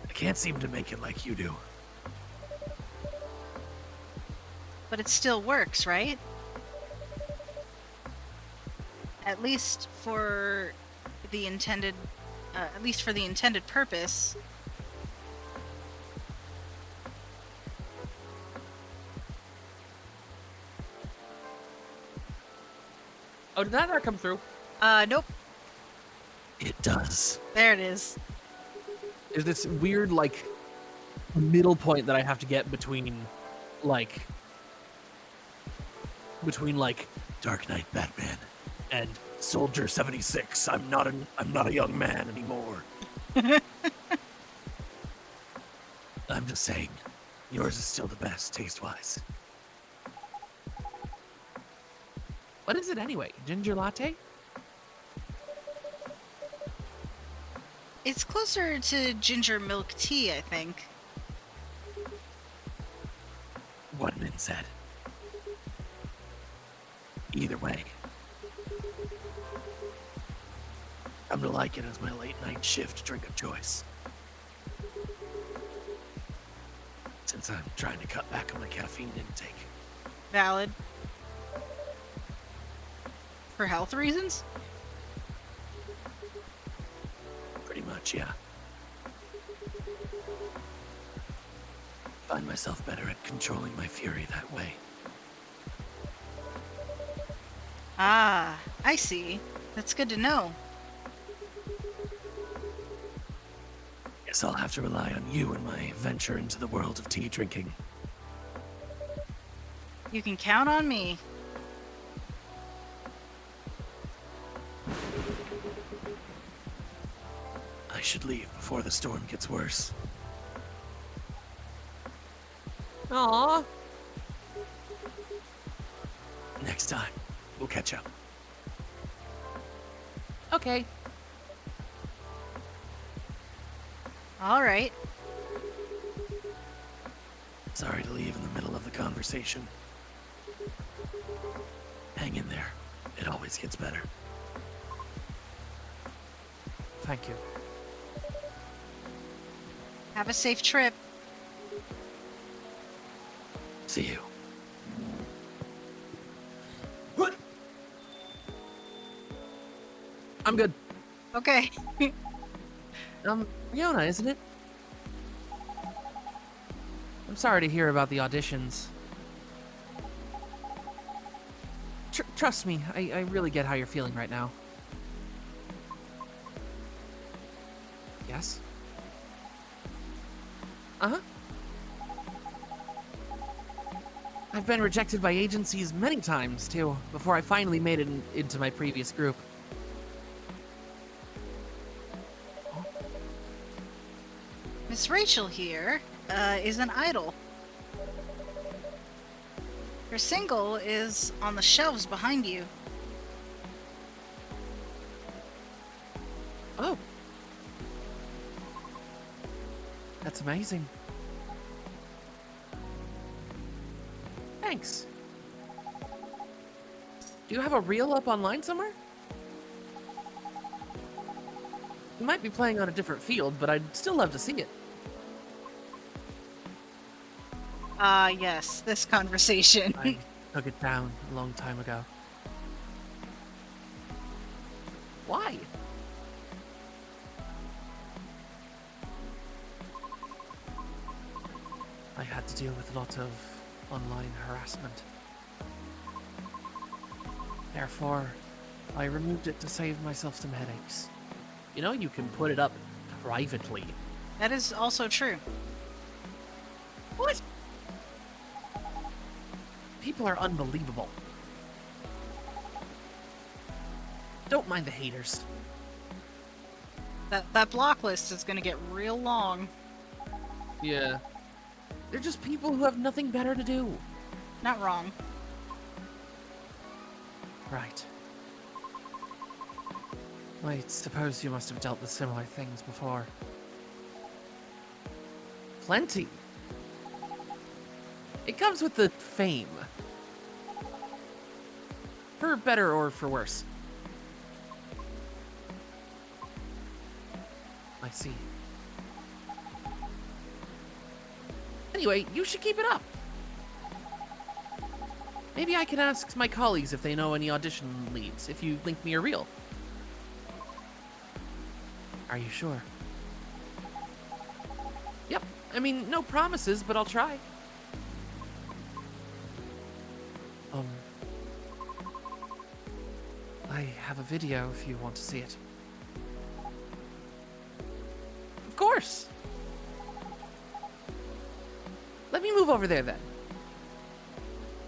I can't seem to make it like you do. But it still works, right? At least for the intended purpose. Oh, did that not come through? Nope. It does. There it is. There's this weird, like, middle point that I have to get between, like, Dark Knight Batman and Soldier 76. I'm not a young man anymore. I'm just saying, yours is still the best taste-wise. What is it anyway? Ginger latte? It's closer to ginger milk tea, I think. What Min said. Either way, I'm to like it as my late night shift drink of choice. Since I'm trying to cut back on my caffeine intake. Valid. For health reasons? Pretty much, yeah. Find myself better at controlling my fury that way. Ah, I see. That's good to know. Guess I'll have to rely on you in my venture into the world of tea drinking. You can count on me. I should leave before the storm gets worse. Aww. Next time, we'll catch up. Okay. All right. Sorry to leave in the middle of the conversation. Hang in there. It always gets better. Thank you. Have a safe trip. See you. I'm good. Okay. Riona, isn't it? I'm sorry to hear about the auditions. Trust me, I really get how you're feeling right now. Yes? Uh-huh. I've been rejected by agencies many times, too, before I finally made it into my previous group. Miss Rachel here is an idol. Her single is on the shelves behind you. Oh. That's amazing. Thanks. Do you have a reel up online somewhere? You might be playing on a different field, but I'd still love to see it. Yes, this conversation. I took it down a long time ago. Why? I had to deal with a lot of online harassment. Therefore, I removed it to save myself some headaches. You know, you can put it up privately. That is also true. What? People are unbelievable. Don't mind the haters. That block list is gonna get real long. Yeah. They're just people who have nothing better to do. Not wrong. Right. I suppose you must have dealt with similar things before. Plenty. It comes with the fame. For better or for worse. I see. Anyway, you should keep it up. Maybe I can ask my colleagues if they know any audition leads, if you link me a reel. Are you sure? Yep. I mean, no promises, but I'll try. I have a video if you want to see it. Of course! Let me move over there then.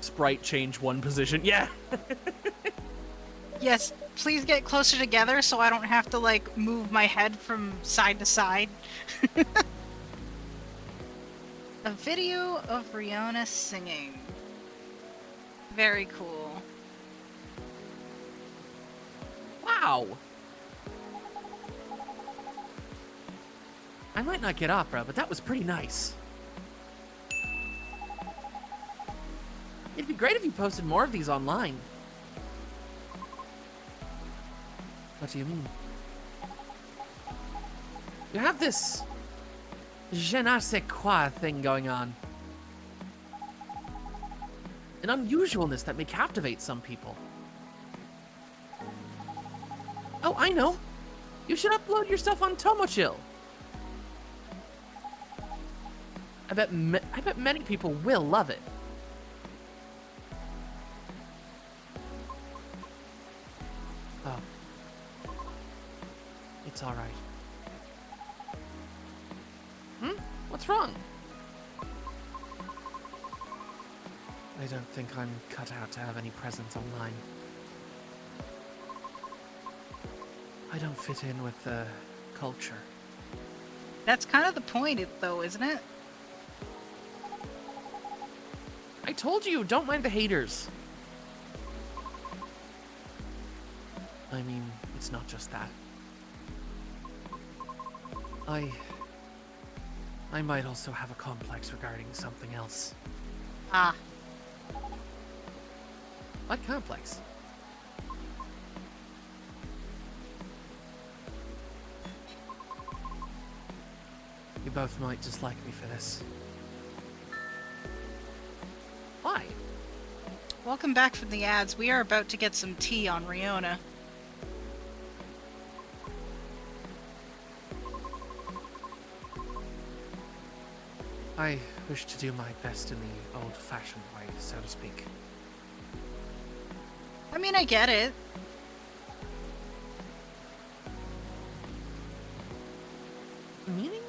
Sprite change one position. Yeah! Yes, please get closer together so I don't have to, like, move my head from side to side. A video of Riona singing. Very cool. Wow! I might not get opera, but that was pretty nice. It'd be great if you posted more of these online. What do you mean? You have this je ne sais quoi thing going on. An unusualness that may captivate some people. Oh, I know. You should upload your stuff on Tomochill. I bet many people will love it. Oh. It's all right. What's wrong? I don't think I'm cut out to have any presence online. I don't fit in with the culture. That's kind of the point, though, isn't it? I told you, don't mind the haters. I mean, it's not just that. I might also have a complex regarding something else. Ah. What complex? You both might dislike me for this. Why? Welcome back from the ads. We are about to get some tea on Riona. I wish to do my best in the old-fashioned way, so to speak. I mean, I get it. Meaning?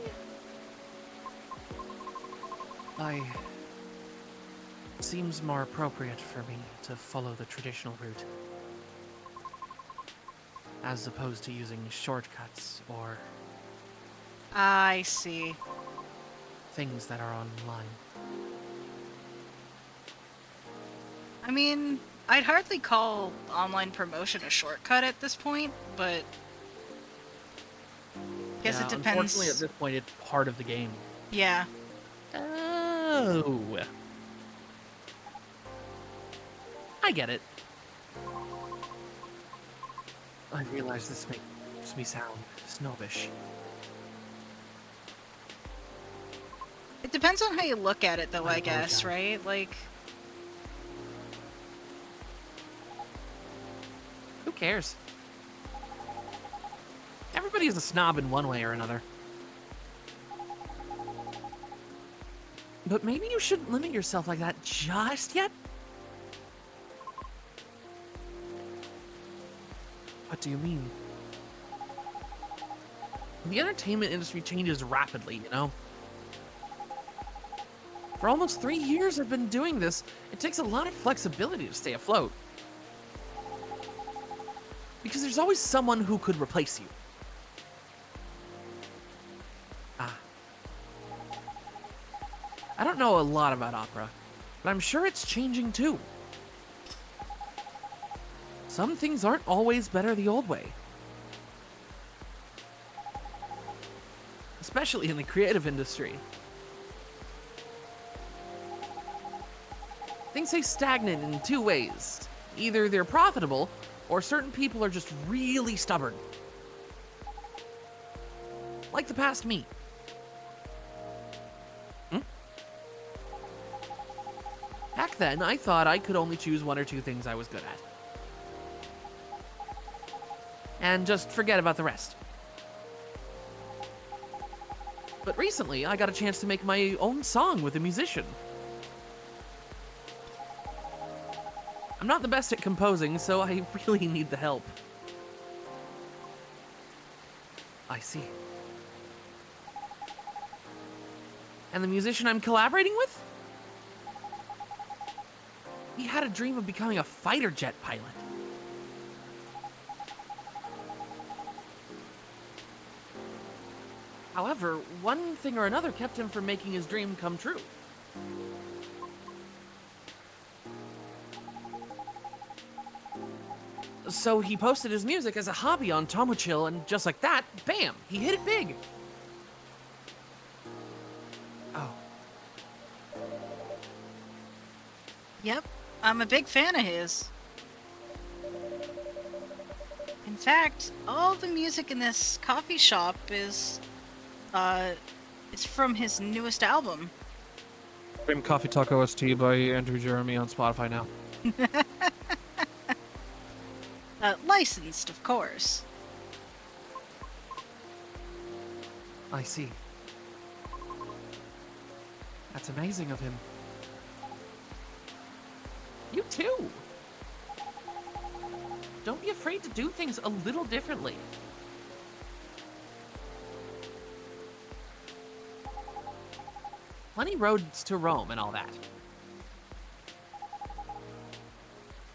Seems more appropriate for me to follow the traditional route, as opposed to using shortcuts or I see. things that are online. I mean, I'd hardly call online promotion a shortcut at this point, but... guess Yeah, it depends. Unfortunately, at this point, it's part of the game. Yeah. Oh. I get it. I realize this makes me sound snobbish. It depends on how you look at it, though, I I guess, apologize. right? Like, Who cares? Everybody is a snob in one way or another. But maybe you shouldn't limit yourself like that just yet. What do you mean? The entertainment industry changes rapidly, you know? For almost 3 years I've been doing this. It takes a lot of flexibility to stay afloat. Because there's always someone who could replace you. I don't know a lot about opera, but I'm sure it's changing too. Some things aren't always better the old way. Especially in the creative industry. Things stay stagnant in two ways. Either they're profitable, or certain people are just really stubborn. Like the past me. Back then, I thought I could only choose one or two things I was good at. And just forget about the rest. But recently, I got a chance to make my own song with a musician. I'm not the best at composing, so I really need the help. I see. And the musician I'm collaborating with? He had a dream of becoming a fighter jet pilot. However, one thing or another kept him from making his dream come true. So he posted his music as a hobby on Tomochill, and just like that, bam, he hit it big. Oh. yep, I'm a big fan of his. In fact, all the music in this coffee shop is from his newest album. Stream Coffee Talk OST by Andrew Jeremy on Spotify now. Licensed, of course. I see. That's amazing of him. You too. Don't be afraid to do things a little differently. Plenty roads to Rome and all that.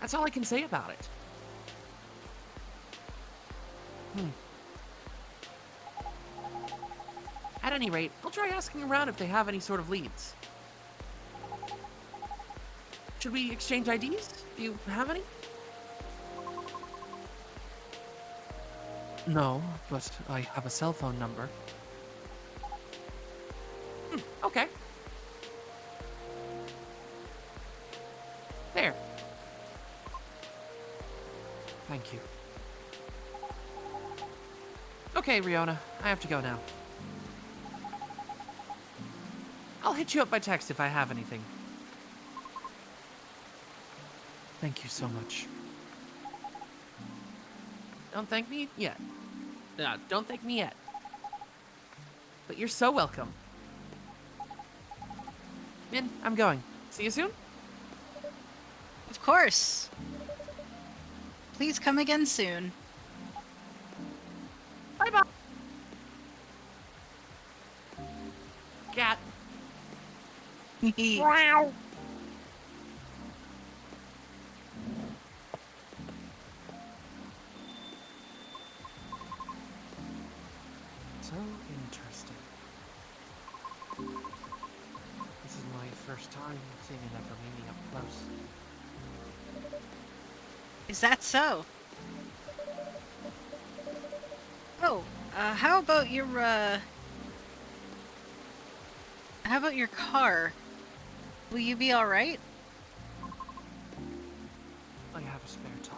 That's all I can say about it. At any rate, I'll try asking around if they have any sort of leads. Should we exchange IDs? Do you have any? No, but I have a cell phone number. Okay. There. Thank you. Okay, Riona, I have to go now. I'll hit you up by text if I have anything. Thank you so much. Don't thank me yet. No, don't thank me yet. But you're so welcome. Min, I'm going. See you soon? Of course. Please come again soon. Bye-bye. Cat. Wow. So interesting. This is my first time seeing an Evermini up close. Is that so? Oh, how about your, How about your car? Will you be alright? I have a spare tire.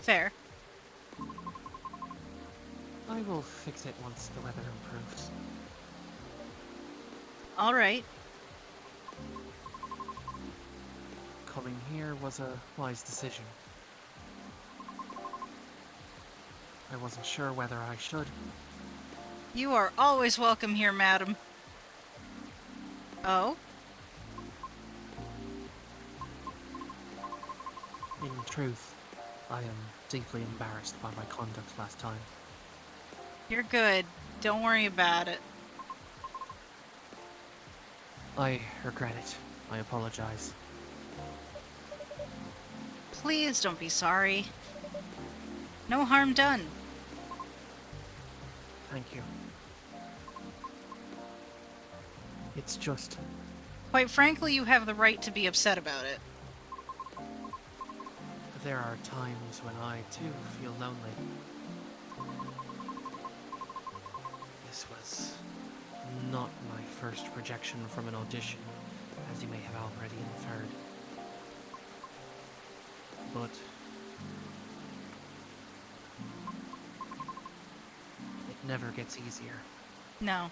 Fair. I will fix it once the weather improves. Alright. Coming here was a wise decision. I wasn't sure whether I should. You are always welcome here, madam. Oh? In truth, I am deeply embarrassed by my conduct last time. You're good. Don't worry about it. I regret it. I apologize. Please don't be sorry. No harm done. Thank you. It's just... Quite frankly, you have the right to be upset about it. there are times when I, too, feel lonely. This was not my first rejection from an audition, as you may have already inferred. But it never gets easier. No.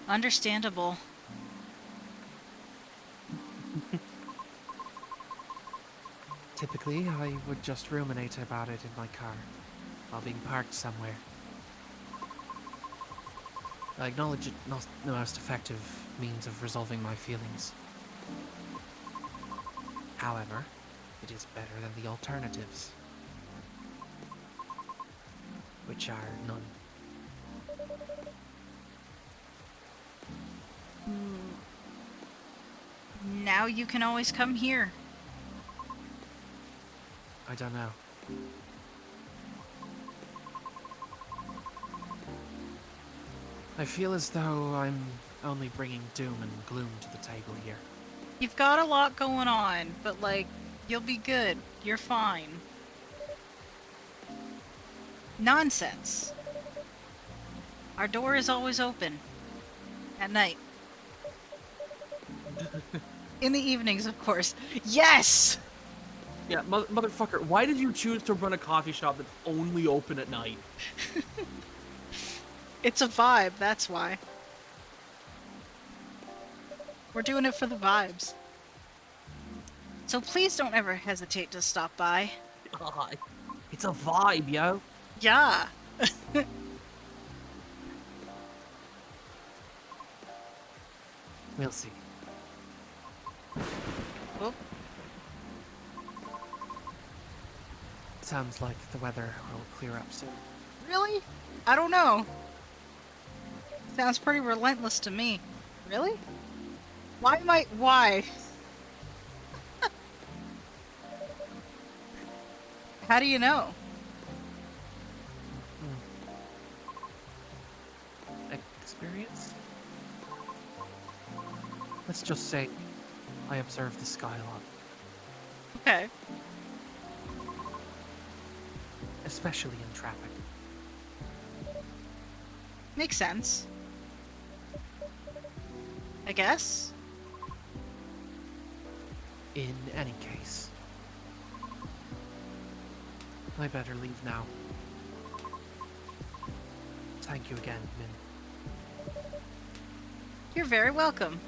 Understandable. Typically, I would just ruminate about it in my car, while being parked somewhere. I acknowledge it not the most effective means of resolving my feelings. However, it is better than the alternatives, which are none. Now you can always come here. I don't know. I feel as though I'm only bringing doom and gloom to the table here. You've got a lot going on, but like, you'll be good. You're fine. Nonsense. Our door is always open. At night. In the evenings, of course. Yes! Yeah, motherfucker, why did you choose to run a coffee shop that's only open at night? It's a vibe, that's why. We're doing it for the vibes. So please don't ever hesitate to stop by. God, it's a vibe, yo. Yeah. We'll see. Oh, Sounds like the weather will clear up soon. really? I don't know. Sounds pretty relentless to me. Really? Why? How do you know? Experience? Let's just say I observe the sky a lot, Okay. especially in traffic. Makes sense. I guess. In any case, I better leave now. Thank you again, Min. You're very welcome.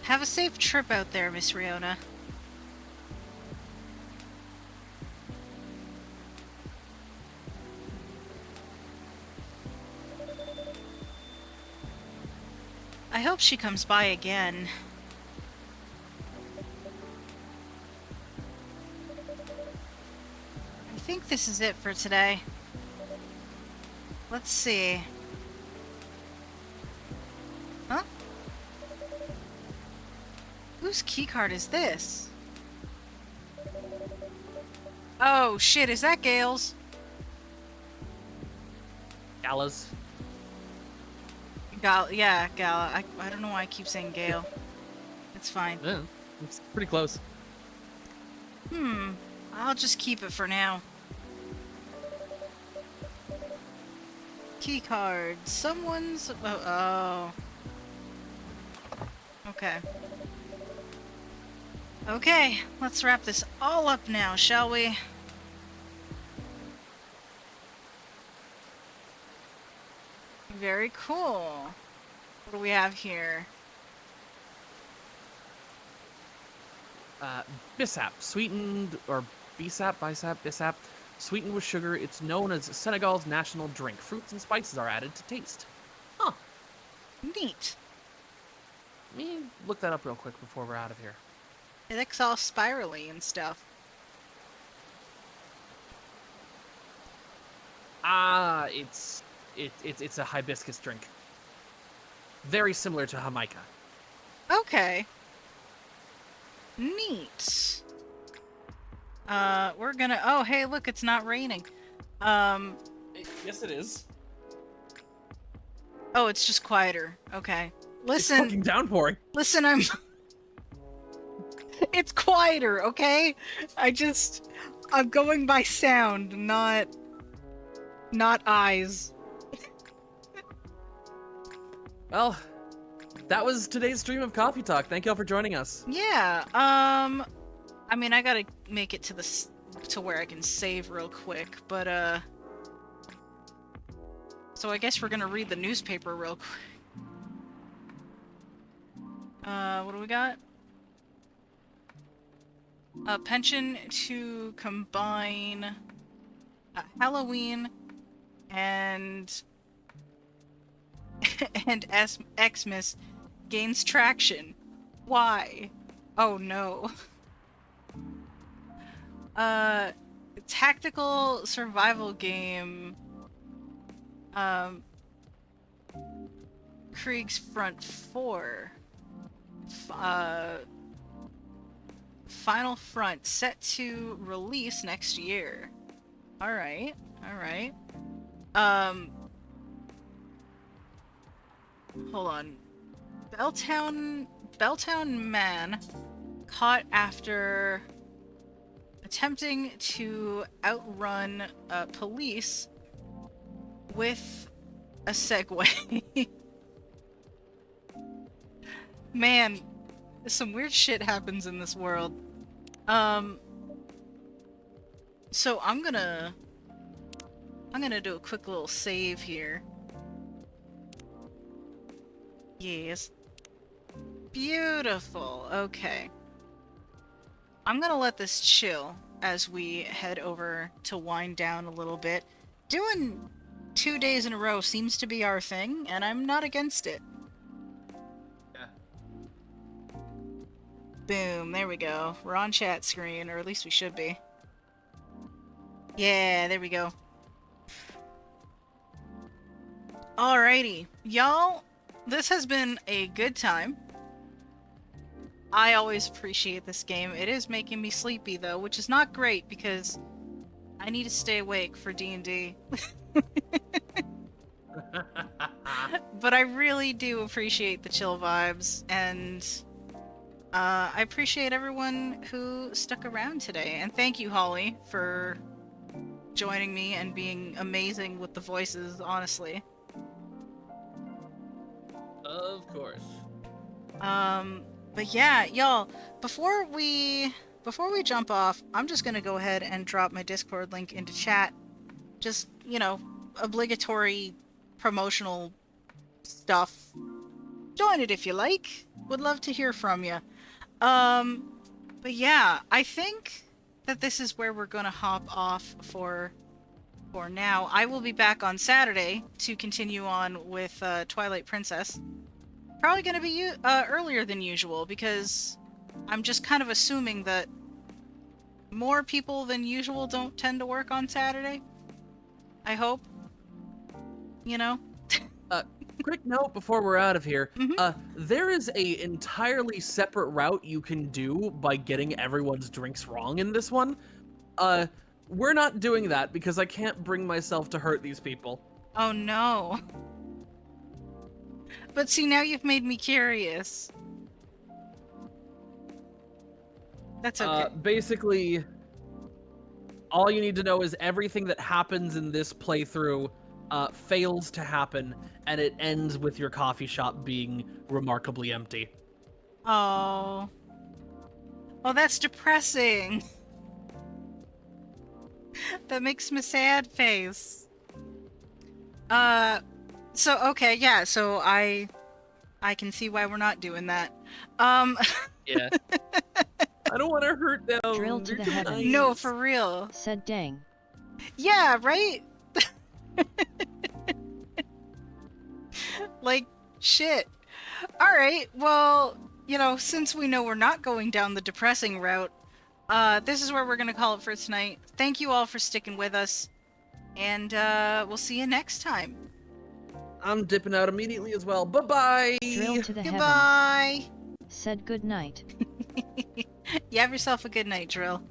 Have a safe trip out there, Miss Riona. I hope she comes by again. I think this is it for today. Let's see. Huh? Whose keycard is this? Oh shit, is that Gale's? Galas. Yeah, Gala. I don't know why I keep saying Gale. It's fine. Yeah, it's pretty close. I'll just keep it for now. Key card. Someone's... Oh. Okay. Okay, let's wrap this all up now, shall we? Very cool. What do we have here? Bissap, sweetened, or Bissap, sweetened with sugar. It's known as Senegal's national drink. Fruits and spices are added to taste. Huh. Neat. Let me look that up real quick before we're out of here. It looks all spirally and stuff. It's a hibiscus drink. Very similar to Jamaica. Okay. Neat. We're gonna... Oh, hey, look, it's not raining. Yes, it is. Oh, it's just quieter. Okay. It's Listen, fucking downpouring. listen, I'm... It's quieter, okay? I'm going by sound, not eyes. Well, that was today's stream of Coffee Talk. Thank y'all for joining us. Yeah, I mean, I gotta make it to where I can save real quick, but, so I guess we're gonna read the newspaper real quick. What do we got? A pension to combine Halloween and Xmas gains traction. Why? Oh no. Tactical survival game. Krieg's Front 4. Final Front set to release next year. Alright, alright. Hold on. Belltown man caught after attempting to outrun police with a Segway. Man, some weird shit happens in this world. So I'm gonna do a quick little save here. Yes. Beautiful. Okay. I'm gonna let this chill as we head over to wind down a little bit. Doing 2 days in a row seems to be our thing, and I'm not against it. Yeah. Boom, there we go. We're on chat screen, or at least we should be. Yeah, there we go. Alrighty. Y'all, this has been a good time. I always appreciate this game. It is making me sleepy, though, which is not great, because I need to stay awake for D&D. But I really do appreciate the chill vibes, and I appreciate everyone who stuck around today. And thank you, Holly, for joining me and being amazing with the voices, honestly. Of course. But yeah, y'all, before we jump off, I'm just gonna go ahead and drop my Discord link into chat. Just, you know, obligatory promotional stuff. Join it if you like. Would love to hear from you. But yeah, I think that this is where we're gonna hop off for now. I will be back on Saturday to continue on with Twilight Princess. Probably gonna be earlier than usual, because I'm just kind of assuming that more people than usual don't tend to work on Saturday. I hope. You know? Quick note before we're out of here. Mhm. There is a entirely separate route you can do by getting everyone's drinks wrong in this one. We're not doing that because I can't bring myself to hurt these people. Oh no. But see, now you've made me curious. That's okay. Basically, all you need to know is everything that happens in this playthrough fails to happen, and it ends with your coffee shop being remarkably empty. Oh. Oh, that's depressing. That makes me sad face. So okay, yeah, so I can see why we're not doing that. Yeah. I don't want to hurt them. Drill to the heavens. No, for real. Said dang. Yeah, right? Like, shit. Alright, well, you know, since we know we're not going down the depressing route, this is where we're gonna call it for tonight. Thank you all for sticking with us, and we'll see you next time. I'm dipping out immediately as well. Bye-bye! Drill to the heavens. Goodbye! Said good night. You have yourself a good night, Drill.